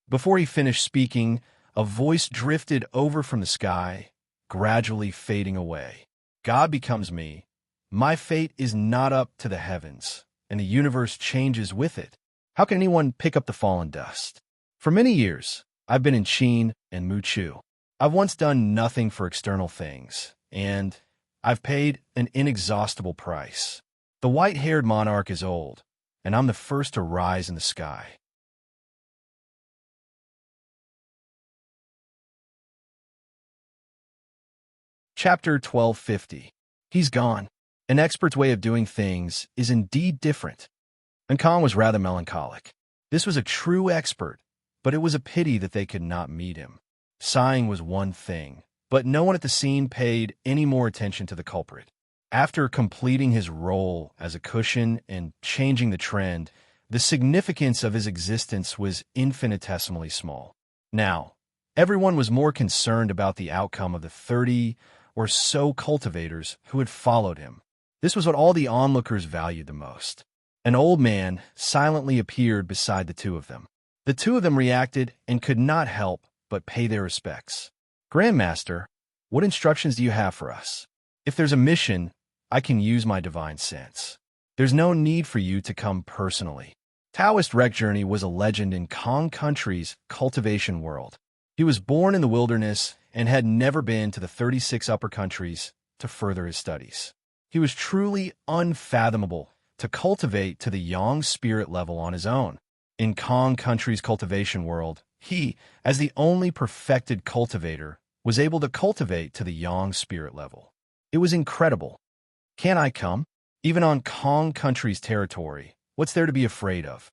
Before he finished speaking, a voice drifted over from the sky, gradually fading away. God becomes me. My fate is not up to the heavens, and the universe changes with it. How can anyone pick up the fallen dust? For many years, I've been in Qin and Muchu. I've once done nothing for external things, and I've paid an inexhaustible price. The white-haired monarch is old, and I'm the first to rise in the sky. Chapter 1250. He's gone. An expert's way of doing things is indeed different. and Kong was rather melancholic. This was a true expert, but it was a pity that they could not meet him. Sighing was one thing, but no one at the scene paid any more attention to the culprit. After completing his role as a cushion and changing the trend, the significance of his existence was infinitesimally small. Now, everyone was more concerned about the outcome of the 30 or so cultivators who had followed him. This was what all the onlookers valued the most. An old man silently appeared beside the two of them. The two of them reacted and could not help but pay their respects. "Grandmaster, what instructions do you have for us? If there's a mission, I can use my divine sense. There's no need for you to come personally." Taoist Wreck Journey was a legend in Kong Country's cultivation world. He was born in the wilderness and had never been to the 36 upper countries to further his studies. He was truly unfathomable to cultivate to the yang spirit level on his own. In Kong Country's cultivation world, he, as the only perfected cultivator, was able to cultivate to the yang spirit level. It was incredible. "Can I come? Even on Kong Country's territory, what's there to be afraid of?"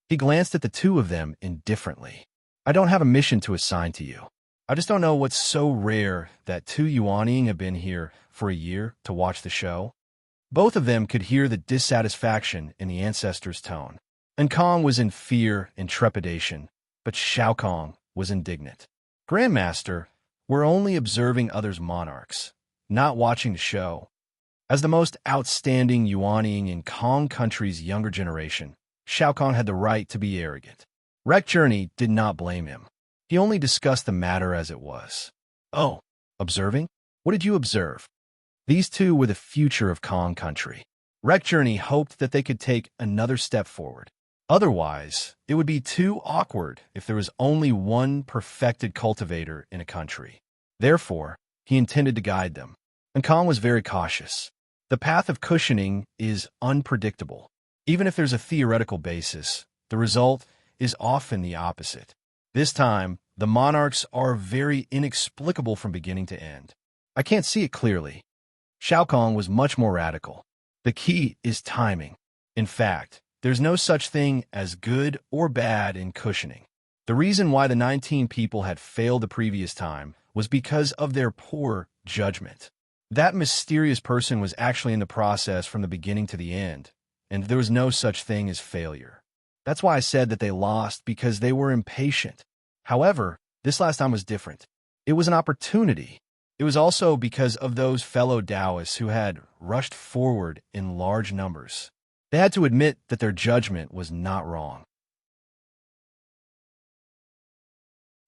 He glanced at the two of them indifferently. "I don't have a mission to assign to you. I just don't know what's so rare that two Yuanying have been here for a year to watch the show." Both of them could hear the dissatisfaction in the ancestor's tone. And Kong was in fear and trepidation, but Shao Kong was indignant. "Grandmaster, we're only observing others' monarchs, not watching the show." As the most outstanding Yuanying in Kong Country's younger generation, Shao Kong had the right to be arrogant. Wreck Journey did not blame him. He only discussed the matter as it was. "Oh, observing? What did you observe?" These two were the future of Kong Country. Wreck Journey hoped that they could take another step forward. Otherwise, it would be too awkward if there was only one perfected cultivator in a country. Therefore, he intended to guide them. And Kong was very cautious. The path of cushioning is unpredictable. Even if there's a theoretical basis, the result is often the opposite. This time, the monarchs are very inexplicable from beginning to end. "I can't see it clearly." Shao Kong was much more radical. "The key is timing. In fact, there's no such thing as good or bad in cushioning. The reason why the 19 people had failed the previous time was because of their poor judgment. That mysterious person was actually in the process from the beginning to the end, and there was no such thing as failure. That's why I said that they lost, because they were impatient. However, this last time was different. It was an opportunity. It was also because of those fellow Taoists who had rushed forward in large numbers. They had to admit that their judgment was not wrong.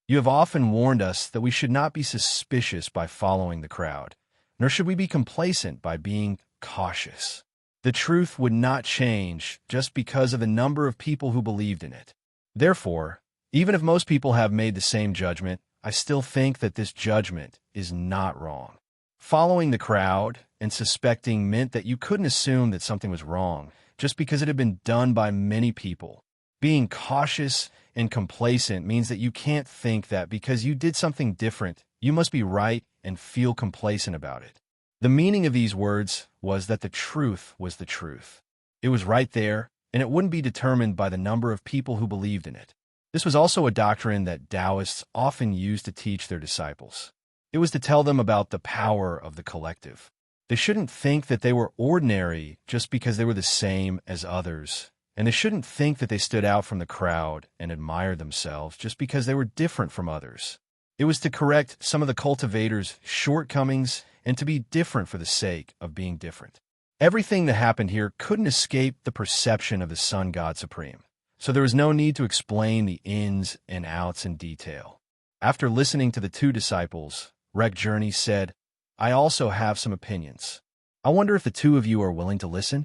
You have often warned us that we should not be suspicious by following the crowd, nor should we be complacent by being cautious. The truth would not change just because of the number of people who believed in it. Therefore, even if most people have made the same judgment, I still think that this judgment is not wrong. Following the crowd and suspecting meant that you couldn't assume that something was wrong just because it had been done by many people. Being cautious and complacent means that you can't think that because you did something different, you must be right and feel complacent about it. The meaning of these words was that the truth was the truth. It was right there, and it wouldn't be determined by the number of people who believed in it. This was also a doctrine that Taoists often used to teach their disciples. It was to tell them about the power of the collective. They shouldn't think that they were ordinary just because they were the same as others, and they shouldn't think that they stood out from the crowd and admired themselves just because they were different from others. It was to correct some of the cultivators' shortcomings and to be different for the sake of being different. Everything that happened here couldn't escape the perception of the Sun God Supreme, so there was no need to explain the ins and outs in detail. After listening to the two disciples, Wreck Journey said, "I also have some opinions. I wonder if the two of you are willing to listen?"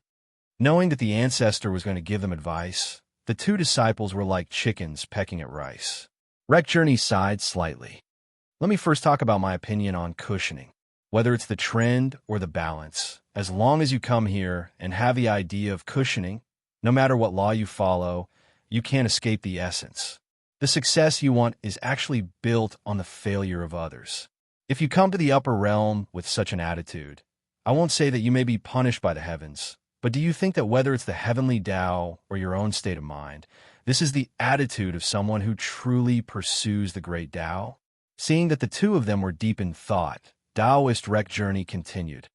Knowing that the ancestor was going to give them advice, the two disciples were like chickens pecking at rice. Wreck Journey sighed slightly. "Let me first talk about my opinion on cushioning. Whether it's the trend or the balance, as long as you come here and have the idea of cushioning, no matter what law you follow, you can't escape the essence. The success you want is actually built on the failure of others. If you come to the upper realm with such an attitude, I won't say that you may be punished by the heavens, But do you think that whether it's the heavenly Tao or your own state of mind, this is the attitude of someone who truly pursues the great Tao? Seeing that the two of them were deep in thought, Taoist Rec Journey continued.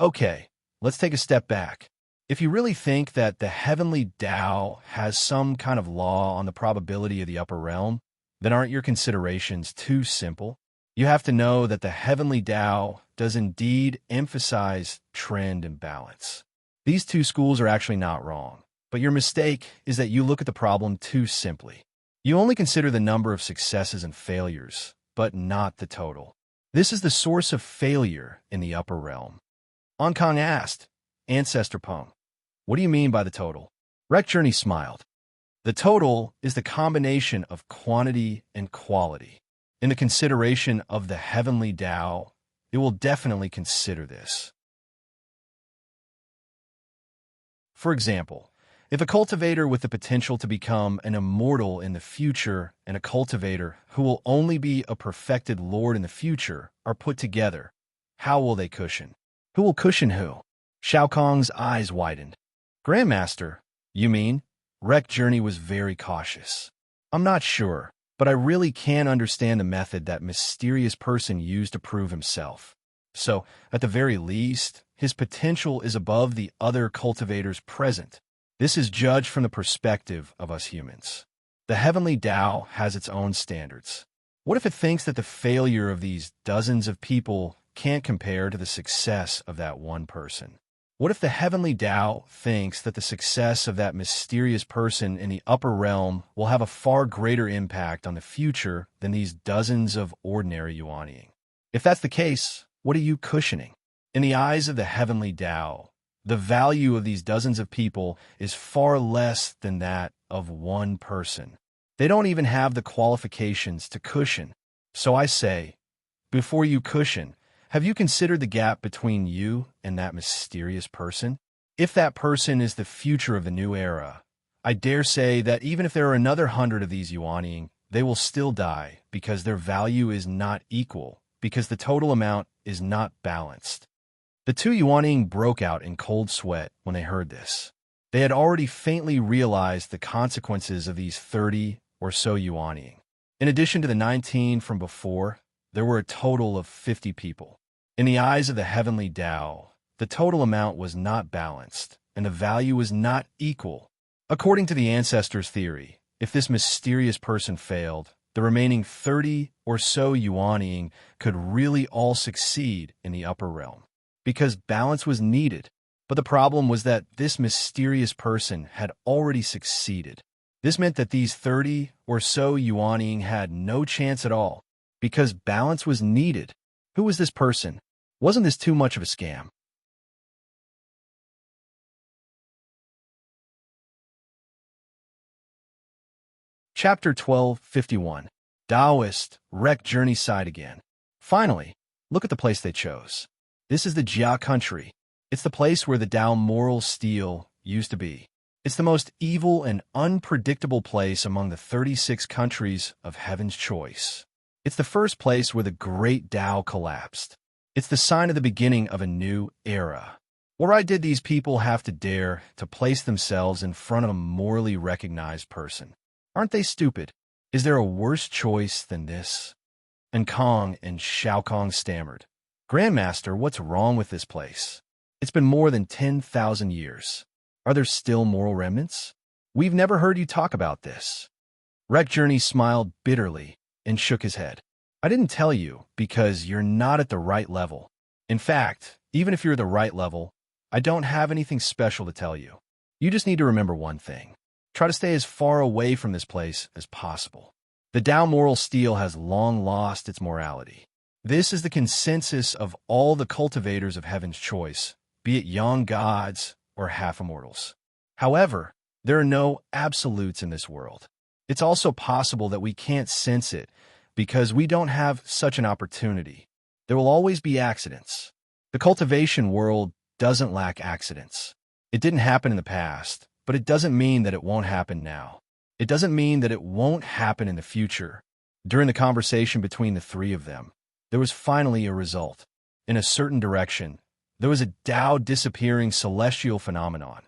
Okay, let's take a step back. If you really think that the heavenly Tao has some kind of law on the probability of the upper realm, then aren't your considerations too simple? You have to know that the heavenly Tao does indeed emphasize trend and balance. These two schools are actually not wrong, but your mistake is that you look at the problem too simply. You only consider the number of successes and failures, but not the total. This is the source of failure in the upper realm. Ankang asked, Ancestor Peng, what do you mean by the total? Rec Journey smiled. The total is the combination of quantity and quality. In the consideration of the heavenly Tao, it will definitely consider this. For example, if a cultivator with the potential to become an immortal in the future and a cultivator who will only be a perfected lord in the future are put together, how will they cushion? Who will cushion who? Shao Kong's eyes widened. Grandmaster, you mean? Rec Journey was very cautious. I'm not sure, but I really can understand the method that mysterious person used to prove himself. So, at the very least, his potential is above the other cultivators present. This is judged from the perspective of us humans. The heavenly Tao has its own standards. What if it thinks that the failure of these dozens of people can't compare to the success of that one person? What if the heavenly Tao thinks that the success of that mysterious person in the upper realm will have a far greater impact on the future than these dozens of ordinary Yuanying? If that's the case, what are you cushioning? In the eyes of the heavenly Tao, the value of these dozens of people is far less than that of one person. They don't even have the qualifications to cushion. So I say, before you cushion, have you considered the gap between you and that mysterious person? If that person is the future of the new era, I dare say that even if there are another 100 of these Yuanying, they will still die because their value is not equal, because the total amount is not balanced. The two Yuanying broke out in cold sweat when they heard this. They had already faintly realized the consequences of these 30 or so Yuanying. In addition to the 19 from before, there were a total of 50 people. In the eyes of the heavenly Tao, the total amount was not balanced, and the value was not equal. According to the ancestors' theory, if this mysterious person failed, the remaining 30 or so Yuanying could really all succeed in the upper realm, because balance was needed. But the problem was that this mysterious person had already succeeded. This meant that these 30 or so Yuanying had no chance at all, because balance was needed. Who was this person? Wasn't this too much of a scam? Chapter 12:51. Taoist, Rec Journey side again. Finally, look at the place they chose. This is the Jia country. It's the place where the Tao moral steel used to be. It's the most evil and unpredictable place among the 36 countries of Heaven's choice. It's the first place where the great Tao collapsed. It's the sign of the beginning of a new era. Why did these people have to dare to place themselves in front of a morally recognized person? Aren't they stupid? Is there a worse choice than this? And Kong and Shao Kong stammered. Grandmaster, what's wrong with this place? It's been more than 10,000 years. Are there still moral remnants? We've never heard you talk about this. Rec Journey smiled bitterly and shook his head. I didn't tell you because you're not at the right level. In fact, even if you're the right level, I don't have anything special to tell you. You just need to remember one thing. Try to stay as far away from this place as possible. The Tao moral steel has long lost its morality. This is the consensus of all the cultivators of Heaven's choice, be it young gods or half-immortals. However, there are no absolutes in this world. It's also possible that we can't sense it because we don't have such an opportunity. There will always be accidents. The cultivation world doesn't lack accidents. It didn't happen in the past, but it doesn't mean that it won't happen now. It doesn't mean that it won't happen in the future. During the conversation between the three of them, there was finally a result. In a certain direction, There was a Tao disappearing celestial phenomenon,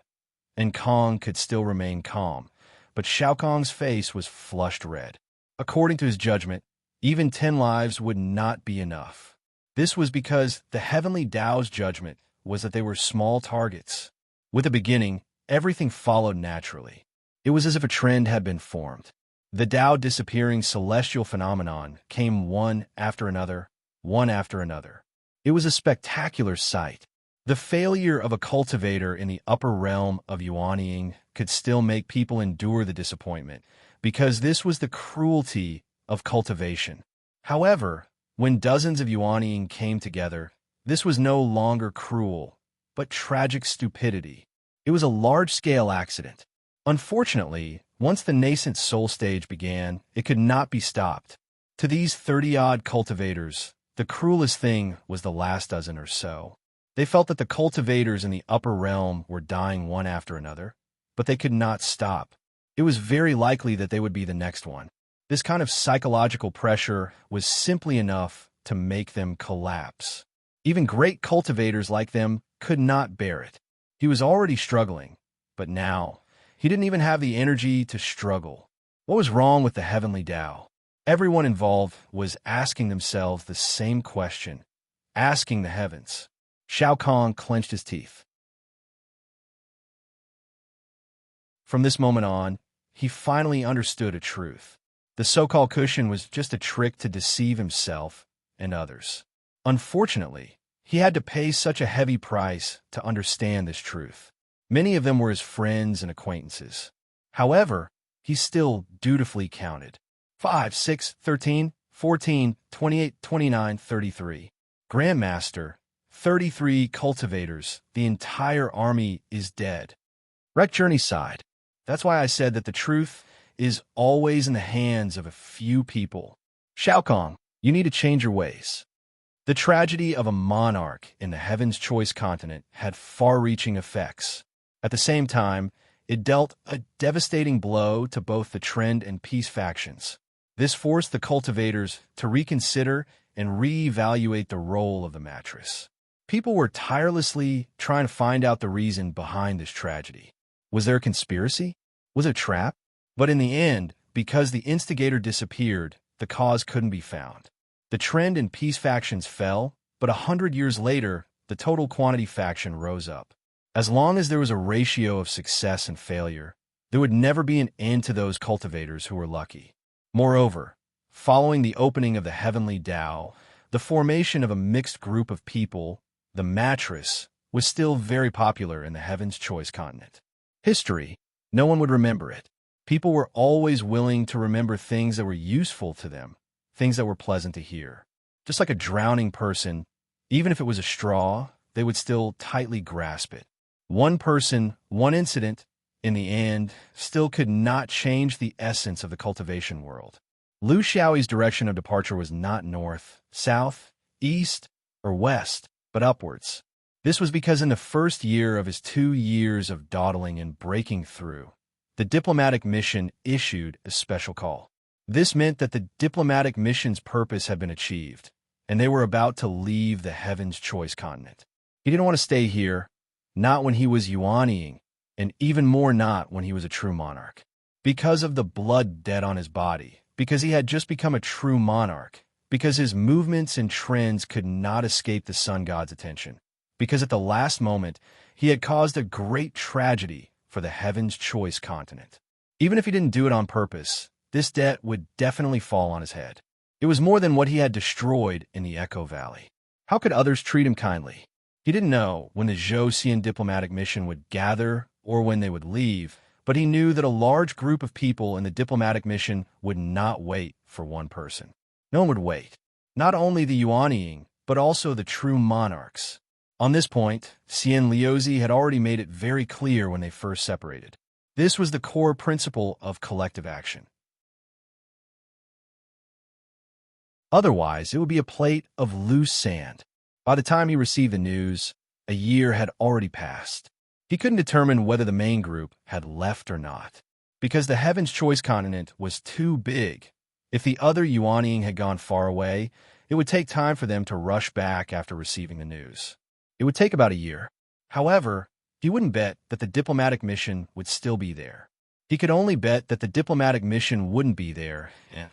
and Kong could still remain calm, but Shao Kong's face was flushed red. According to his judgment, even 10 lives would not be enough. This was because the heavenly Tao's judgment was that they were small targets. With a beginning, everything followed naturally. It was as if a trend had been formed. The Tao disappearing celestial phenomenon came one after another, one after another. It was a spectacular sight. The failure of a cultivator in the upper realm of Yuanying could still make people endure the disappointment, because this was the cruelty of cultivation. However, when dozens of Yuanying came together, this was no longer cruel, but tragic stupidity. It was a large-scale accident. Unfortunately, once the nascent soul stage began, it could not be stopped. To these 30-odd cultivators, the cruelest thing was the last dozen or so. They felt that the cultivators in the upper realm were dying one after another, but they could not stop. It was very likely that they would be the next one. This kind of psychological pressure was simply enough to make them collapse. Even great cultivators like them could not bear it. He was already struggling, but now he didn't even have the energy to struggle. What was wrong with the heavenly Tao? Everyone involved was asking themselves the same question, asking the heavens. Shao Kong clenched his teeth. From this moment on, he finally understood a truth. The so-called cushion was just a trick to deceive himself and others. Unfortunately, he had to pay such a heavy price to understand this truth. Many of them were his friends and acquaintances. However, he still dutifully counted. 5, 6, 13, 14, 28, 29, 33. Grandmaster, 33 cultivators, the entire army is dead. Wreck Journey sighed. That's why I said that the truth is always in the hands of a few people. Shao Kong, you need to change your ways. The tragedy of a monarch in the Heaven's Choice continent had far-reaching effects. At the same time, it dealt a devastating blow to both the Trend and Peace factions. This forced the cultivators to reconsider and reevaluate the role of the mattress. People were tirelessly trying to find out the reason behind this tragedy. Was there a conspiracy? Was it a trap? But in the end, because the instigator disappeared, the cause couldn't be found. The Trend and Peace factions fell, but 100 years later, the Total Quantity faction rose up. As long as there was a ratio of success and failure, there would never be an end to those cultivators who were lucky. Moreover, following the opening of the Heavenly Tao, the formation of a mixed group of people, the mattress, was still very popular in the Heaven's Choice continent. History, no one would remember it. People were always willing to remember things that were useful to them, things that were pleasant to hear. Just like a drowning person, even if it was a straw, they would still tightly grasp it. One person, one incident, in the end, still could not change the essence of the cultivation world. Lu Xiaoyi's direction of departure was not north, south, east, or west, but upwards. This was because in the first year of his 2 years of dawdling and breaking through, the diplomatic mission issued a special call. This meant that the diplomatic mission's purpose had been achieved, and they were about to leave the Heaven's Choice continent. He didn't want to stay here, not when he was Yuanying, and even more not when he was a true monarch. Because of the blood debt on his body, because he had just become a true monarch, because his movements and trends could not escape the sun god's attention, because at the last moment he had caused a great tragedy for the Heaven's Choice continent. Even if he didn't do it on purpose, this debt would definitely fall on his head. It was more than what he had destroyed in the Echo Valley. How could others treat him kindly? He didn't know when the Zhou diplomatic mission would gather or when they would leave, but he knew that a large group of people in the diplomatic mission would not wait for one person. No one would wait. Not only the Yuanying, but also the true monarchs. On this point, Xian Liuzi had already made it very clear when they first separated. This was the core principle of collective action. Otherwise, it would be a plate of loose sand. By the time he received the news, a year had already passed. He couldn't determine whether the main group had left or not, because the Heaven's Choice continent was too big. If the other Yuanying had gone far away, it would take time for them to rush back after receiving the news. It would take about a year. However, he wouldn't bet that the diplomatic mission would still be there. He could only bet that the diplomatic mission wouldn't be there, and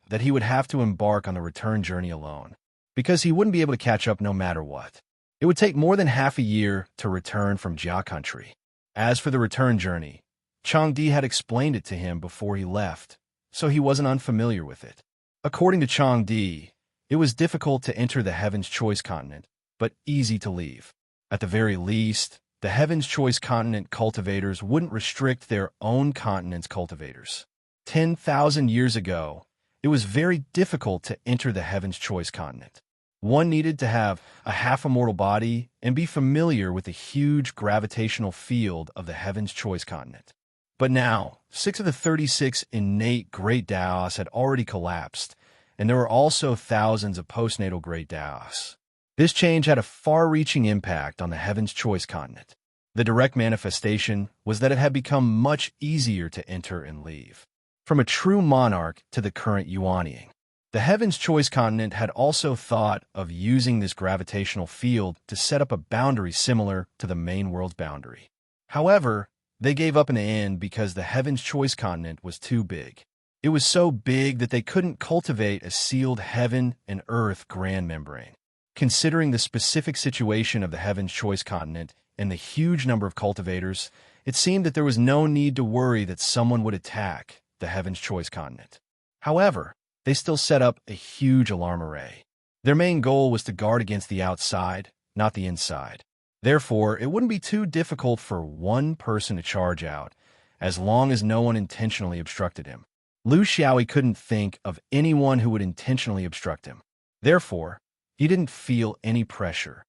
that he would have to embark on the return journey alone, because he wouldn't be able to catch up no matter what. It would take more than half a year to return from Jia country. As for the return journey, Changdi had explained it to him before he left, so he wasn't unfamiliar with it. According to Changdi, it was difficult to enter the Heaven's Choice continent, but easy to leave. At the very least, the Heaven's Choice continent cultivators wouldn't restrict their own continent's cultivators. 10,000 years ago, it was very difficult to enter the Heaven's Choice continent. One needed to have a half-immortal body and be familiar with the huge gravitational field of the Heaven's Choice continent. But now, 6 of the 36 innate Great Daos had already collapsed, and there were also thousands of postnatal Great Daos. This change had a far-reaching impact on the Heaven's Choice continent. The direct manifestation was that it had become much easier to enter and leave. From a true monarch to the current Yuanying, the Heaven's Choice continent had also thought of using this gravitational field to set up a boundary similar to the main world's boundary. However, they gave up in the end because the Heaven's Choice continent was too big. It was so big that they couldn't cultivate a sealed heaven and earth grand membrane. Considering the specific situation of the Heaven's Choice continent and the huge number of cultivators, it seemed that there was no need to worry that someone would attack the Heaven's Choice continent. However, they still set up a huge alarm array. Their main goal was to guard against the outside, not the inside. Therefore, it wouldn't be too difficult for one person to charge out, as long as no one intentionally obstructed him. Lu Xiaoyi couldn't think of anyone who would intentionally obstruct him. Therefore, he didn't feel any pressure.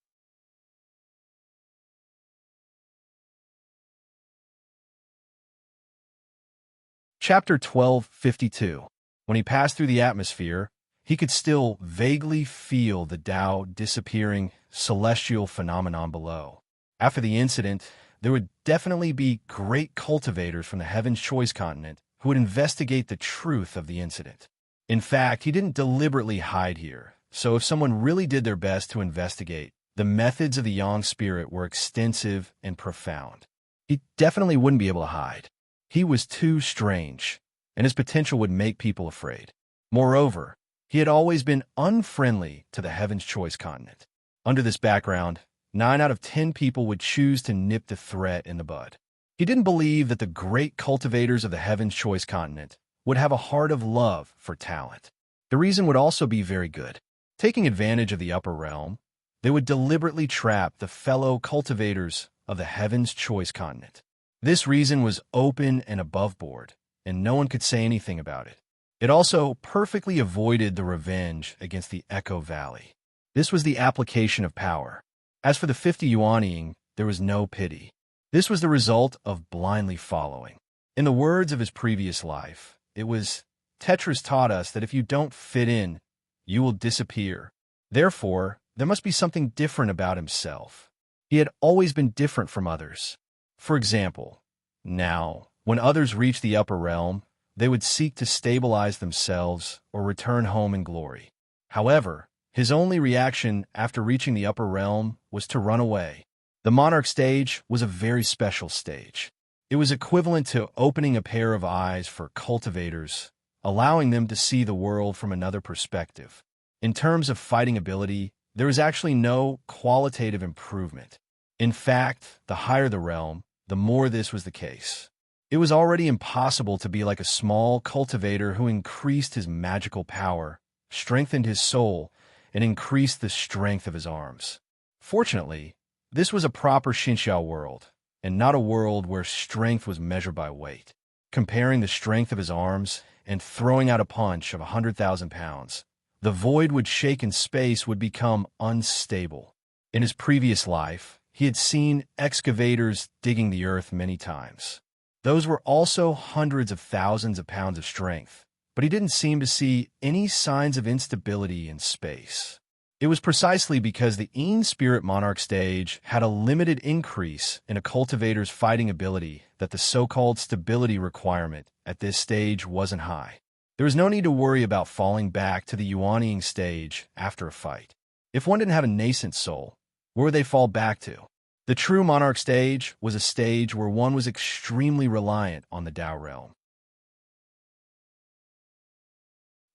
Chapter 1252. When he passed through the atmosphere, he could still vaguely feel the Tao disappearing celestial phenomenon below. After the incident, there would definitely be great cultivators from the Heaven's Choice continent who would investigate the truth of the incident. In fact, he didn't deliberately hide here. So if someone really did their best to investigate, the methods of the Yang spirit were extensive and profound. He definitely wouldn't be able to hide. He was too strange, and his potential would make people afraid. Moreover, he had always been unfriendly to the Heaven's Choice continent. Under this background, 9 out of 10 people would choose to nip the threat in the bud. He didn't believe that the great cultivators of the Heaven's Choice continent would have a heart of love for talent. The reason would also be very good. Taking advantage of the upper realm, they would deliberately trap the fellow cultivators of the Heaven's Choice continent. This reason was open and above board, and no one could say anything about it. It also perfectly avoided the revenge against the Echo Valley. This was the application of power. As for the 50 Yuanying, there was no pity. This was the result of blindly following. In the words of his previous life, it was, Tetris taught us that if you don't fit in, you will disappear. Therefore, there must be something different about himself. He had always been different from others. For example, now, when others reached the upper realm, they would seek to stabilize themselves or return home in glory. However, his only reaction after reaching the upper realm was to run away. The monarch stage was a very special stage. It was equivalent to opening a pair of eyes for cultivators, allowing them to see the world from another perspective. In terms of fighting ability, there is actually no qualitative improvement. In fact, the higher the realm, the more this was the case. It was already impossible to be like a small cultivator who increased his magical power, strengthened his soul, and increased the strength of his arms. Fortunately, this was a proper Xinxiao world, and not a world where strength was measured by weight. Comparing the strength of his arms and throwing out a punch of 100,000 pounds, the void would shake and space would become unstable. In his previous life, he had seen excavators digging the earth many times. Those were also hundreds of thousands of pounds of strength, but he didn't seem to see any signs of instability in space. It was precisely because the Een Spirit Monarch stage had a limited increase in a cultivator's fighting ability that the so-called stability requirement at this stage wasn't high. There was no need to worry about falling back to the Yuanying stage after a fight. If one didn't have a nascent soul, Where would they fall back to? The true monarch stage was a stage where one was extremely reliant on the Tao realm.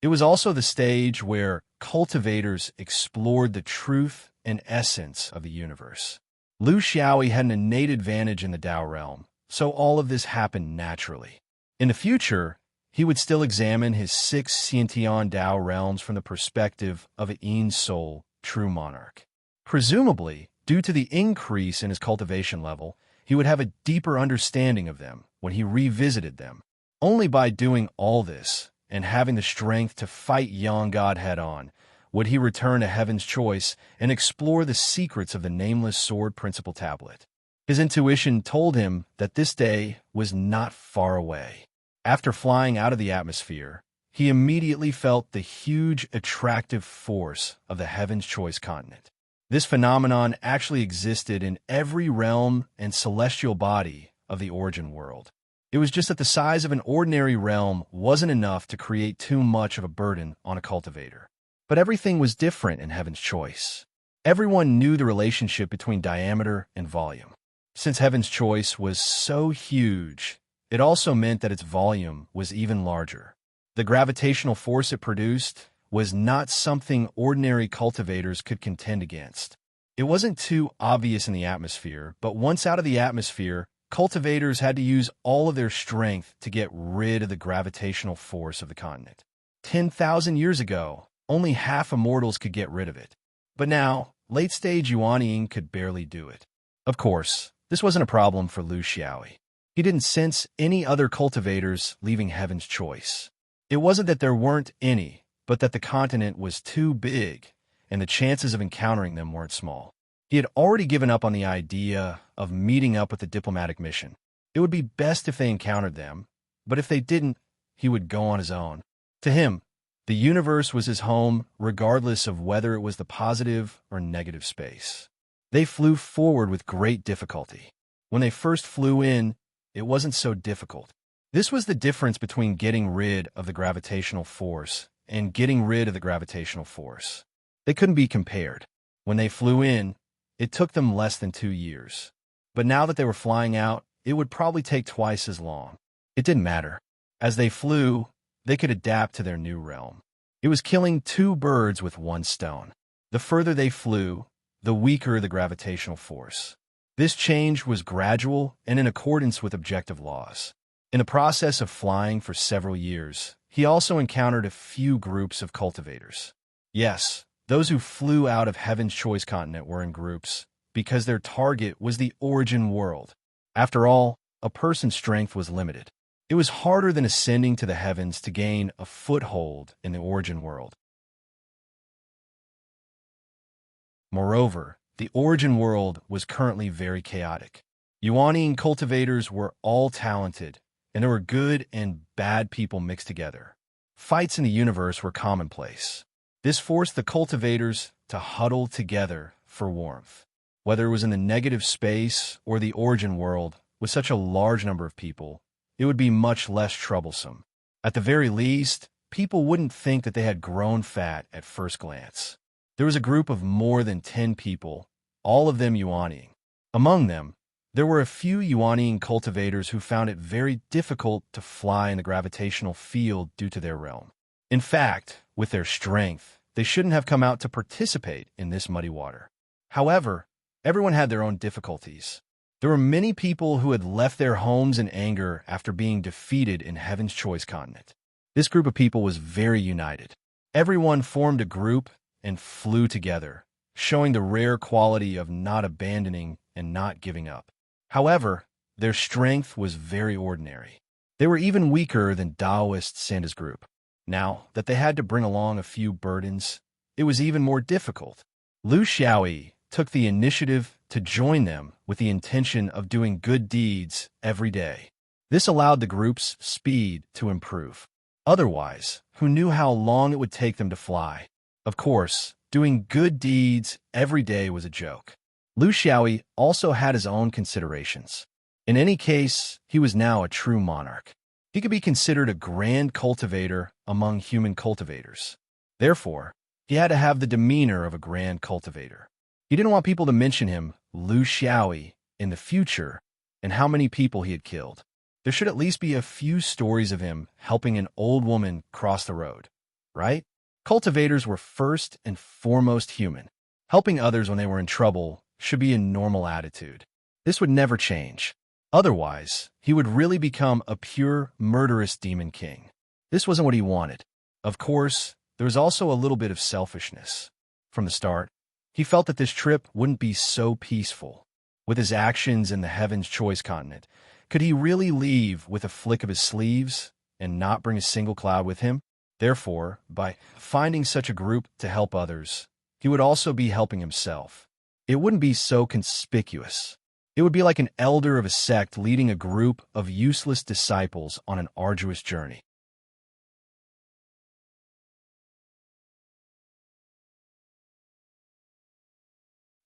It was also the stage where cultivators explored the truth and essence of the universe. Lu Xiaoyi had an innate advantage in the Tao realm, so all of this happened naturally. In the future, he would still examine his 6 Xiantian Tao realms from the perspective of an Yin soul, true monarch. Presumably, due to the increase in his cultivation level, he would have a deeper understanding of them when he revisited them. Only by doing all this, and having the strength to fight Yang God head-on, would he return to Heaven's Choice and explore the secrets of the Nameless Sword Principle Tablet. His intuition told him that this day was not far away. After flying out of the atmosphere, he immediately felt the huge attractive force of the Heaven's Choice continent. This phenomenon actually existed in every realm and celestial body of the origin world. It was just that the size of an ordinary realm wasn't enough to create too much of a burden on a cultivator. But everything was different in Heaven's Choice. Everyone knew the relationship between diameter and volume. Since Heaven's Choice was so huge, it also meant that its volume was even larger. The gravitational force it produced was not something ordinary cultivators could contend against. It wasn't too obvious in the atmosphere, but once out of the atmosphere, cultivators had to use all of their strength to get rid of the gravitational force of the continent. 10,000 years ago, only half of mortals could get rid of it. But now, late-stage Yuanying could barely do it. Of course, this wasn't a problem for Lu Xiaoyi. He didn't sense any other cultivators leaving Heaven's Choice. It wasn't that there weren't any, but that the continent was too big, and the chances of encountering them weren't small. He had already given up on the idea of meeting up with the diplomatic mission. It would be best if they encountered them, but if they didn't, he would go on his own. To him, the universe was his home, regardless of whether it was the positive or negative space. They flew forward with great difficulty. When they first flew in, it wasn't so difficult. This was the difference between getting rid of the gravitational force and getting rid of the gravitational force. They couldn't be compared. When they flew in, it took them less than 2 years. But now that they were flying out, it would probably take twice as long. It didn't matter. As they flew, they could adapt to their new realm. It was killing 2 birds with 1 stone. The further they flew, the weaker the gravitational force. This change was gradual and in accordance with objective laws. In the process of flying for several years, he also encountered a few groups of cultivators. Yes, those who flew out of Heaven's Choice continent were in groups, because their target was the origin world. After all, a person's strength was limited. It was harder than ascending to the heavens to gain a foothold in the origin world. Moreover, the origin world was currently very chaotic. Yuanying cultivators were all talented, and there were good and bad people mixed together. Fights in the universe were commonplace. This forced the cultivators to huddle together for warmth. Whether it was in the negative space or the origin world, with such a large number of people, it would be much less troublesome. At the very least, people wouldn't think that they had grown fat at first glance. There was a group of more than 10 people, all of them Yuanying. Among them, there were a few Yuanying cultivators who found it very difficult to fly in the gravitational field due to their realm. In fact, with their strength, they shouldn't have come out to participate in this muddy water. However, everyone had their own difficulties. There were many people who had left their homes in anger after being defeated in Heaven's Choice continent. This group of people was very united. Everyone formed a group and flew together, showing the rare quality of not abandoning and not giving up. However, their strength was very ordinary. They were even weaker than Taoist Sanda's group. Now that they had to bring along a few burdens, it was even more difficult. Lu Xiaoyi took the initiative to join them with the intention of doing good deeds every day. This allowed the group's speed to improve. Otherwise, who knew how long it would take them to fly? Of course, doing good deeds every day was a joke. Lu Xiaoyi also had his own considerations. In any case, he was now a true monarch. He could be considered a grand cultivator among human cultivators. Therefore, he had to have the demeanor of a grand cultivator. He didn't want people to mention him, Lu Xiaoyi, in the future and how many people he had killed. There should at least be a few stories of him helping an old woman cross the road, right? Cultivators were first and foremost human. Helping others when they were in trouble should be a normal attitude. This would never change. Otherwise, he would really become a pure, murderous demon king. This wasn't what he wanted. Of course, there was also a little bit of selfishness. From the start, he felt that this trip wouldn't be so peaceful. With his actions in the Heaven's Choice continent, could he really leave with a flick of his sleeves and not bring a single cloud with him? Therefore, by finding such a group to help others, he would also be helping himself. It wouldn't be so conspicuous. It would be like an elder of a sect leading a group of useless disciples on an arduous journey.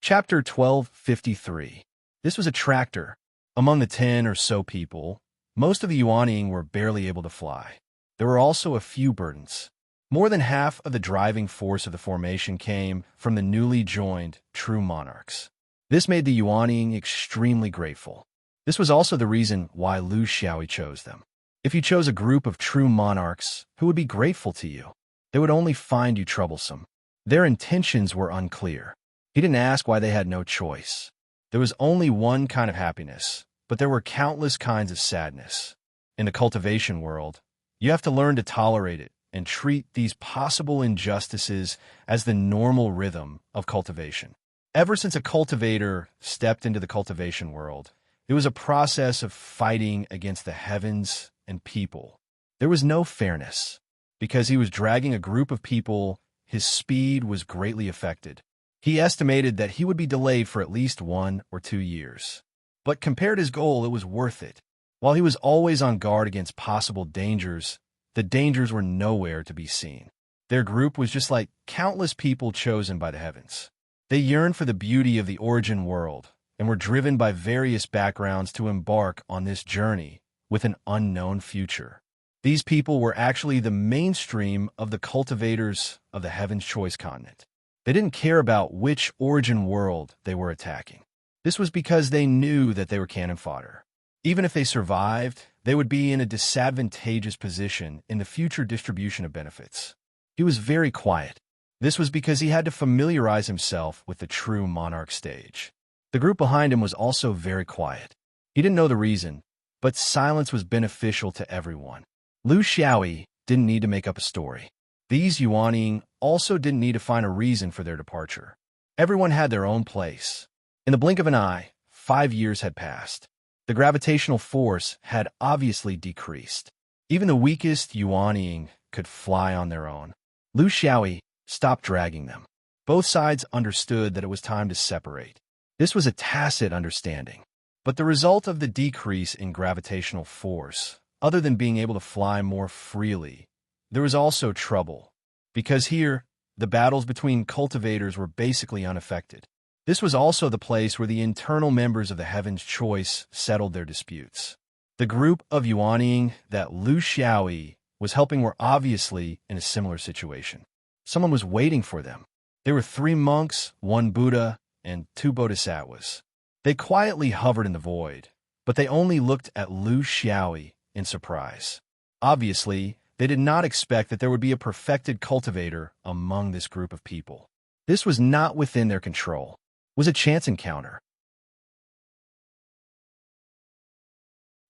Chapter 1253. This was a tractor. Among the 10 or so people, most of the Yuanying were barely able to fly. There were also a few burdens. More than half of the driving force of the formation came from the newly joined true monarchs. This made the Yuanying extremely grateful. This was also the reason why Lu Xiaoyi chose them. If you chose a group of true monarchs who would be grateful to you, they would only find you troublesome. Their intentions were unclear. He didn't ask why they had no choice. There was only one kind of happiness, but there were countless kinds of sadness. In the cultivation world, you have to learn to tolerate it and treat these possible injustices as the normal rhythm of cultivation. Ever since a cultivator stepped into the cultivation world, it was a process of fighting against the heavens and people. There was no fairness. Because he was dragging a group of people, his speed was greatly affected. He estimated that he would be delayed for at least 1 or 2 years. But compared to his goal, it was worth it. While he was always on guard against possible dangers, the dangers were nowhere to be seen. Their group was just like countless people chosen by the heavens. They yearned for the beauty of the origin world and were driven by various backgrounds to embark on this journey with an unknown future. These people were actually the mainstream of the cultivators of the Heaven's Choice continent. They didn't care about which origin world they were attacking. This was because they knew that they were cannon fodder. Even if they survived, they would be in a disadvantageous position in the future distribution of benefits. He was very quiet. This was because he had to familiarize himself with the true monarch stage. The group behind him was also very quiet. He didn't know the reason, but silence was beneficial to everyone. Lu Xiaoyi didn't need to make up a story. These Yuanying also didn't need to find a reason for their departure. Everyone had their own place. In the blink of an eye, 5 years had passed. The gravitational force had obviously decreased. Even the weakest Yuanying could fly on their own. Lu Xiaoyi stopped dragging them. Both sides understood that it was time to separate. This was a tacit understanding. But the result of the decrease in gravitational force, other than being able to fly more freely, there was also trouble. Because here, the battles between cultivators were basically unaffected. This was also the place where the internal members of the Heaven's Choice settled their disputes. The group of Yuanying that Lu Xiaoyi was helping were obviously in a similar situation. Someone was waiting for them. There were 3 monks, 1 Buddha, and 2 bodhisattvas. They quietly hovered in the void, but they only looked at Lu Xiaoyi in surprise. Obviously, they did not expect that there would be a perfected cultivator among this group of people. This was not within their control. It was a chance encounter.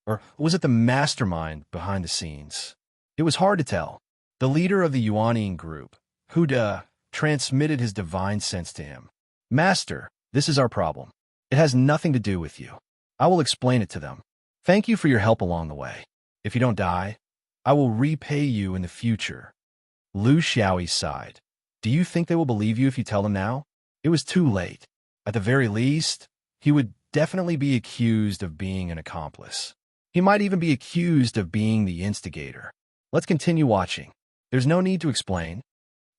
Or was it the mastermind behind the scenes? It was hard to tell. The leader of the Yuanying group, Huda, transmitted his divine sense to him. Master, this is our problem. It has nothing to do with you. I will explain it to them. Thank you for your help along the way. If you don't die, I will repay you in the future. Lu Xiaoyi sighed. Do you think they will believe you if you tell them now? It was too late. At the very least, he would definitely be accused of being an accomplice. He might even be accused of being the instigator. Let's continue watching. There's no need to explain.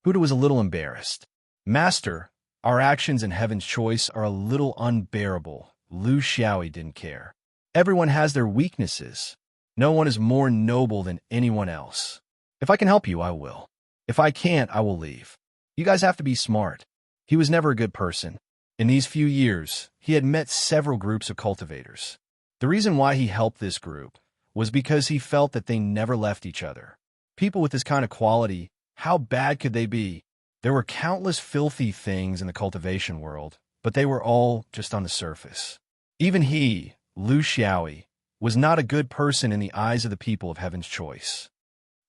Huda was a little embarrassed. Master, our actions in Heaven's Choice are a little unbearable. Lu Xiaoyi didn't care. Everyone has their weaknesses. No one is more noble than anyone else. If I can help you, I will. If I can't, I will leave. You guys have to be smart. He was never a good person. In these few years, he had met several groups of cultivators. The reason why he helped this group was because he felt that they never left each other. People with this kind of quality, how bad could they be? There were countless filthy things in the cultivation world, but they were all just on the surface. Even he, Lu Xiaoyi, was not a good person in the eyes of the people of Heaven's Choice.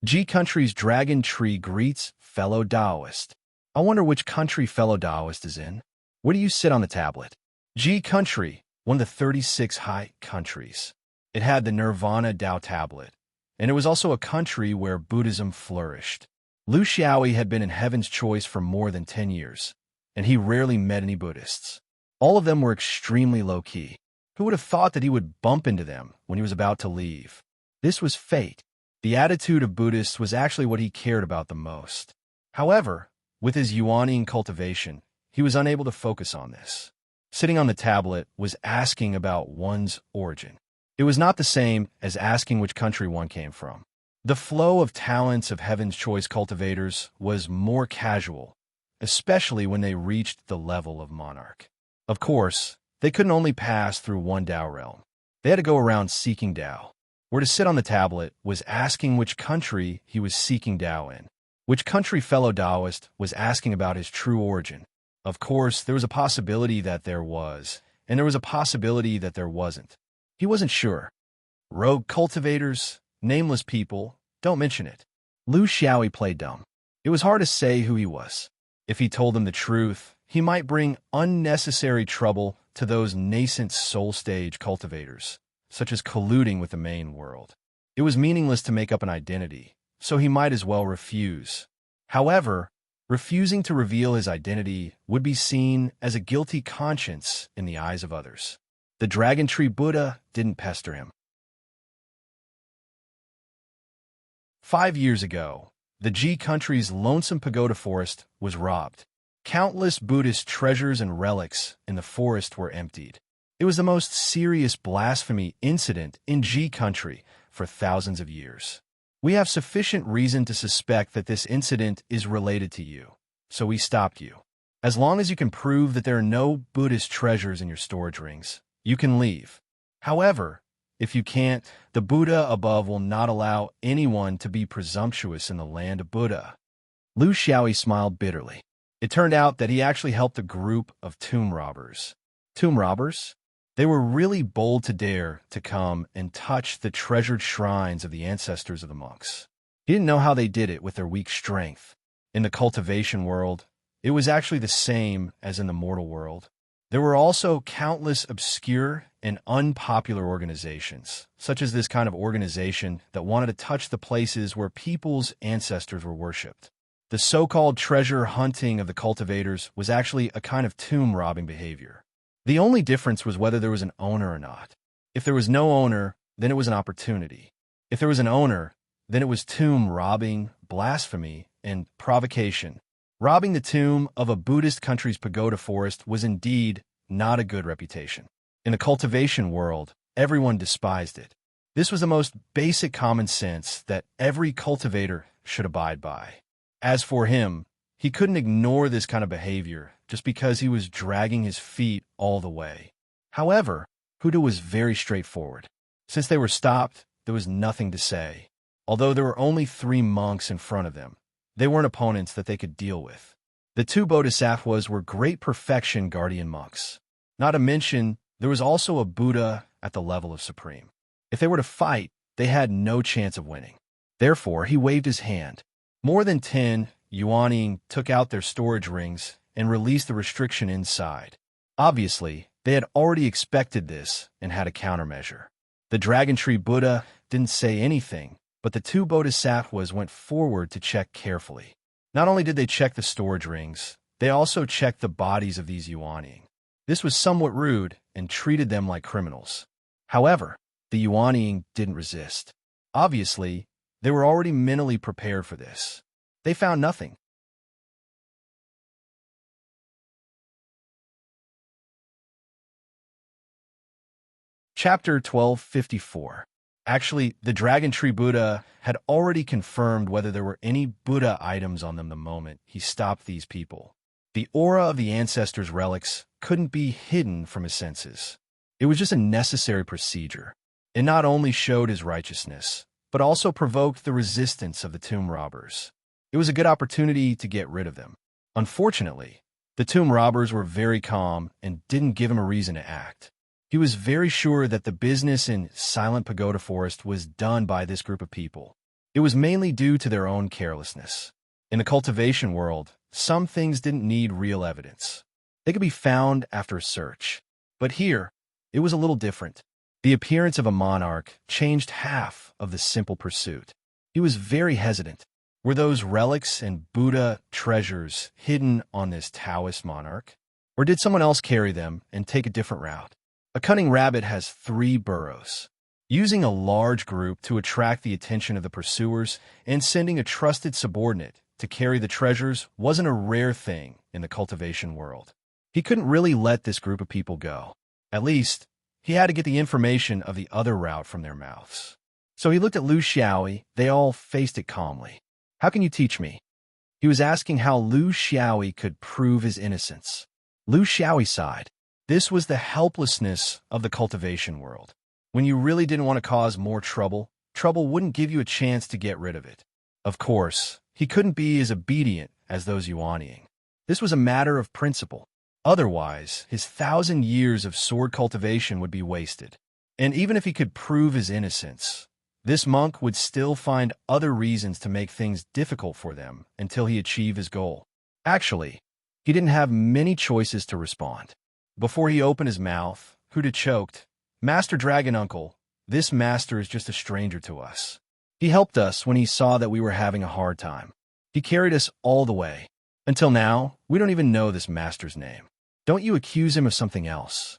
G Country's Dragon Tree greets fellow Taoist. I wonder which country fellow Taoist is in. Where do you sit on the tablet? G Country, one of the 36 high countries. It had the Nirvana Tao tablet, and it was also a country where Buddhism flourished. Lu Xiaoyi had been in Heaven's Choice for more than 10 years, and he rarely met any Buddhists. All of them were extremely low-key. Who would have thought that he would bump into them when he was about to leave? This was fate. The attitude of Buddhists was actually what he cared about the most. However, with his yuaning cultivation, he was unable to focus on this. Sitting on the tablet was asking about one's origin. It was not the same as asking which country one came from. The flow of talents of Heaven's Choice cultivators was more casual, especially when they reached the level of monarch. Of course, they couldn't only pass through one Tao realm. They had to go around seeking Tao. Where to sit on the tablet was asking which country he was seeking Tao in. Which country fellow Taoist was asking about his true origin. Of course, there was a possibility that there was, and there was a possibility that there wasn't. He wasn't sure. Rogue cultivators, nameless people, don't mention it. Lu Xiaoyi played dumb. It was hard to say who he was. If he told them the truth, he might bring unnecessary trouble to those nascent soul-stage cultivators, such as colluding with the main world. It was meaningless to make up an identity, so he might as well refuse. However, refusing to reveal his identity would be seen as a guilty conscience in the eyes of others. The Dragon Tree Buddha didn't pester him. 5 years ago, the G Country's lonesome pagoda forest was robbed. Countless Buddhist treasures and relics in the forest were emptied. It was the most serious blasphemy incident in G Country for thousands of years. We have sufficient reason to suspect that this incident is related to you, so we stopped you. As long as you can prove that there are no Buddhist treasures in your storage rings, you can leave. However, if you can't, the Buddha above will not allow anyone to be presumptuous in the land of Buddha. Lu Xiaoyi smiled bitterly. It turned out that he actually helped a group of tomb robbers. Tomb robbers? They were really bold to dare to come and touch the treasured shrines of the ancestors of the monks. He didn't know how they did it with their weak strength. In the cultivation world, it was actually the same as in the mortal world. There were also countless obscure and unpopular organizations, such as this kind of organization that wanted to touch the places where people's ancestors were worshipped. The so-called treasure hunting of the cultivators was actually a kind of tomb robbing behavior. The only difference was whether there was an owner or not. If there was no owner, then it was an opportunity. If there was an owner, then it was tomb robbing, blasphemy, and provocation. Robbing the tomb of a Buddhist country's pagoda forest was indeed not a good reputation. In the cultivation world, everyone despised it. This was the most basic common sense that every cultivator should abide by. As for him, he couldn't ignore this kind of behavior just because he was dragging his feet all the way. However, Huda was very straightforward. Since they were stopped, there was nothing to say. Although there were only 3 monks in front of them, they weren't opponents that they could deal with. The 2 bodhisattvas were great perfection guardian monks. Not to mention, there was also a Buddha at the level of supreme. If they were to fight, they had no chance of winning. Therefore, he waved his hand. More than 10 yuaning took out their storage rings and released the restriction inside. Obviously, they had already expected this and had a countermeasure. The Dragon Tree Buddha didn't say anything, but the 2 bodhisattvas went forward to check carefully. Not only did they check the storage rings, they also checked the bodies of these yuaning. This was somewhat rude and treated them like criminals. However, the yuaning didn't resist. Obviously, they were already mentally prepared for this. They found nothing. Chapter 1254. Actually, the Dragon Tree Buddha had already confirmed whether there were any Buddha items on them the moment he stopped these people. The aura of the ancestors' relics couldn't be hidden from his senses. It was just a necessary procedure. It not only showed his righteousness, but also provoked the resistance of the tomb robbers. It was a good opportunity to get rid of them. Unfortunately, the tomb robbers were very calm and didn't give him a reason to act. He was very sure that the business in Silent Pagoda Forest was done by this group of people. It was mainly due to their own carelessness. In the cultivation world, some things didn't need real evidence. They could be found after a search. But here, it was a little different. The appearance of a monarch changed half of the simple pursuit. He was very hesitant. Were those relics and Buddha treasures hidden on this Taoist monarch? Or did someone else carry them and take a different route? A cunning rabbit has 3 burrows. Using a large group to attract the attention of the pursuers and sending a trusted subordinate to carry the treasures wasn't a rare thing in the cultivation world. He couldn't really let this group of people go. At least, he had to get the information of the other route from their mouths. So he looked at Lu Xiaoyi. They all faced it calmly. How can you teach me? He was asking how Lu Xiaoyi could prove his innocence. Lu Xiaoyi sighed. This was the helplessness of the cultivation world. When you really didn't want to cause more trouble, trouble wouldn't give you a chance to get rid of it. Of course, he couldn't be as obedient as those Yuanying. This was a matter of principle. Otherwise, his 1,000 years of sword cultivation would be wasted. And even if he could prove his innocence, this monk would still find other reasons to make things difficult for them until he achieved his goal. Actually, he didn't have many choices to respond. Before he opened his mouth, Huda choked, "Master Dragon Uncle, this master is just a stranger to us. He helped us when he saw that we were having a hard time. He carried us all the way. Until now, we don't even know this master's name. Don't you accuse him of something else."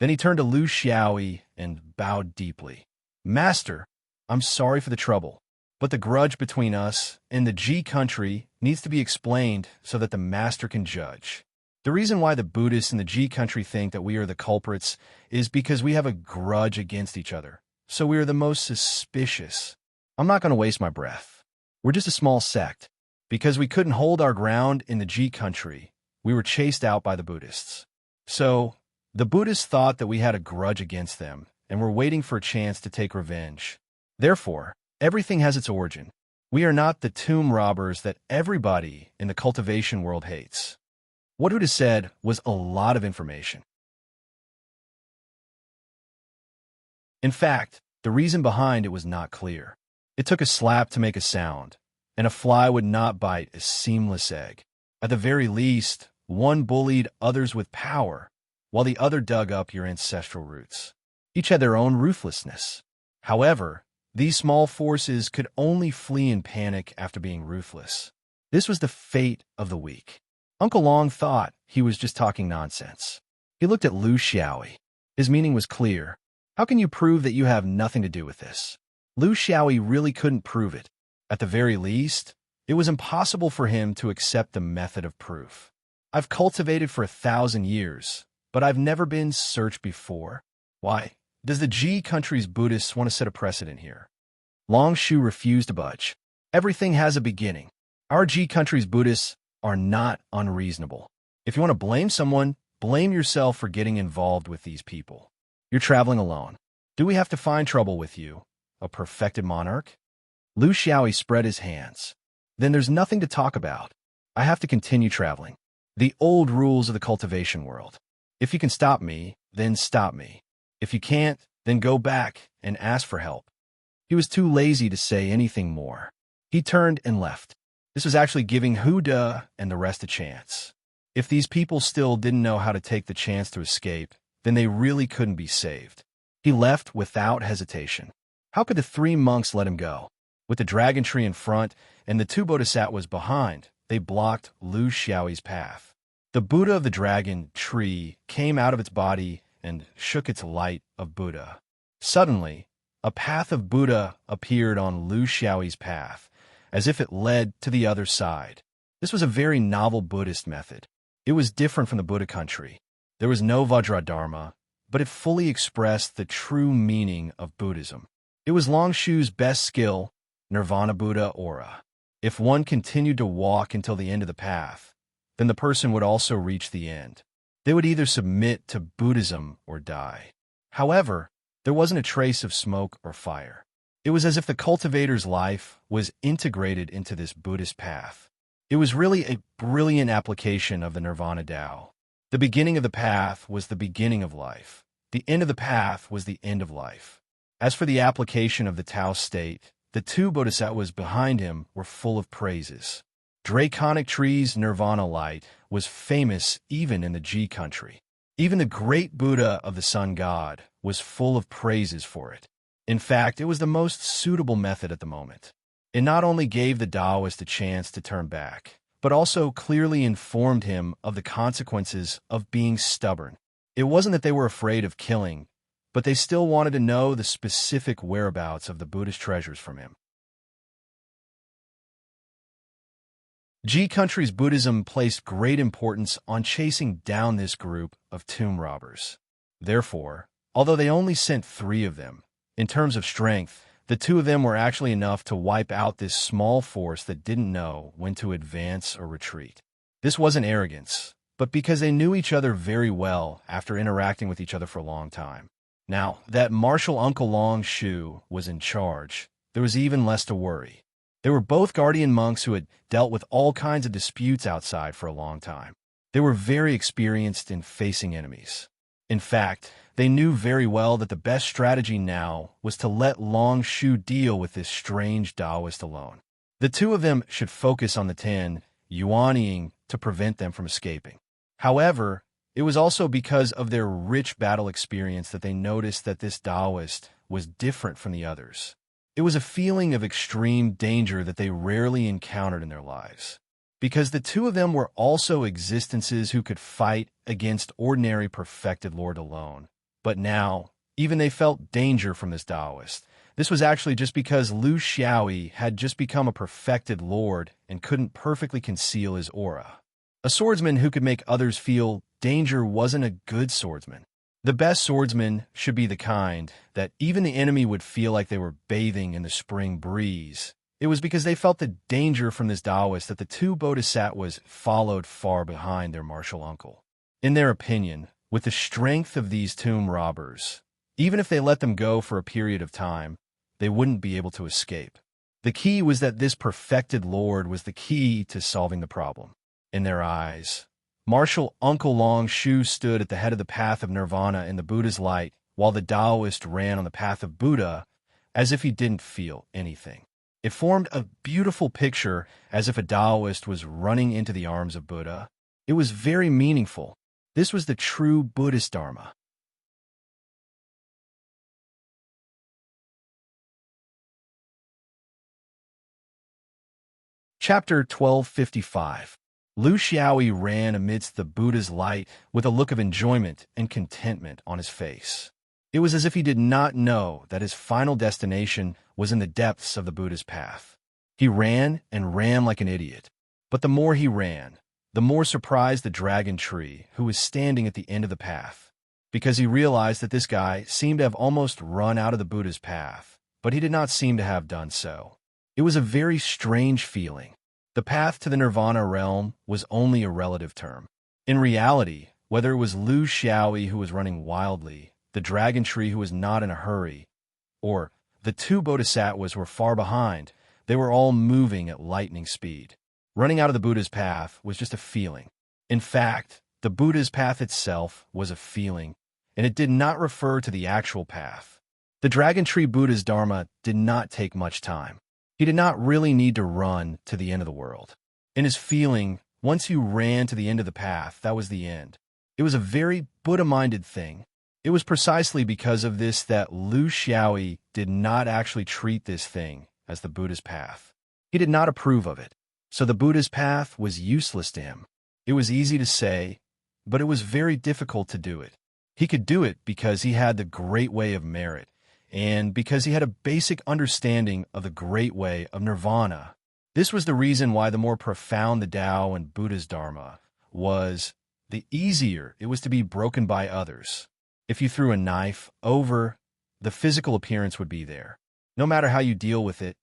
Then he turned to Lu Xiaoyi and bowed deeply. "Master, I'm sorry for the trouble, but the grudge between us and the Ji country needs to be explained so that the master can judge. The reason why the Buddhists in the Ji country think that we are the culprits is because we have a grudge against each other, so we are the most suspicious. I'm not going to waste my breath. We're just a small sect. Because we couldn't hold our ground in the Ji country, we were chased out by the Buddhists. So, the Buddhists thought that we had a grudge against them and were waiting for a chance to take revenge. Therefore, everything has its origin. We are not the tomb robbers that everybody in the cultivation world hates." What Huda said was a lot of information. In fact, the reason behind it was not clear. It took a slap to make a sound, and a fly would not bite a seamless egg. At the very least, one bullied others with power, while the other dug up your ancestral roots. Each had their own ruthlessness. However, these small forces could only flee in panic after being ruthless. This was the fate of the weak. Uncle Long thought he was just talking nonsense. He looked at Lu Xiaoyi. His meaning was clear. How can you prove that you have nothing to do with this? Lu Xiaoyi really couldn't prove it. At the very least, it was impossible for him to accept the method of proof. I've cultivated for 1,000 years, but I've never been searched before. Why? Does the Ji country's Buddhists want to set a precedent here? Long Shu refused to budge. Everything has a beginning. Our Ji country's Buddhists are not unreasonable. If you want to blame someone, blame yourself for getting involved with these people. You're traveling alone. Do we have to find trouble with you, a perfected monarch? Lu Xiaoyi spread his hands. Then there's nothing to talk about. I have to continue traveling. The old rules of the cultivation world. If you can stop me, then stop me. If you can't, then go back and ask for help. He was too lazy to say anything more. He turned and left. This was actually giving Huda and the rest a chance. If these people still didn't know how to take the chance to escape, then they really couldn't be saved. He left without hesitation. How could the 3 monks let him go? With the dragon tree in front and the 2 bodhisattvas behind, they blocked Lu Xiaoyi's path. The Buddha of the dragon tree came out of its body and shook its light of Buddha. Suddenly, a path of Buddha appeared on Lu Xiaoyi's path, as if it led to the other side. This was a very novel Buddhist method. It was different from the Buddha country. There was no Vajradharma, but it fully expressed the true meaning of Buddhism. It was Long Shu's best skill, Nirvana Buddha aura. If one continued to walk until the end of the path, then the person would also reach the end. They would either submit to Buddhism or die. However, there wasn't a trace of smoke or fire. It was as if the cultivator's life was integrated into this Buddhist path. It was really a brilliant application of the Nirvana Tao. The beginning of the path was the beginning of life. The end of the path was the end of life. As for the application of the Tao state, the two bodhisattvas behind him were full of praises. Draconic Tree's Nirvana light was famous even in the G country. Even the great Buddha of the Sun God was full of praises for it. In fact, it was the most suitable method at the moment. It not only gave the Taoist a chance to turn back, but also clearly informed him of the consequences of being stubborn. It wasn't that they were afraid of killing, but they still wanted to know the specific whereabouts of the Buddhist treasures from him. G country's Buddhism placed great importance on chasing down this group of tomb robbers. Therefore, although they only sent 3 of them, in terms of strength, the 2 of them were actually enough to wipe out this small force that didn't know when to advance or retreat. This wasn't arrogance, but because they knew each other very well after interacting with each other for a long time. Now, that martial Uncle Long Shu was in charge, there was even less to worry. They were both guardian monks who had dealt with all kinds of disputes outside for a long time. They were very experienced in facing enemies. In fact, they knew very well that the best strategy now was to let Long Shu deal with this strange Taoist alone. The 2 of them should focus on the 10, yuanying to prevent them from escaping. However, it was also because of their rich battle experience that they noticed that this Taoist was different from the others. It was a feeling of extreme danger that they rarely encountered in their lives, because the 2 of them were also existences who could fight against ordinary perfected Lord alone. But now, even they felt danger from this Taoist. This was actually just because Lu Xiaoyi had just become a perfected Lord and couldn't perfectly conceal his aura. A swordsman who could make others feel danger wasn't a good swordsman. The best swordsman should be the kind that even the enemy would feel like they were bathing in the spring breeze. It was because they felt the danger from this Taoist that the 2 bodhisattvas followed far behind their martial uncle. In their opinion, with the strength of these tomb robbers, even if they let them go for a period of time, they wouldn't be able to escape. The key was that this perfected Lord was the key to solving the problem. In their eyes, martial Uncle Long Shu stood at the head of the path of nirvana in the Buddha's light, while the Taoist ran on the path of Buddha as if he didn't feel anything. It formed a beautiful picture as if a Taoist was running into the arms of Buddha. It was very meaningful. This was the true Buddhist Dharma. Chapter 1255. Lu Xiaoyi ran amidst the Buddha's light with a look of enjoyment and contentment on his face. It was as if he did not know that his final destination was in the depths of the Buddha's path. He ran and ran like an idiot. But the more he ran, the more surprised the dragon tree, who was standing at the end of the path, because he realized that this guy seemed to have almost run out of the Buddha's path, but he did not seem to have done so. It was a very strange feeling. The path to the nirvana realm was only a relative term. In reality, whether it was Lu Xiaoyi who was running wildly, the dragon tree who was not in a hurry, or the 2 bodhisattvas who were far behind, they were all moving at lightning speed. Running out of the Buddha's path was just a feeling. In fact, the Buddha's path itself was a feeling, and it did not refer to the actual path. The Dragon Tree Buddha's Dharma did not take much time. He did not really need to run to the end of the world. In his feeling, once you ran to the end of the path, that was the end. It was a very Buddha-minded thing. It was precisely because of this that Lu Xiaoyi did not actually treat this thing as the Buddha's path. He did not approve of it. So the Buddha's path was useless to him. It was easy to say, but it was very difficult to do it. He could do it because he had the great way of merit, and because he had a basic understanding of the great way of nirvana. This was the reason why the more profound the Tao and Buddha's Dharma was, the easier it was to be broken by others. If you threw a knife over, the physical appearance would be there. No matter how you deal with it,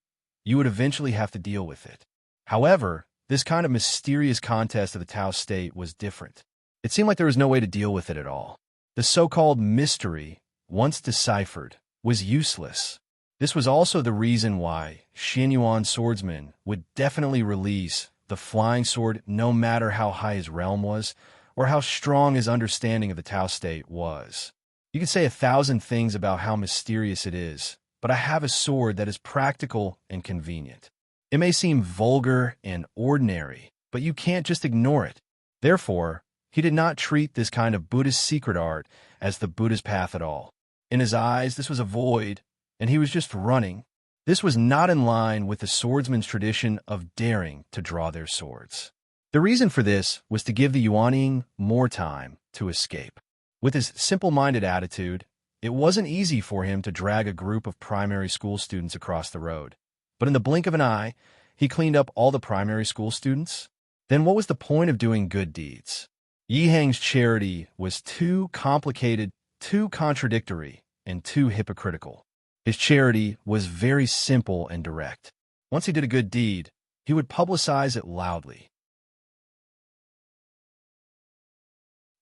you would eventually have to deal with it. However, This kind of mysterious contest of the Tao state was different. It seemed like there was no way to deal with it at all. The so-called mystery, once deciphered, was useless. This was also the reason why Xianyuan swordsmen would definitely release the flying sword no matter how high his realm was or how strong his understanding of the Tao state was. You can say 1,000 things about how mysterious it is, but I have a sword that is practical and convenient. It may seem vulgar and ordinary, but you can't just ignore it. Therefore, he did not treat this kind of Buddhist secret art as the Buddha's path at all. In his eyes, this was a void, and he was just running. This was not in line with the swordsman's tradition of daring to draw their swords. The reason for this was to give the Yuanning more time to escape. With his simple-minded attitude, it wasn't easy for him to drag a group of primary school students across the road. But in the blink of an eye, he cleaned up all the primary school students. Then what was the point of doing good deeds? Yihang's charity was too complicated, too contradictory, and too hypocritical. His charity was very simple and direct. Once he did a good deed, he would publicize it loudly.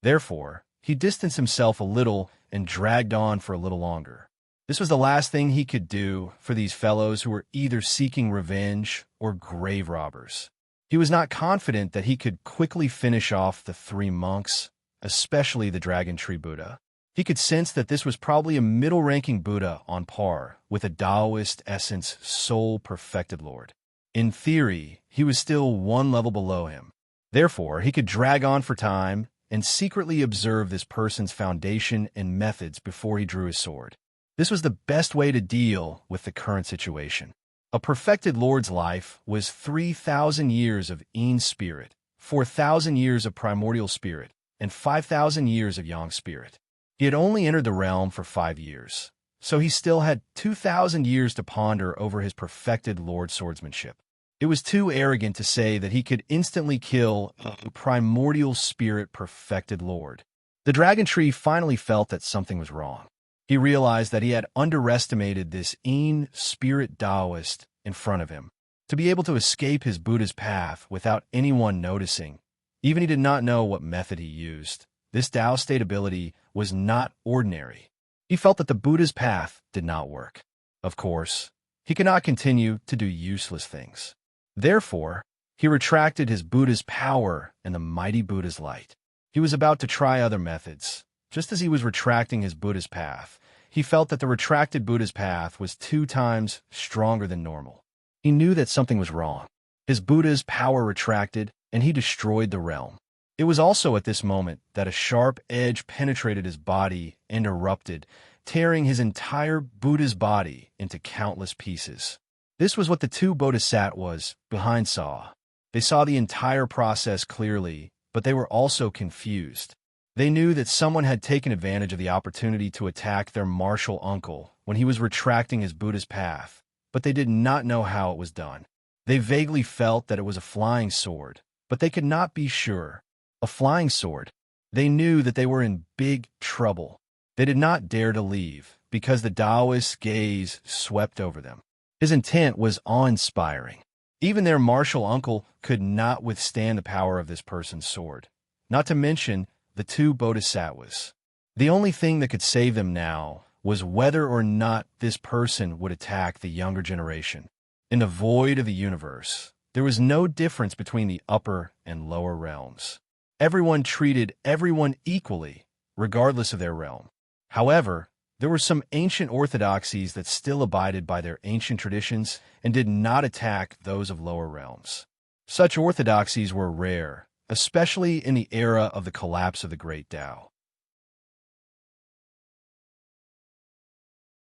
Therefore, he distanced himself a little and dragged on for a little longer. This was the last thing he could do for these fellows who were either seeking revenge or grave robbers. He was not confident that he could quickly finish off the 3 monks, especially the Dragon Tree Buddha. He could sense that this was probably a middle-ranking Buddha on par with a Taoist essence soul perfected Lord. In theory, he was still 1 level below him. Therefore, he could drag on for time and secretly observe this person's foundation and methods before he drew his sword. This was the best way to deal with the current situation. A perfected Lord's life was 3,000 years of Yin spirit, 4,000 years of primordial spirit, and 5,000 years of Yang spirit. He had only entered the realm for 5 years, so he still had 2,000 years to ponder over his perfected Lord swordsmanship. It was too arrogant to say that he could instantly kill a primordial spirit perfected Lord. The dragon tree finally felt that something was wrong. He realized that he had underestimated this Yin spirit Taoist in front of him. To be able to escape his Buddha's path without anyone noticing, even he did not know what method he used, this Tao state ability was not ordinary. He felt that the Buddha's path did not work. Of course, he could not continue to do useless things. Therefore, he retracted his Buddha's power and the mighty Buddha's light. He was about to try other methods. Just as he was retracting his Buddha's path, he felt that the retracted Buddha's path was 2 times stronger than normal. He knew that something was wrong. His Buddha's power retracted, and he destroyed the realm. It was also at this moment that a sharp edge penetrated his body and erupted, tearing his entire Buddha's body into countless pieces. This was what the 2 bodhisattvas behind saw. They saw the entire process clearly, but they were also confused. They knew that someone had taken advantage of the opportunity to attack their martial uncle when he was retracting his Buddha's path, but they did not know how it was done. They vaguely felt that it was a flying sword, but they could not be sure. A flying sword. They knew that they were in big trouble. They did not dare to leave because the Taoist's gaze swept over them. His intent was awe-inspiring. Even their martial uncle could not withstand the power of this person's sword, not to mention the 2 bodhisattvas. The only thing that could save them now was whether or not this person would attack the younger generation. In the void of the universe, there was no difference between the upper and lower realms. Everyone treated everyone equally, regardless of their realm. However, there were some ancient orthodoxies that still abided by their ancient traditions and did not attack those of lower realms. Such orthodoxies were rare, especially in the era of the collapse of the Great Tao.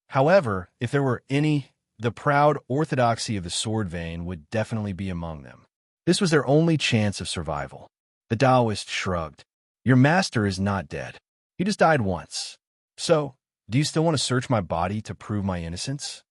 However, if there were any, the proud orthodoxy of the sword vein would definitely be among them. This was their only chance of survival. The Taoist shrugged. Your master is not dead. He just died once. So, do you still want to search my body to prove my innocence?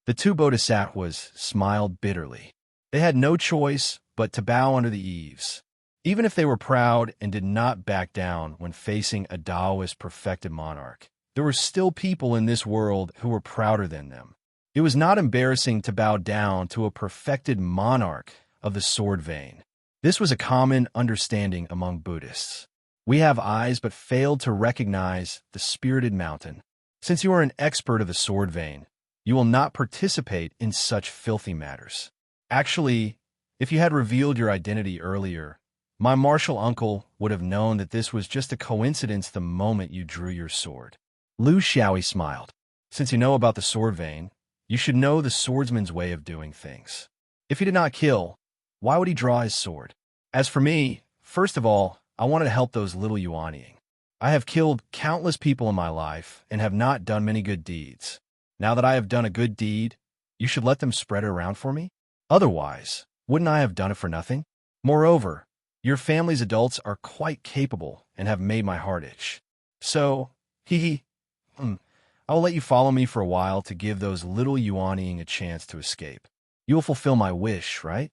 The 2 bodhisattvas smiled bitterly. They had no choice but to bow under the eaves. Even if they were proud and did not back down when facing a Taoist perfected monarch, there were still people in this world who were prouder than them. It was not embarrassing to bow down to a perfected monarch of the sword vein. This was a common understanding among Buddhists. We have eyes but failed to recognize the spirited mountain. Since you are an expert of the sword vein, you will not participate in such filthy matters. Actually, if you had revealed your identity earlier, my martial uncle would have known that this was just a coincidence the moment you drew your sword. Lu Xiaoyi smiled. Since you know about the sword vein, you should know the swordsman's way of doing things. If he did not kill, why would he draw his sword? As for me, first of all, I wanted to help those little Yuanying. I have killed countless people in my life and have not done many good deeds. Now that I have done a good deed, you should let them spread it around for me? Otherwise, wouldn't I have done it for nothing? Moreover, your family's adults are quite capable and have made my heart itch. So, I will let you follow me for a while to give those little Yuanying a chance to escape. You will fulfill my wish, right?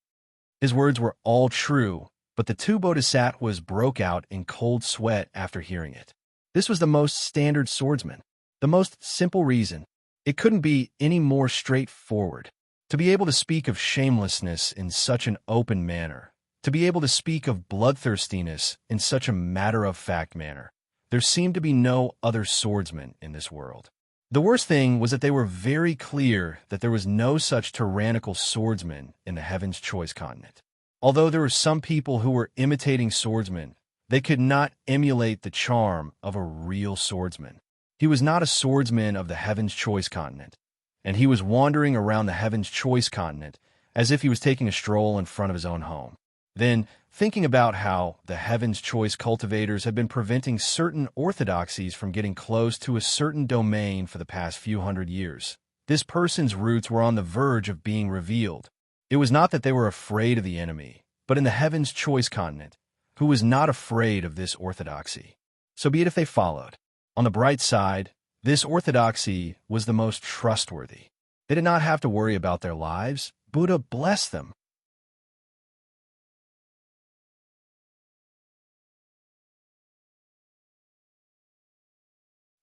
His words were all true, but the two bodhisattvas broke out in cold sweat after hearing it. This was the most standard swordsman, the most simple reason. It couldn't be any more straightforward. To be able to speak of shamelessness in such an open manner, to be able to speak of bloodthirstiness in such a matter-of-fact manner, there seemed to be no other swordsman in this world. The worst thing was that they were very clear that there was no such tyrannical swordsman in the Heaven's Choice continent. Although there were some people who were imitating swordsmen, they could not emulate the charm of a real swordsman. He was not a swordsman of the Heaven's Choice continent, and he was wandering around the Heaven's Choice continent as if he was taking a stroll in front of his own home. Then, thinking about how the Heaven's Choice cultivators had been preventing certain orthodoxies from getting close to a certain domain for the past few hundred years, this person's roots were on the verge of being revealed. It was not that they were afraid of the enemy, but in the Heaven's Choice continent, who was not afraid of this orthodoxy. So be it if they followed. On the bright side, this orthodoxy was the most trustworthy. They did not have to worry about their lives. Buddha blessed them.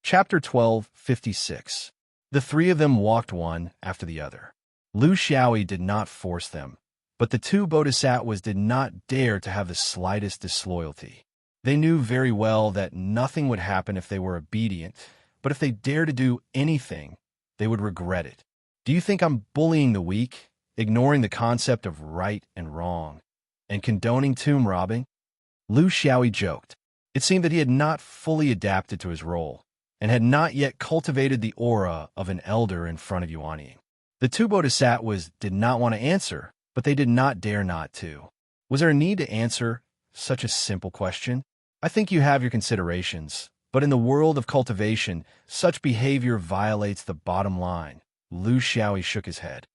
Chapter 12:56. The three of them walked one after the other. Lu Xiaoyi did not force them, but the two bodhisattvas did not dare to have the slightest disloyalty. They knew very well that nothing would happen if they were obedient, but if they dared to do anything, they would regret it. Do you think I'm bullying the weak, ignoring the concept of right and wrong, and condoning tomb robbing? Lu Xiaoyi joked. It seemed that he had not fully adapted to his role, and had not yet cultivated the aura of an elder in front of Yuanying. The two bodhisattvas did not want to answer, but they did not dare not to. Was there a need to answer such a simple question? I think you have your considerations, but in the world of cultivation, such behavior violates the bottom line. Lu Xiaoyi shook his head.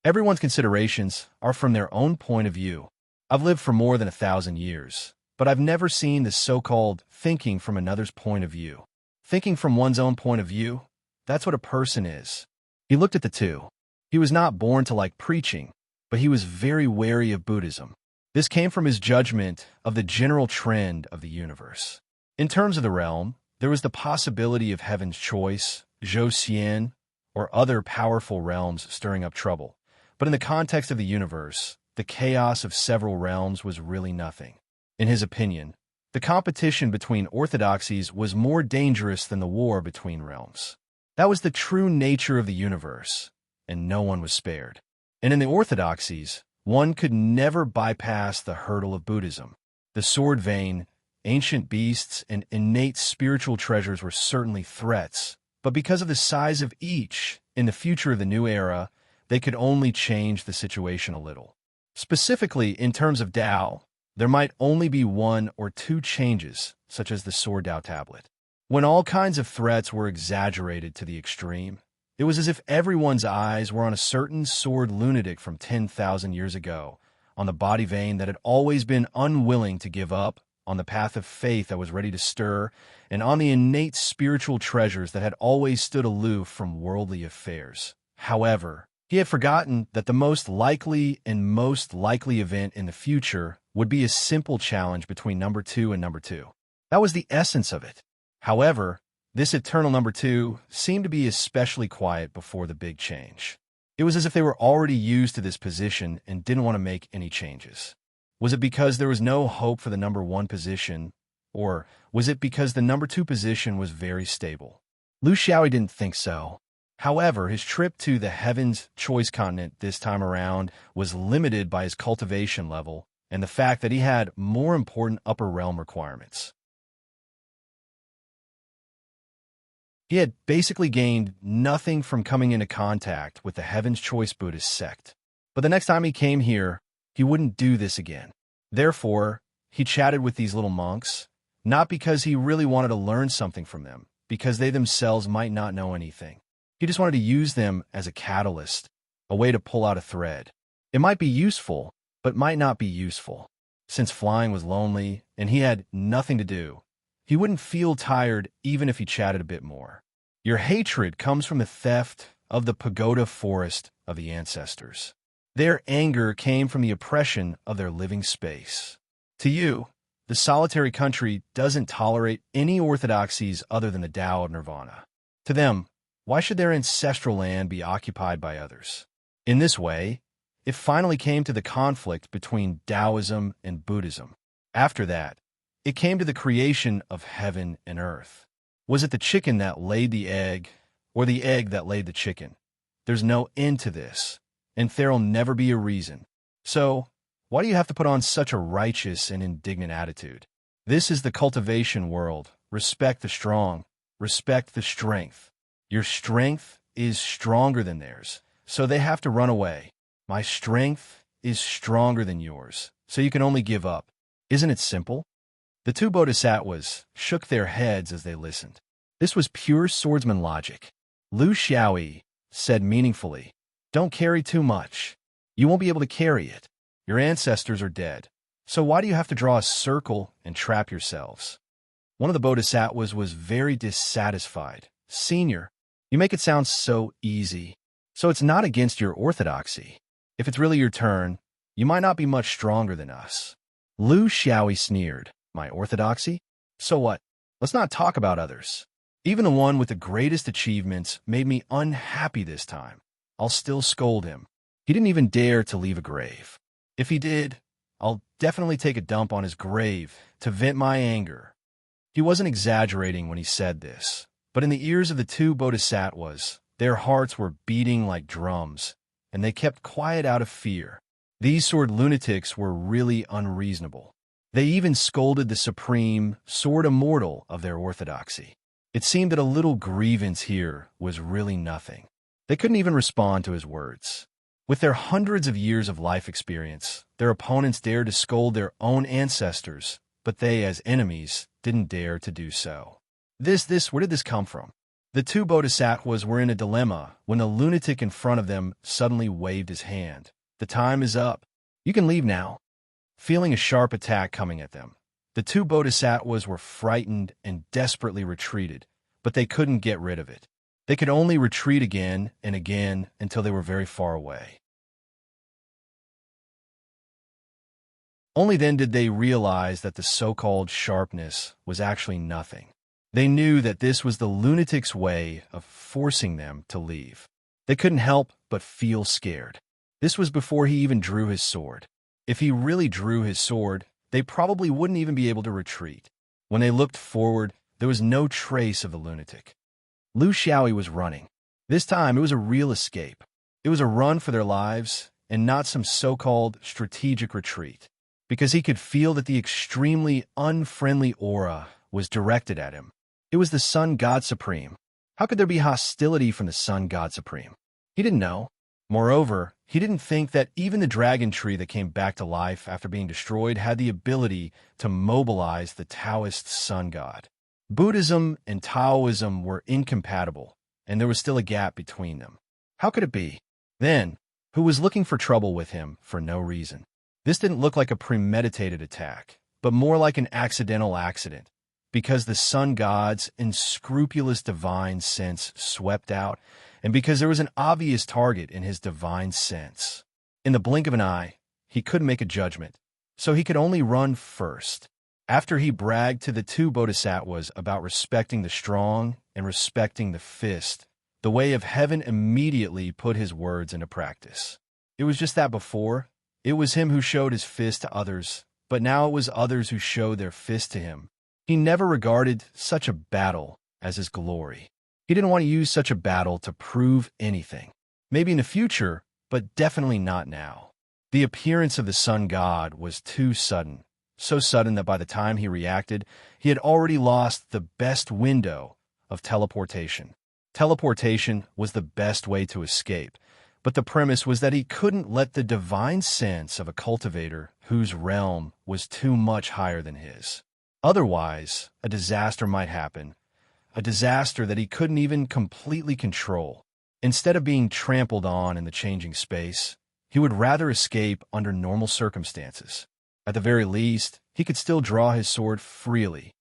Everyone's considerations are from their own point of view. I've lived for more than 1,000 years, but I've never seen the so-called thinking from another's point of view. Thinking from one's own point of view, that's what a person is. He looked at the two. He was not born to like preaching, but he was very wary of Buddhism. This came from his judgment of the general trend of the universe. In terms of the realm, there was the possibility of Heaven's Choice, Zhou Xian, or other powerful realms stirring up trouble. But in the context of the universe, the chaos of several realms was really nothing. In his opinion, the competition between orthodoxies was more dangerous than the war between realms. That was the true nature of the universe, and no one was spared. And in the orthodoxies, one could never bypass the hurdle of Buddhism. The sword vein, ancient beasts, and innate spiritual treasures were certainly threats, but because of the size of each, in the future of the new era, they could only change the situation a little. Specifically, in terms of Tao, there might only be one or two changes, such as the Sword Tao tablet. When all kinds of threats were exaggerated to the extreme, it was as if everyone's eyes were on a certain sword lunatic from 10,000 years ago, on the body vein that had always been unwilling to give up, on the path of faith that was ready to stir, and on the innate spiritual treasures that had always stood aloof from worldly affairs. However, he had forgotten that the most likely event in the future would be a simple challenge between number 2 and number 2. That was the essence of it. However, this eternal number 2 seemed to be especially quiet before the big change. It was as if they were already used to this position and didn't want to make any changes. Was it because there was no hope for the number 1 position, or was it because the number 2 position was very stable? Lu Xiaoyi didn't think so. However, his trip to the Heaven's Choice continent this time around was limited by his cultivation level and the fact that he had more important upper realm requirements. He had basically gained nothing from coming into contact with the Heaven's Choice Buddhist sect. But the next time he came here, he wouldn't do this again. Therefore, he chatted with these little monks, not because he really wanted to learn something from them, because they themselves might not know anything. He just wanted to use them as a catalyst, a way to pull out a thread. It might be useful, but might not be useful. Since flying was lonely and he had nothing to do, he wouldn't feel tired even if he chatted a bit more. Your hatred comes from the theft of the pagoda forest of the ancestors. Their anger came from the oppression of their living space. To you, the solitary country doesn't tolerate any orthodoxies other than the Tao of Nirvana. To them, why should their ancestral land be occupied by others? In this way, it finally came to the conflict between Taoism and Buddhism. After that, it came to the creation of heaven and earth. Was it the chicken that laid the egg, or the egg that laid the chicken? There's no end to this, and there'll never be a reason. So, why do you have to put on such a righteous and indignant attitude? This is the cultivation world. Respect the strong. Respect the strength. Your strength is stronger than theirs, so they have to run away. My strength is stronger than yours, so you can only give up. Isn't it simple? The 2 bodhisattvas shook their heads as they listened. This was pure swordsman logic. Lu Xiaoyi said meaningfully, "Don't carry too much. You won't be able to carry it. Your ancestors are dead. So why do you have to draw a circle and trap yourselves?" One of the bodhisattvas was very dissatisfied. "Senior, you make it sound so easy. So it's not against your orthodoxy. If it's really your turn, you might not be much stronger than us." Lu Xiaoyi sneered. "My orthodoxy? So what? Let's not talk about others. Even the one with the greatest achievements made me unhappy this time. I'll still scold him. He didn't even dare to leave a grave. If he did, I'll definitely take a dump on his grave to vent my anger." He wasn't exaggerating when he said this, but in the ears of the 2 bodhisattvas, their hearts were beating like drums, and they kept quiet out of fear. These sword lunatics were really unreasonable. They even scolded the supreme sword immortal of their orthodoxy. It seemed that a little grievance here was really nothing. They couldn't even respond to his words. With their hundreds of years of life experience, their opponents dared to scold their own ancestors, but they, as enemies, didn't dare to do so. Where did this come from? The 2 bodhisattvas were in a dilemma when the lunatic in front of them suddenly waved his hand. "The time is up. You can leave now." Feeling a sharp attack coming at them, the 2 bodhisattvas were frightened and desperately retreated, but they couldn't get rid of it. They could only retreat again and again until they were very far away. Only then did they realize that the so-called sharpness was actually nothing. They knew that this was the lunatic's way of forcing them to leave. They couldn't help but feel scared. This was before he even drew his sword. If he really drew his sword, they probably wouldn't even be able to retreat. When they looked forward, there was no trace of the lunatic. Lu Xiaoyi was running. This time, it was a real escape. It was a run for their lives, and not some so-called strategic retreat, because he could feel that the extremely unfriendly aura was directed at him. It was the Sun God Supreme. How could there be hostility from the Sun God Supreme? He didn't know. Moreover, he didn't think that even the dragon tree that came back to life after being destroyed had the ability to mobilize the Taoist sun god. Buddhism and Taoism were incompatible, and there was still a gap between them. How could it be? Then, who was looking for trouble with him for no reason? This didn't look like a premeditated attack, but more like an accidental accident, because the sun god's unscrupulous divine sense swept out, and because there was an obvious target in his divine sense. In the blink of an eye, he couldn't make a judgment, so he could only run first. After he bragged to the 2 bodhisattvas about respecting the strong and respecting the fist, the way of heaven immediately put his words into practice. It was just that before, It was him who showed his fist to others, but now it was others who showed their fist to him. He never regarded such a battle as his glory. He didn't want to use such a battle to prove anything. Maybe in the future, but definitely not now. The appearance of the sun god was too sudden, so sudden that by the time he reacted, he had already lost the best window of teleportation. Teleportation was the best way to escape, but the premise was that he couldn't let the divine sense of a cultivator whose realm was too much higher than his. Otherwise, a disaster might happen, a disaster that he couldn't even completely control. Instead of being trampled on in the changing space, he would rather escape under normal circumstances. At the very least, he could still draw his sword freely.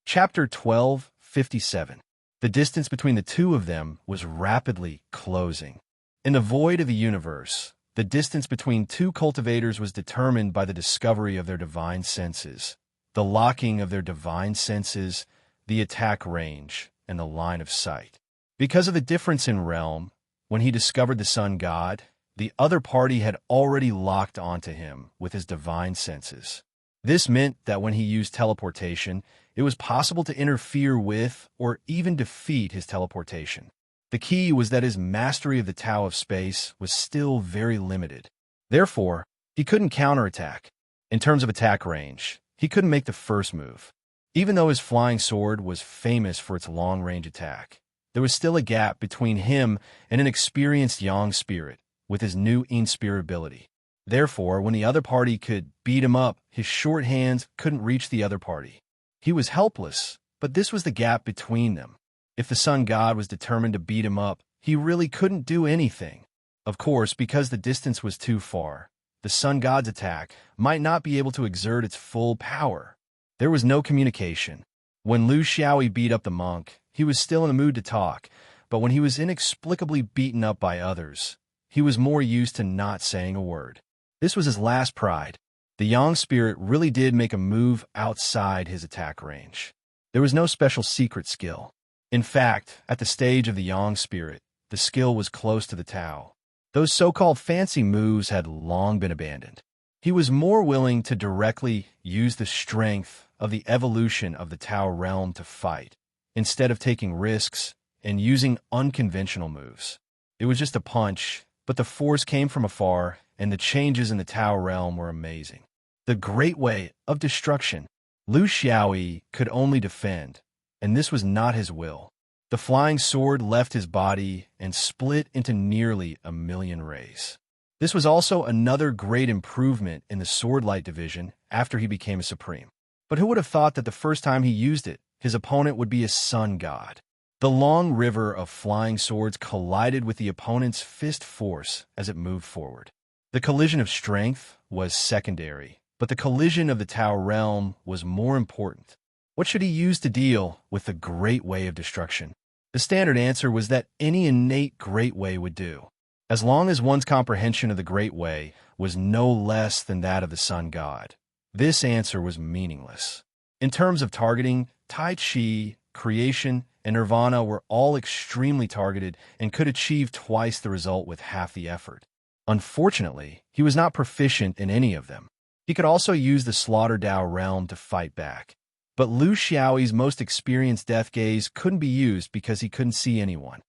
Chapter 12:57. The distance between the two of them was rapidly closing. In the void of the universe, the distance between two cultivators was determined by the discovery of their divine senses, the locking of their divine senses, the attack range, and the line of sight. Because of the difference in realm, when he discovered the sun god, the other party had already locked onto him with his divine senses. This meant that when he used teleportation, it was possible to interfere with or even defeat his teleportation. The key was that his mastery of the Tao of Space was still very limited. Therefore, he couldn't counterattack. In terms of attack range, he couldn't make the first move. Even though his flying sword was famous for its long-range attack, there was still a gap between him and an experienced Yang spirit with his new In Spirit ability. Therefore, when the other party could beat him up, his short hands couldn't reach the other party. He was helpless, but this was the gap between them. If the sun god was determined to beat him up, he really couldn't do anything. Of course, because the distance was too far, the sun god's attack might not be able to exert its full power. There was no communication. When Lu Xiaoyi beat up the monk, he was still in the mood to talk, but when he was inexplicably beaten up by others, he was more used to not saying a word. This was his last pride. The Yang spirit really did make a move outside his attack range. There was no special secret skill. In fact, at the stage of the Yang spirit, the skill was close to the Tao. Those so-called fancy moves had long been abandoned. He was more willing to directly use the strength of the evolution of the Tao realm to fight, instead of taking risks and using unconventional moves. It was just a punch, but the force came from afar, and the changes in the Tao realm were amazing. The great way of destruction. Lu Xiaoyi could only defend, and this was not his will. The flying sword left his body and split into nearly 1,000,000 rays. This was also another great improvement in the sword light division after he became a supreme. But who would have thought that the first time he used it, his opponent would be a sun god? The long river of flying swords collided with the opponent's fist force as it moved forward. The collision of strength was secondary, but the collision of the Tao realm was more important. What should he use to deal with the great way of destruction? The standard answer was that any innate great way would do, as long as one's comprehension of the great way was no less than that of the sun god. This answer was meaningless. In terms of targeting, Tai Chi, creation, and nirvana were all extremely targeted and could achieve twice the result with half the effort. Unfortunately, he was not proficient in any of them. He could also use the Slaughter Dao realm to fight back. But Lu Xiaoyi's most experienced death gaze couldn't be used because he couldn't see anyone.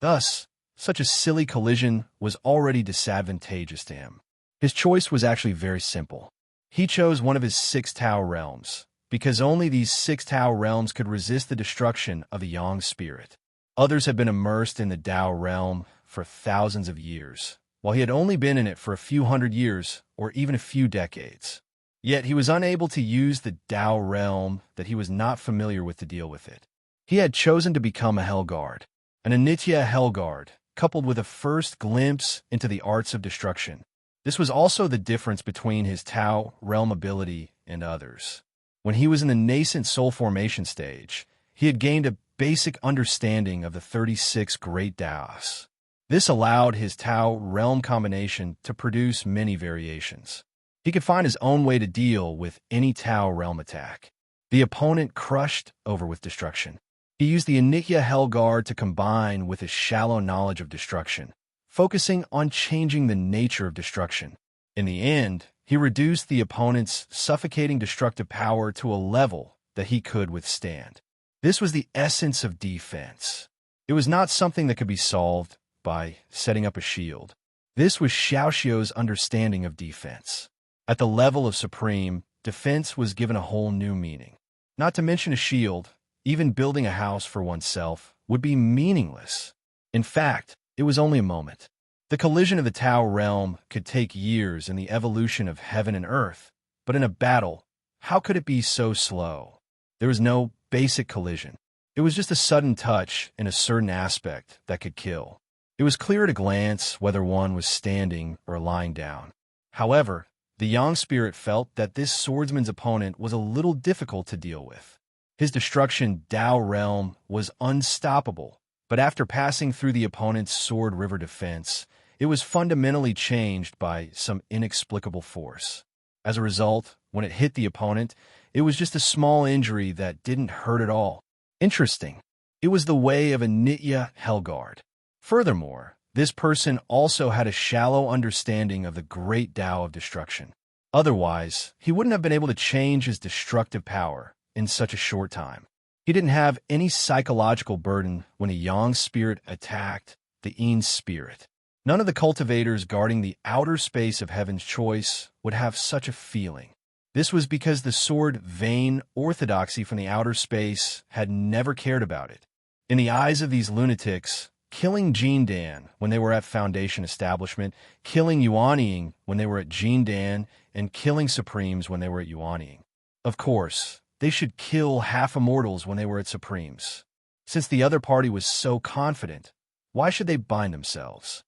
Thus, such a silly collision was already disadvantageous to him. His choice was actually very simple. He chose one of his 6 Tao realms, because only these 6 Tao realms could resist the destruction of the Yang spirit. Others had been immersed in the Dao realm for thousands of years, while he had only been in it for a few hundred years or even a few decades. Yet he was unable to use the Dao realm that he was not familiar with to deal with it. He had chosen to become a Hellguard, an Anitya Hellguard, coupled with a first glimpse into the arts of destruction. This was also the difference between his Tao realm ability and others. When he was in the nascent soul formation stage, he had gained a basic understanding of the 36 great Daos. This allowed his Tao realm combination to produce many variations. He could find his own way to deal with any Tao realm attack. the opponent crushed over with destruction. He used the Nitya Helguard to combine with his shallow knowledge of destruction, focusing on changing the nature of destruction. In the end, he reduced the opponent's suffocating destructive power to a level that he could withstand. This was the essence of defense. It was not something that could be solved by setting up a shield. This was Xiaoxiu's understanding of defense. At the level of supreme, defense was given a whole new meaning. Not to mention a shield, even building a house for oneself would be meaningless. In fact, it was only a moment. The collision of the Tao realm could take years in the evolution of heaven and earth, but in a battle, how could it be so slow? There was no basic collision. It was just a sudden touch in a certain aspect that could kill. It was clear at a glance whether one was standing or lying down. However, the Yang spirit felt that this swordsman's opponent was a little difficult to deal with. His destruction Tao realm was unstoppable, but after passing through the opponent's sword river defense, it was fundamentally changed by some inexplicable force. As a result, when it hit the opponent, it was just a small injury that didn't hurt at all. Interesting. It was the way of a Nitya Helguard. Furthermore, this person also had a shallow understanding of the great Tao of destruction. Otherwise, he wouldn't have been able to change his destructive power in such a short time. He didn't have any psychological burden when a Yang spirit attacked the Yin spirit. None of the cultivators guarding the outer space of Heaven's Choice would have such a feeling. This was because the sword vain orthodoxy from the outer space had never cared about it. In the eyes of these lunatics, killing Jindan when they were at Foundation Establishment, killing Yuanying when they were at Jindan, and killing Supremes when they were at Yuanying. Of course, they should kill half-immortals when they were at Supremes. Since the other party was so confident, why should they bind themselves?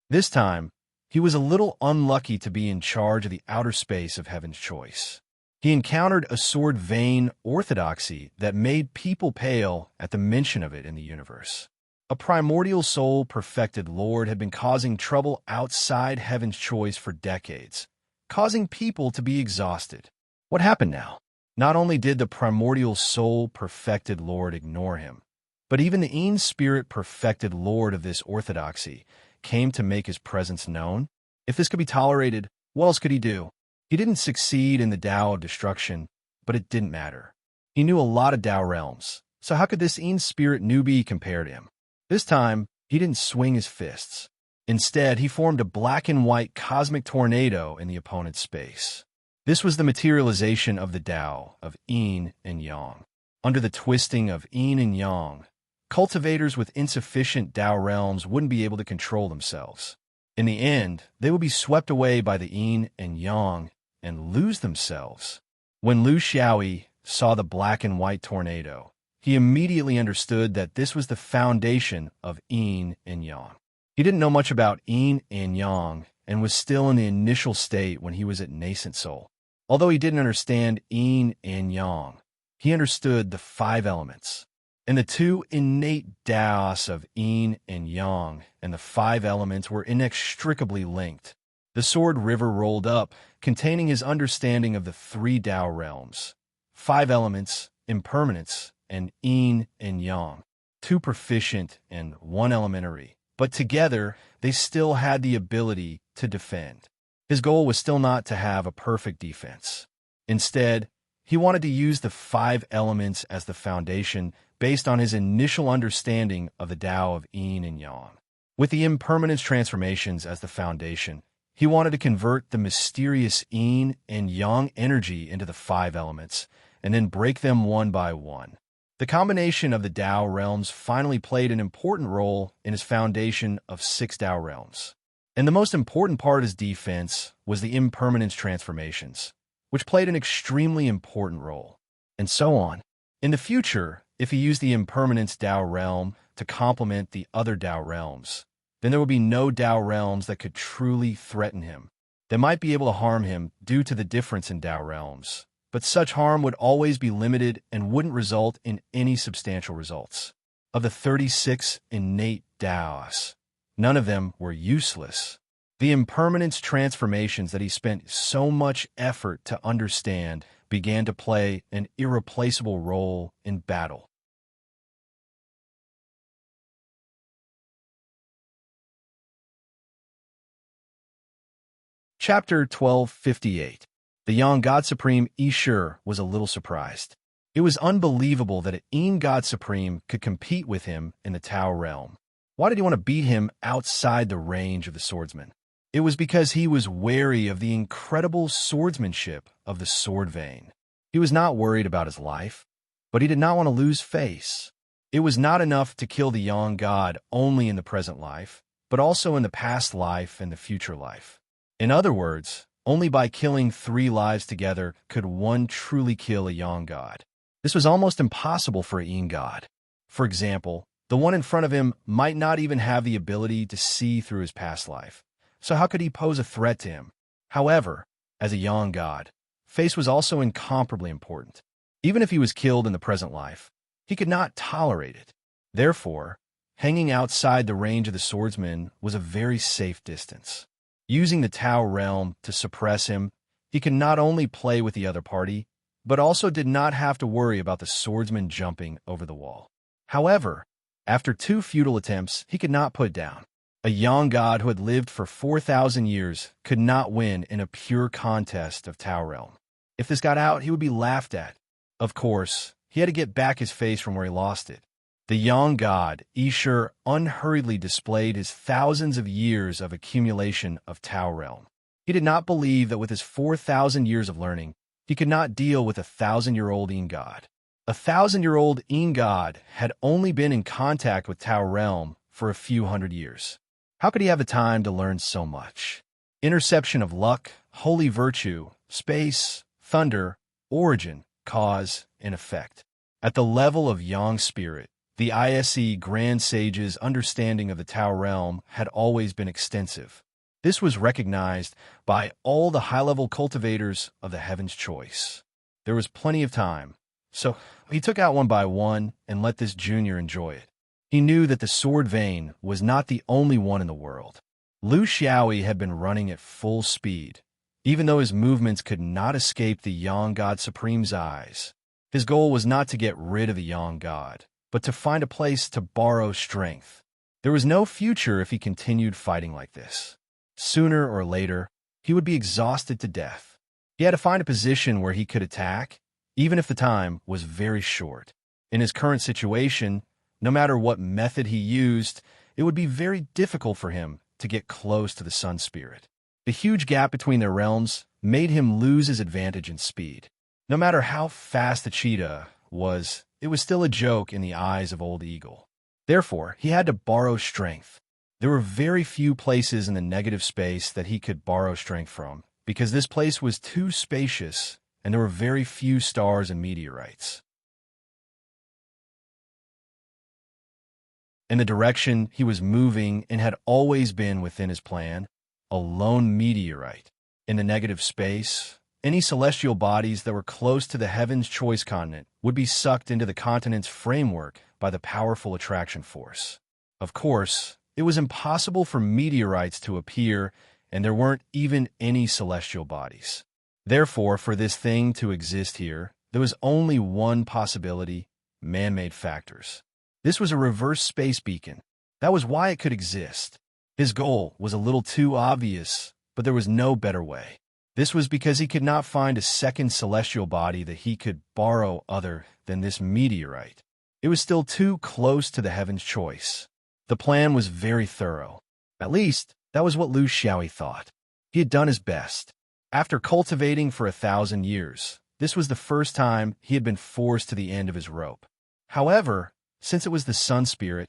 This time, he was a little unlucky to be in charge of the outer space of Heaven's Choice. He encountered a sword vain orthodoxy that made people pale at the mention of it in the universe. A primordial soul perfected Lord had been causing trouble outside Heaven's Choice for decades, causing people to be exhausted. What happened now? Not only did the primordial soul perfected Lord ignore him, but even the Yin spirit perfected Lord of this orthodoxy came to make his presence known. If this could be tolerated, what else could he do? He didn't succeed in the Tao of destruction, but it didn't matter. He knew a lot of Tao realms, so how could this Yin spirit newbie compare to him? This time, he didn't swing his fists. Instead, he formed a black and white cosmic tornado in the opponent's space. This was the materialization of the Tao of Yin and Yang. Under the twisting of Yin and Yang, cultivators with insufficient Tao realms wouldn't be able to control themselves. In the end, they would be swept away by the Yin and Yang and lose themselves. When Lu Xiaoyi saw the black and white tornado, he immediately understood that this was the foundation of Yin and Yang. He didn't know much about Yin and Yang and was still in the initial state when he was at nascent soul. Although he didn't understand Yin and Yang, he understood the 5 elements. And the 2 innate Taos of Yin and Yang and the 5 elements were inextricably linked. The sword river rolled up, containing his understanding of the 3 Tao realms, 5 elements, impermanence, and Yin and Yang, 2 proficient and 1 elementary. But together, they still had the ability to defend. His goal was still not to have a perfect defense. Instead, he wanted to use the 5 elements as the foundation based on his initial understanding of the Tao of Yin and Yang. With the impermanence transformations as the foundation, he wanted to convert the mysterious Yin and Yang energy into the 5 elements, and then break them one by one. The combination of the Tao realms finally played an important role in his foundation of 6 Tao realms. And the most important part of his defense was the impermanence transformations, which played an extremely important role. And so on. In the future, if he used the impermanence Tao realm to complement the other Tao realms, then there would be no Tao realms that could truly threaten him. They might be able to harm him due to the difference in Tao realms, but such harm would always be limited and wouldn't result in any substantial results. Of the 36 innate Taos, none of them were useless. The impermanence transformations that he spent so much effort to understand began to play an irreplaceable role in battle. Chapter 1258. The young God Supreme Ishur was a little surprised. It was unbelievable that an God Supreme could compete with him in the Tao realm. Why did he want to beat him outside the range of the swordsman? It was because he was wary of the incredible swordsmanship of the sword vein. He was not worried about his life, but he did not want to lose face. It was not enough to kill the young god only in the present life, but also in the past life and the future life. In other words, only by killing 3 lives together could one truly kill a young god. This was almost impossible for a god. For example, the one in front of him might not even have the ability to see through his past life. So how could he pose a threat to him? However, as a young god, face was also incomparably important. Even if he was killed in the present life, he could not tolerate it. Therefore, hanging outside the range of the swordsman was a very safe distance. Using the Tao realm to suppress him, he could not only play with the other party, but also did not have to worry about the swordsman jumping over the wall. However, after 2 futile attempts, he could not put down. A young god who had lived for 4,000 years could not win in a pure contest of Tao realm. If this got out, he would be laughed at. Of course, he had to get back his face from where he lost it. The young god, Ishur, unhurriedly displayed his thousands of years of accumulation of Tao realm. He did not believe that with his 4,000 years of learning, he could not deal with a 1,000-year-old god. A 1,000-year-old god had only been in contact with Tao realm for a few hundred years. How could he have the time to learn so much? Interception of luck, holy virtue, space, thunder, origin, cause, and effect. At the level of yang spirit, the ISE Grand Sage's understanding of the Tao realm had always been extensive. This was recognized by all the high-level cultivators of the Heaven's Choice. There was plenty of time, so he took out one by one and let this junior enjoy it. He knew that the sword vein was not the only one in the world. Lu Xiaoyi had been running at full speed, even though his movements could not escape the Yang God Supreme's eyes. His goal was not to get rid of the Yang God, but to find a place to borrow strength. There was no future if he continued fighting like this. Sooner or later, he would be exhausted to death. He had to find a position where he could attack, even if the time was very short. In his current situation, no matter what method he used, it would be very difficult for him to get close to the Sun Spirit. The huge gap between their realms made him lose his advantage in speed. No matter how fast the cheetah was, it was still a joke in the eyes of Old Eagle. Therefore, he had to borrow strength. There were very few places in the negative space that he could borrow strength from, because this place was too spacious and there were very few stars and meteorites. In the direction he was moving and had always been within his plan, a lone meteorite. In the negative space, any celestial bodies that were close to the Heaven's Choice continent would be sucked into the continent's framework by the powerful attraction force. Of course, it was impossible for meteorites to appear, and there weren't even any celestial bodies. Therefore, for this thing to exist here, there was only one possibility: man-made factors. This was a reverse space beacon. That was why it could exist. His goal was a little too obvious, but there was no better way. This was because he could not find a second celestial body that he could borrow other than this meteorite. It was still too close to the Heaven's Choice. The plan was very thorough. At least, that was what Lu Xiaoyi thought. He had done his best. After cultivating for 1,000 years, this was the first time he had been forced to the end of his rope. However, since it was the Sun Spirit,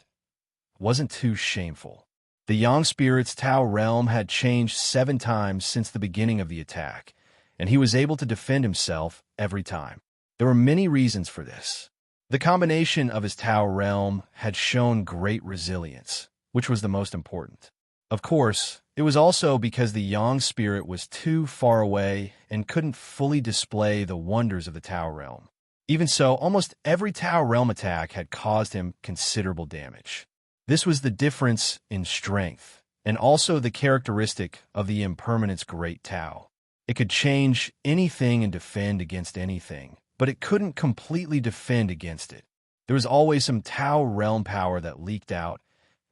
it wasn't too shameful. The Yang Spirit's Tao realm had changed 7 times since the beginning of the attack, and he was able to defend himself every time. There were many reasons for this. The combination of his Tao realm had shown great resilience, which was the most important. Of course, it was also because the Yang Spirit was too far away and couldn't fully display the wonders of the Tao realm. Even so, almost every Tao realm attack had caused him considerable damage. This was the difference in strength, and also the characteristic of the impermanence Great Tao. It could change anything and defend against anything, but it couldn't completely defend against it. There was always some Tao realm power that leaked out,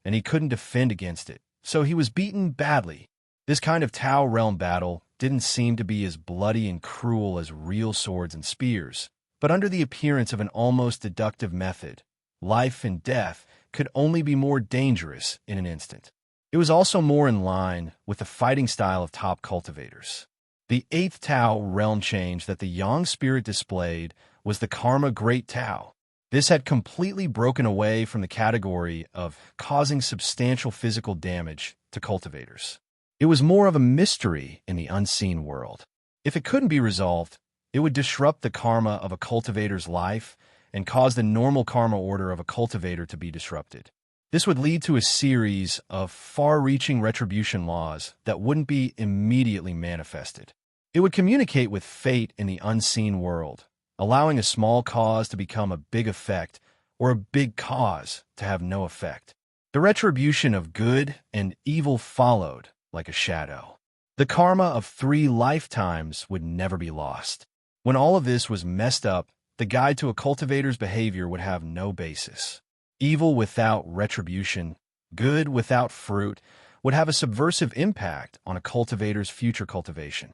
and he couldn't defend against it, so he was beaten badly. This kind of Tao realm battle didn't seem to be as bloody and cruel as real swords and spears, but under the appearance of an almost deductive method, life and death could only be more dangerous in an instant. It was also more in line with the fighting style of top cultivators. The 8th Tao realm change that the Yang spirit displayed was the Karma Great Tao. This had completely broken away from the category of causing substantial physical damage to cultivators. It was more of a mystery in the unseen world. If it couldn't be resolved, it would disrupt the karma of a cultivator's life and cause the normal karma order of a cultivator to be disrupted. This would lead to a series of far-reaching retribution laws that wouldn't be immediately manifested. It would communicate with fate in the unseen world, allowing a small cause to become a big effect or a big cause to have no effect. The retribution of good and evil followed like a shadow. The karma of 3 lifetimes would never be lost. When all of this was messed up, the guide to a cultivator's behavior would have no basis. Evil without retribution, good without fruit, would have a subversive impact on a cultivator's future cultivation.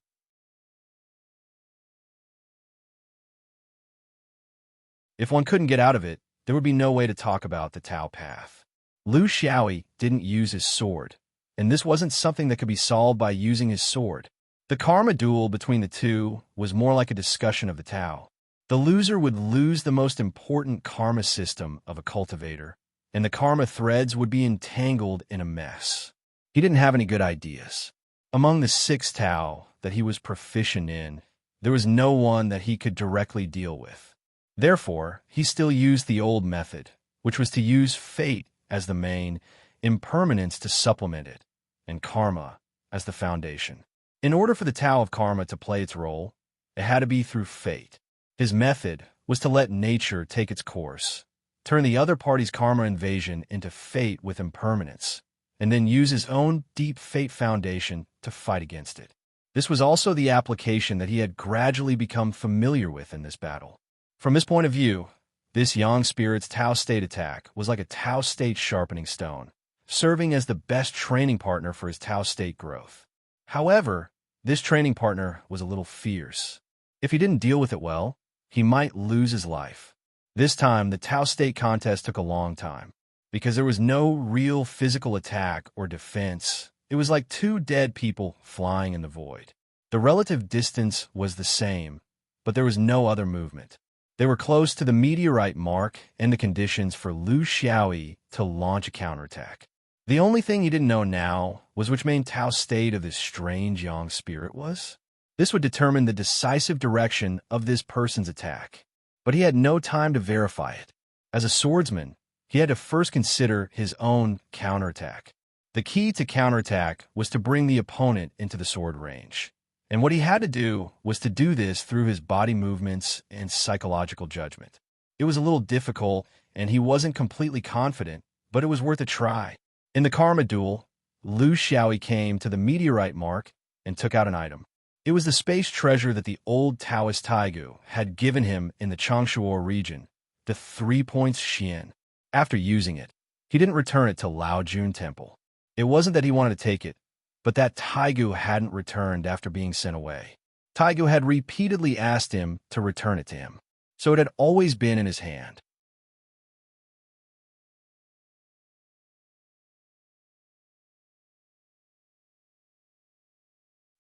If one couldn't get out of it, there would be no way to talk about the Tao path. Liu Xiaoyi didn't use his sword, and this wasn't something that could be solved by using his sword. The karma duel between the two was more like a discussion of the Tao. The loser would lose the most important karma system of a cultivator, and the karma threads would be entangled in a mess. He didn't have any good ideas. Among the 6 Tao that he was proficient in, there was no one that he could directly deal with. Therefore, he still used the old method, which was to use fate as the main, impermanence to supplement it, and karma as the foundation. In order for the Tao of karma to play its role, it had to be through fate. His method was to let nature take its course, turn the other party's karma invasion into fate with impermanence, and then use his own deep fate foundation to fight against it. This was also the application that he had gradually become familiar with in this battle. From his point of view, this Yang Spirit's Tao State attack was like a Tao State sharpening stone, serving as the best training partner for his Tao State growth. However, this training partner was a little fierce. If he didn't deal with it well, he might lose his life. This time, the Tao State contest took a long time, because there was no real physical attack or defense. It was like 2 dead people flying in the void. The relative distance was the same, but there was no other movement. They were close to the meteorite mark and the conditions for Liu Xiaoyi to launch a counterattack. The only thing he didn't know now was which main Tao state of this strange Yang spirit was. This would determine the decisive direction of this person's attack, but he had no time to verify it. As a swordsman, he had to first consider his own counterattack. The key to counterattack was to bring the opponent into the sword range, and what he had to do was to do this through his body movements and psychological judgment. It was a little difficult, and he wasn't completely confident, but it was worth a try. In the karma duel, Liu Xiaoyi came to the meteorite mark and took out an item. It was the space treasure that the old Taoist Taigu had given him in the Changshuo region, the 3 points Xian. After using it, he didn't return it to Laojun Temple. It wasn't that he wanted to take it, but that Taigu hadn't returned after being sent away. Taigu had repeatedly asked him to return it to him, so it had always been in his hand.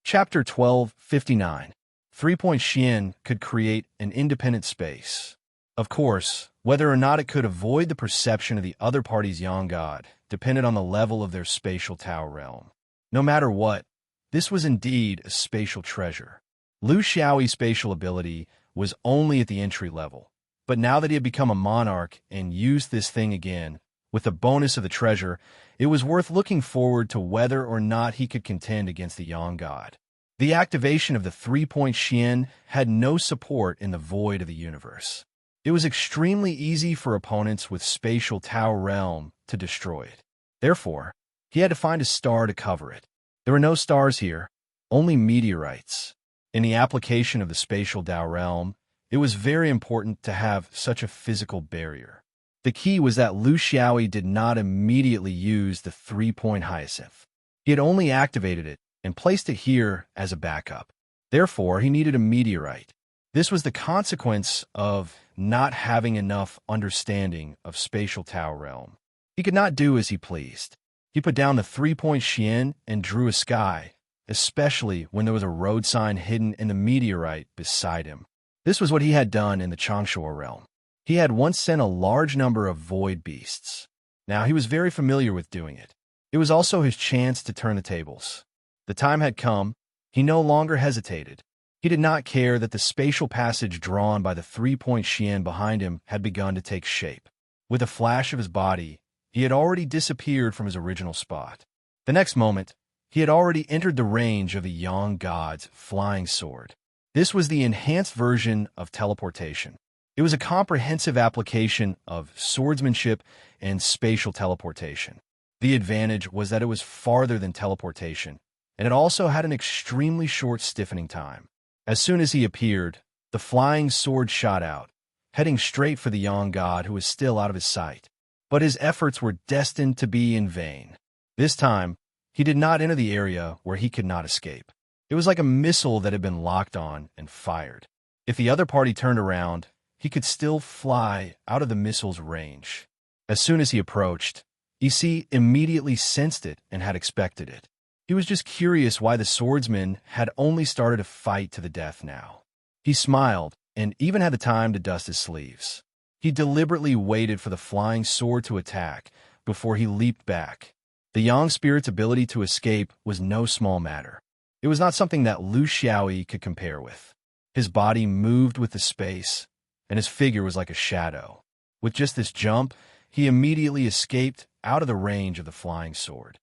Chapter 12:59. 3-point Xian could create an independent space. Of course, whether or not it could avoid the perception of the other party's Yang God depended on the level of their spatial Tao realm. No matter what, this was indeed a spatial treasure. Liu Xiaoyi's spatial ability was only at the entry level, but now that he had become a monarch and used this thing again, with the bonus of the treasure, it was worth looking forward to whether or not he could contend against the Yang God. The activation of the 3-point Xian had no support in the void of the universe. It was extremely easy for opponents with spatial Tao realm to destroy it. Therefore, He had to find a star to cover it. There were no stars here, only meteorites. In the application of the spatial Tao realm, it was very important to have such a physical barrier. The key was that Lu Xiaoyi did not immediately use the three-point hyacinth. He had only activated it and placed it here as a backup. Therefore, he needed a meteorite. This was the consequence of not having enough understanding of spatial Tao realm. He could not do as he pleased. He put down the three-point Xian and drew a sky, especially when there was a road sign hidden in the meteorite beside him. This was what he had done in the Changshuo realm. He had once sent a large number of void beasts. Now he was very familiar with doing it. It was also his chance to turn the tables. The time had come. He no longer hesitated. He did not care that the spatial passage drawn by the three-point Xian behind him had begun to take shape. With a flash of his body, he had already disappeared from his original spot. The next moment, he had already entered the range of the Yang God's flying sword. This was the enhanced version of teleportation. It was a comprehensive application of swordsmanship and spatial teleportation. The advantage was that it was farther than teleportation, and it also had an extremely short stiffening time. As soon as he appeared, the flying sword shot out, heading straight for the Yang God who was still out of his sight. But his efforts were destined to be in vain. This time, he did not enter the area where he could not escape. It was like a missile that had been locked on and fired. If the other party turned around, he could still fly out of the missile's range. As soon as he approached, EC immediately sensed it and had expected it. He was just curious why the swordsman had only started a fight to the death now. He smiled and even had the time to dust his sleeves. He deliberately waited for the flying sword to attack before he leaped back. The Yang spirit's ability to escape was no small matter. It was not something that Lu Xiaoyi could compare with. His body moved with the space, and his figure was like a shadow. With just this jump, he immediately escaped out of the range of the flying sword.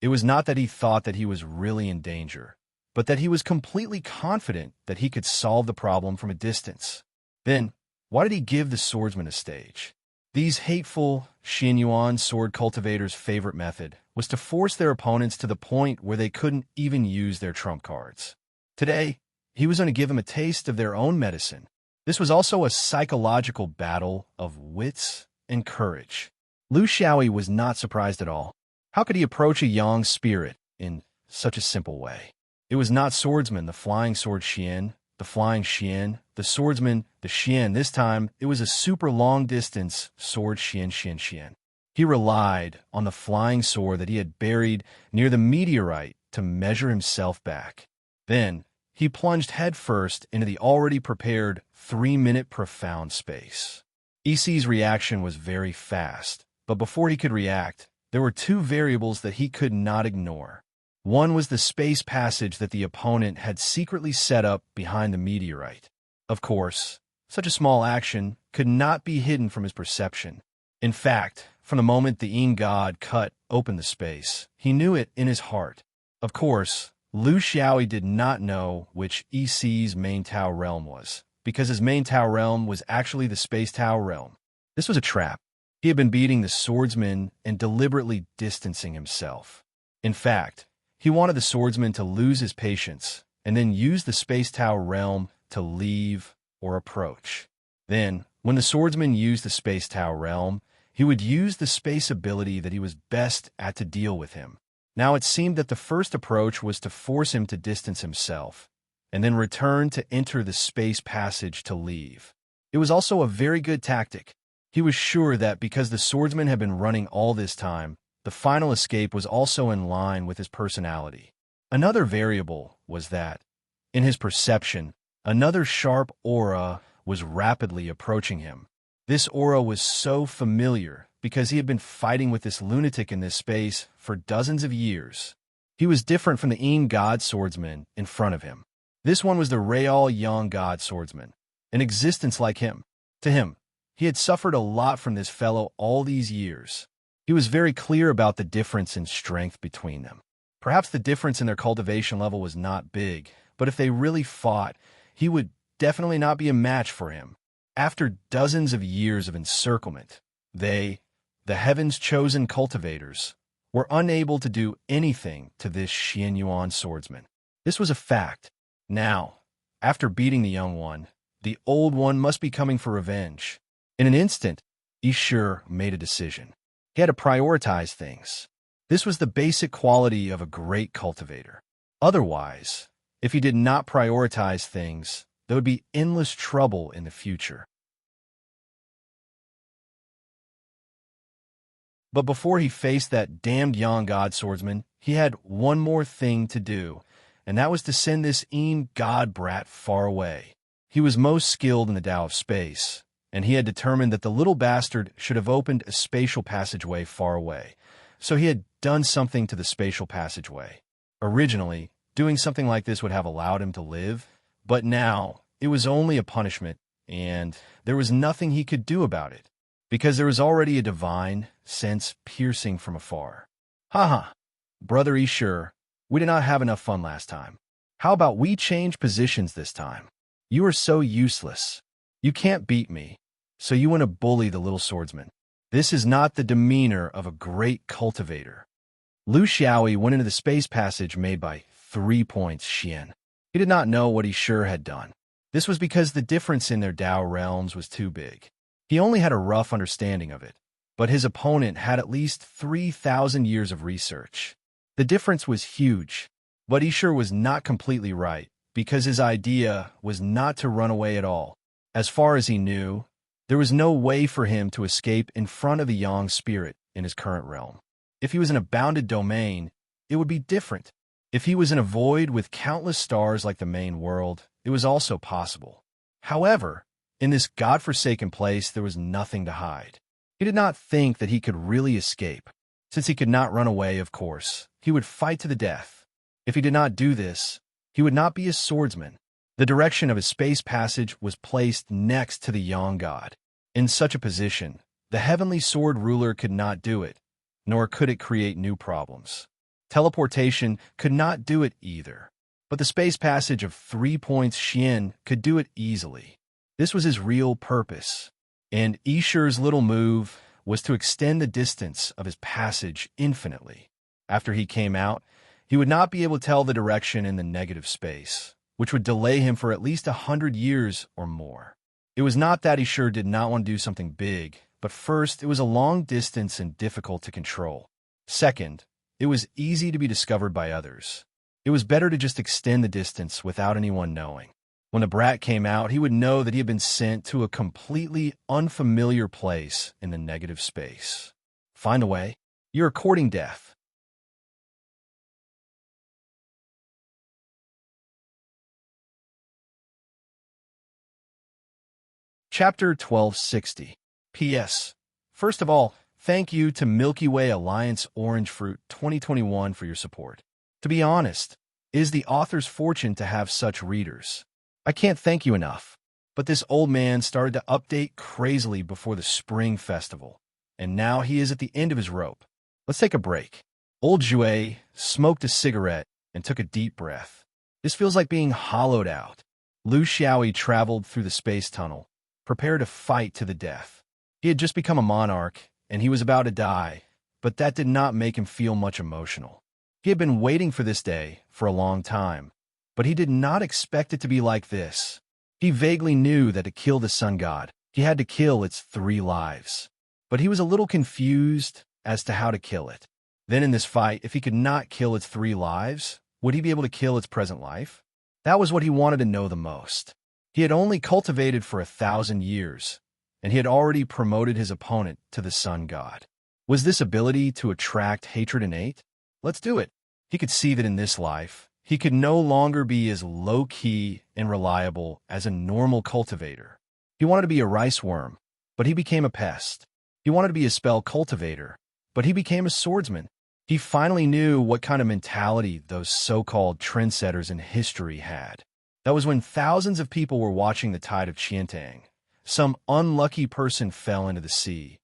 It was not that he thought that he was really in danger, but that he was completely confident that he could solve the problem from a distance. Then, why did he give the swordsman a stage? These hateful Xinyuan sword cultivators' favorite method was to force their opponents to the point where they couldn't even use their trump cards. Today, he was going to give them a taste of their own medicine. This was also a psychological battle of wits and courage. Lu Xiaoyi was not surprised at all. How could he approach a Yang spirit in such a simple way? It was not swordsman, the flying sword Xian, the flying Xian, the swordsman, the Xian. This time, it was a super long-distance sword Xian. He relied on the flying sword that he had buried near the meteorite to measure himself back. Then, he plunged headfirst into the already prepared 3-minute profound space. EC's reaction was very fast, but before he could react, there were two variables that he could not ignore. One was the space passage that the opponent had secretly set up behind the meteorite. Of course, such a small action could not be hidden from his perception. In fact, from the moment the Yin God cut open the space, he knew it in his heart. Of course, Lu Xiaoyi did not know which EC's main Tao realm was, because his main Tao realm was actually the space Tao realm. This was a trap. He had been beating the swordsman and deliberately distancing himself. In fact, he wanted the swordsman to lose his patience and then use the space Tao realm to leave or approach. Then, when the swordsman used the space Tao realm, he would use the space ability that he was best at to deal with him. Now it seemed that the first approach was to force him to distance himself, and then return to enter the space passage to leave. It was also a very good tactic. He was sure that because the swordsman had been running all this time, the final escape was also in line with his personality. Another variable was that, in his perception, another sharp aura was rapidly approaching him. This aura was so familiar because he had been fighting with this lunatic in this space for dozens of years. He was different from the Yin God swordsman in front of him. This one was the Real Yang God swordsman, an existence like him. To him, he had suffered a lot from this fellow all these years. He was very clear about the difference in strength between them. Perhaps the difference in their cultivation level was not big, but if they really fought, he would definitely not be a match for him. After dozens of years of encirclement, they, the heaven's chosen cultivators, were unable to do anything to this Xian Yuan swordsman. This was a fact. Now, after beating the young one, the old one must be coming for revenge. In an instant, Ishur made a decision. He had to prioritize things. This was the basic quality of a great cultivator. Otherwise, if he did not prioritize things, there would be endless trouble in the future. But before he faced that damned young god swordsman, he had one more thing to do, and that was to send this god brat far away. He was most skilled in the Tao of space, and he had determined that the little bastard should have opened a spatial passageway far away. So he had done something to the spatial passageway. Originally, doing something like this would have allowed him to live, but now it was only a punishment, and there was nothing he could do about it, because there was already a divine sense piercing from afar. Ha! Brother Ishur, we did not have enough fun last time. How about we change positions this time? You are so useless. You can't beat me, so you want to bully the little swordsman. This is not the demeanor of a great cultivator. Lu Xiaoyi went into the space passage made by 3 points Xian. He did not know what Ishur had done. This was because the difference in their Tao realms was too big. He only had a rough understanding of it, but his opponent had at least 3,000 years of research. The difference was huge, but Ishur was not completely right, because his idea was not to run away at all. As far as he knew, there was no way for him to escape in front of the Yang spirit in his current realm. If he was in a bounded domain, it would be different. If he was in a void with countless stars like the main world, it was also possible. However, in this godforsaken place, there was nothing to hide. He did not think that he could really escape. Since he could not run away, of course, he would fight to the death. If he did not do this, he would not be a swordsman. The direction of his space passage was placed next to the Yang god. In such a position, the heavenly sword ruler could not do it, nor could it create new problems. Teleportation could not do it either, but the space passage of 3 points Xian could do it easily. This was his real purpose, and Ishur's little move was to extend the distance of his passage infinitely. After he came out, he would not be able to tell the direction in the negative space, which would delay him for at least 100 years or more. It was not that Ishur did not want to do something big, but first, it was a long distance and difficult to control. Second, it was easy to be discovered by others. It was better to just extend the distance without anyone knowing. When the brat came out, he would know that he had been sent to a completely unfamiliar place in the negative space. Find a way. You're courting death. Chapter 1260. P.S. First of all, thank you to Milky Way Alliance Orange Fruit 2021 for your support. To be honest, it is the author's fortune to have such readers. I can't thank you enough. But this old man started to update crazily before the Spring Festival, and now he is at the end of his rope. Let's take a break. Old Jue smoked a cigarette and took a deep breath. This feels like being hollowed out. Lu Xiaoyi traveled through the space tunnel, prepared to fight to the death. He had just become a monarch, and he was about to die, but that did not make him feel much emotional. He had been waiting for this day for a long time, but he did not expect it to be like this. He vaguely knew that to kill the sun god, he had to kill its 3 lives. But he was a little confused as to how to kill it. Then in this fight, if he could not kill its 3 lives, would he be able to kill its present life? That was what he wanted to know the most. He had only cultivated for 1,000 years, and he had already promoted his opponent to the sun god. Was this ability to attract hatred innate? Let's do it. He could see that in this life, he could no longer be as low-key and reliable as a normal cultivator. He wanted to be a rice worm, but he became a pest. He wanted to be a spell cultivator, but he became a swordsman. He finally knew what kind of mentality those so-called trendsetters in history had. That was when thousands of people were watching the tide of Qiantang. Some unlucky person fell into the sea,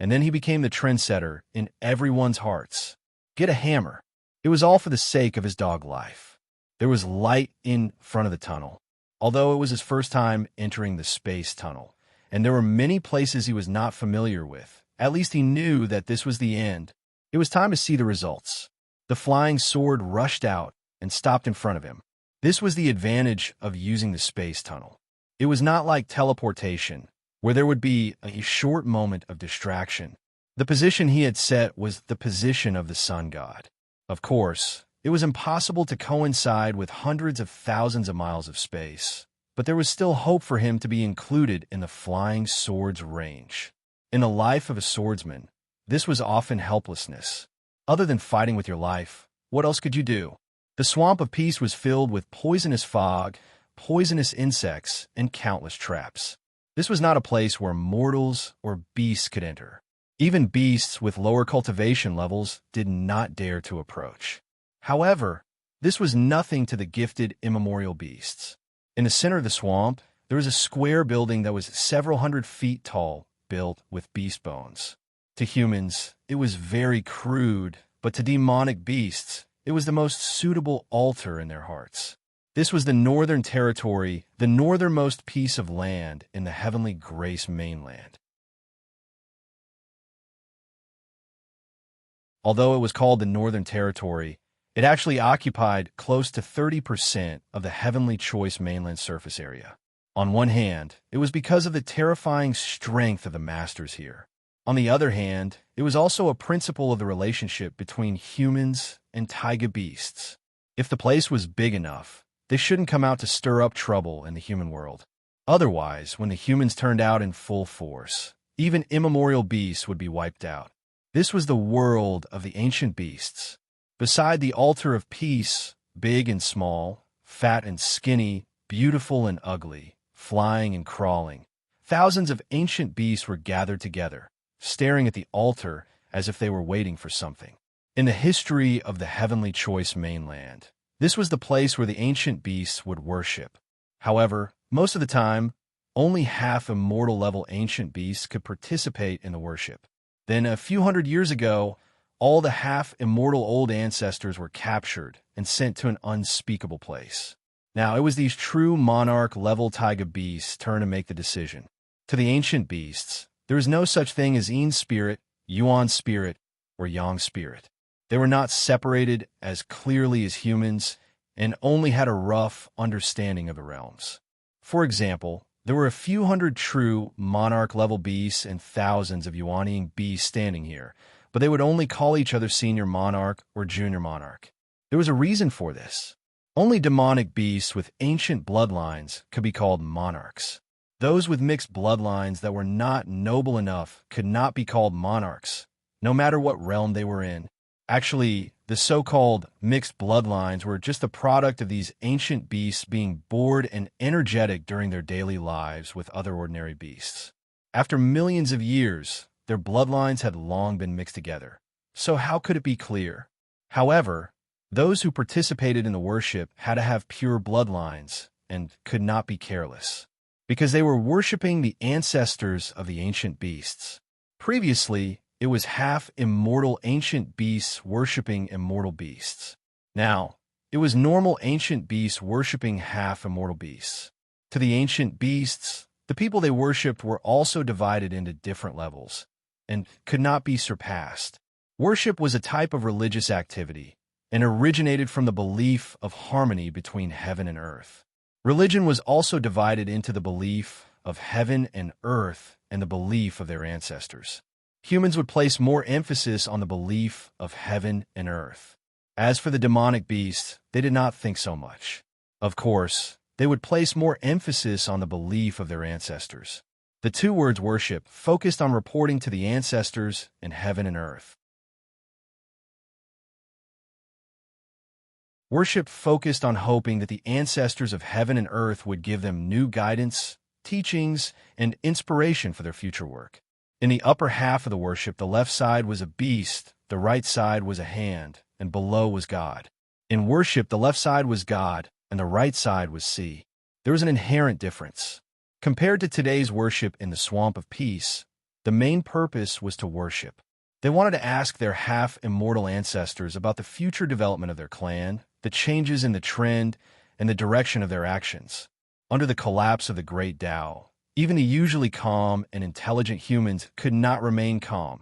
and then he became the trendsetter in everyone's hearts. Get a hammer. It was all for the sake of his dog life. There was light in front of the tunnel. Although it was his first time entering the space tunnel, and there were many places he was not familiar with. At least he knew that this was the end. It was time to see the results. The flying sword rushed out and stopped in front of him. This was the advantage of using the space tunnel. It was not like teleportation, where there would be a short moment of distraction. The position he had set was the position of the sun god. Of course, it was impossible to coincide with hundreds of thousands of miles of space, but there was still hope for him to be included in the flying sword's range. In the life of a swordsman, this was often helplessness. Other than fighting with your life, what else could you do? The swamp of peace was filled with poisonous fog, poisonous insects, and countless traps. This was not a place where mortals or beasts could enter. Even beasts with lower cultivation levels did not dare to approach. However, this was nothing to the gifted immemorial beasts. In the center of the swamp, there was a square building that was several hundred feet tall, built with beast bones. To humans, it was very crude, but to demonic beasts, it was the most suitable altar in their hearts. This was the Northern Territory, the northernmost piece of land in the Heavenly Grace mainland. Although it was called the Northern Territory, it actually occupied close to 30% of the Heavenly Choice mainland surface area. On one hand, it was because of the terrifying strength of the masters here. On the other hand, it was also a principle of the relationship between humans and taiga beasts. If the place was big enough, they shouldn't come out to stir up trouble in the human world. Otherwise, when the humans turned out in full force, even immemorial beasts would be wiped out. This was the world of the ancient beasts. Beside the altar of peace, big and small, fat and skinny, beautiful and ugly, flying and crawling, thousands of ancient beasts were gathered together, staring at the altar as if they were waiting for something. In the history of the Heavenly Choice mainland, this was the place where the ancient beasts would worship. However, most of the time, only half immortal level ancient beasts could participate in the worship. Then a few hundred years ago, all the half-immortal old ancestors were captured and sent to an unspeakable place. Now, it was these true monarch-level taiga beasts' turn to make the decision. To the ancient beasts, there is no such thing as Yin spirit, Yuan spirit, or Yang spirit. They were not separated as clearly as humans and only had a rough understanding of the realms. For example, there were a few hundred true monarch-level beasts and thousands of Yuanian beasts standing here, but they would only call each other senior monarch or junior monarch. There was a reason for this. Only demonic beasts with ancient bloodlines could be called monarchs. Those with mixed bloodlines that were not noble enough could not be called monarchs, no matter what realm they were in. Actually, the so-called mixed bloodlines were just the product of these ancient beasts being bored and energetic during their daily lives with other ordinary beasts. After millions of years, their bloodlines had long been mixed together. So how could it be clear? However, those who participated in the worship had to have pure bloodlines and could not be careless, because they were worshiping the ancestors of the ancient beasts. Previously, it was half-immortal ancient beasts worshiping immortal beasts. Now, it was normal ancient beasts worshiping half-immortal beasts. To the ancient beasts, the people they worshipped were also divided into different levels and could not be surpassed. Worship was a type of religious activity and originated from the belief of harmony between heaven and earth. Religion was also divided into the belief of heaven and earth and the belief of their ancestors. Humans would place more emphasis on the belief of heaven and earth. As for the demonic beasts, they did not think so much. Of course, they would place more emphasis on the belief of their ancestors. The two words worship focused on reporting to the ancestors in heaven and earth. Worship focused on hoping that the ancestors of heaven and earth would give them new guidance, teachings, and inspiration for their future work. In the upper half of the worship, the left side was a beast, the right side was a hand, and below was God. In worship, the left side was God, and the right side was sea. There was an inherent difference. Compared to today's worship in the Swamp of Peace, the main purpose was to worship. They wanted to ask their half-immortal ancestors about the future development of their clan, the changes in the trend, and the direction of their actions. Under the collapse of the Great Tao, Even the usually calm and intelligent humans could not remain calm,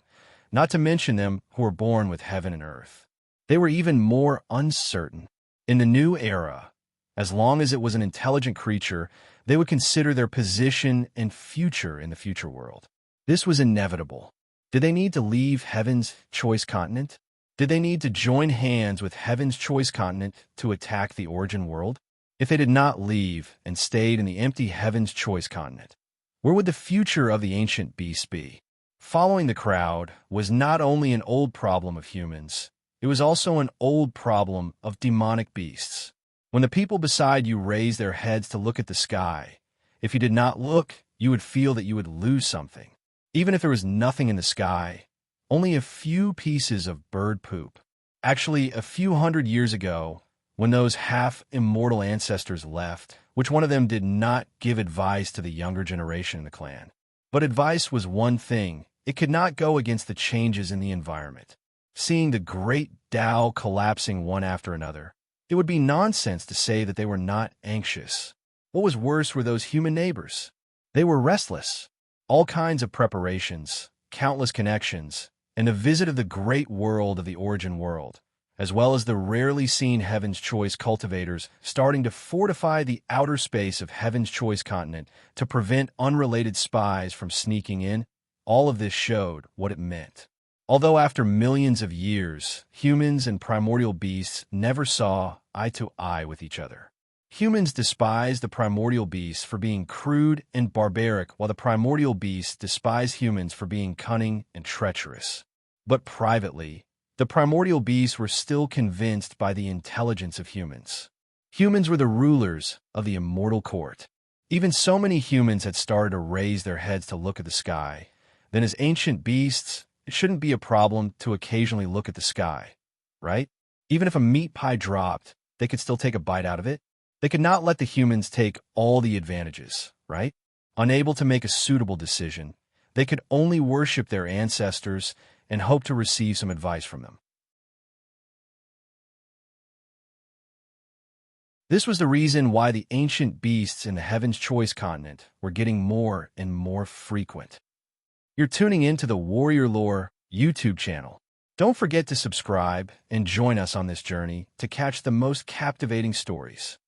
not to mention them who were born with heaven and earth. They were even more uncertain. In the new era, as long as it was an intelligent creature, they would consider their position and future in the future world. This was inevitable. Did they need to leave Heaven's choice continent? Did they need to join hands with Heaven's choice continent to attack the origin world? If they did not leave and stayed in the empty Heaven's choice continent, where would the future of the ancient beasts be? Following the crowd was not only an old problem of humans, it was also an old problem of demonic beasts. When the people beside you raised their heads to look at the sky, if you did not look, you would feel that you would lose something. Even if there was nothing in the sky, only a few pieces of bird poop. Actually, a few hundred years ago, when those half-immortal ancestors left, which one of them did not give advice to the younger generation in the clan? But advice was one thing. It could not go against the changes in the environment. Seeing the great Tao collapsing one after another, it would be nonsense to say that they were not anxious. What was worse were those human neighbors. They were restless. All kinds of preparations, countless connections, and a visit of the great world of the origin world, as well as the rarely seen Heaven's Choice cultivators starting to fortify the outer space of Heaven's Choice continent to prevent unrelated spies from sneaking in, all of this showed what it meant. Although after millions of years, humans and primordial beasts never saw eye to eye with each other. Humans despised the primordial beasts for being crude and barbaric, while the primordial beasts despised humans for being cunning and treacherous. But privately, the primordial beasts were still convinced by the intelligence of humans. Humans were the rulers of the immortal court. Even so many humans had started to raise their heads to look at the sky. Then as ancient beasts, it shouldn't be a problem to occasionally look at the sky, right? Even if a meat pie dropped, they could still take a bite out of it. They could not let the humans take all the advantages, right? Unable to make a suitable decision, they could only worship their ancestors and hope to receive some advice from them. This was the reason why the ancient beasts in the Heaven's Choice continent were getting more and more frequent. You're tuning into the Warrior Lore YouTube channel. Don't forget to subscribe and join us on this journey to catch the most captivating stories.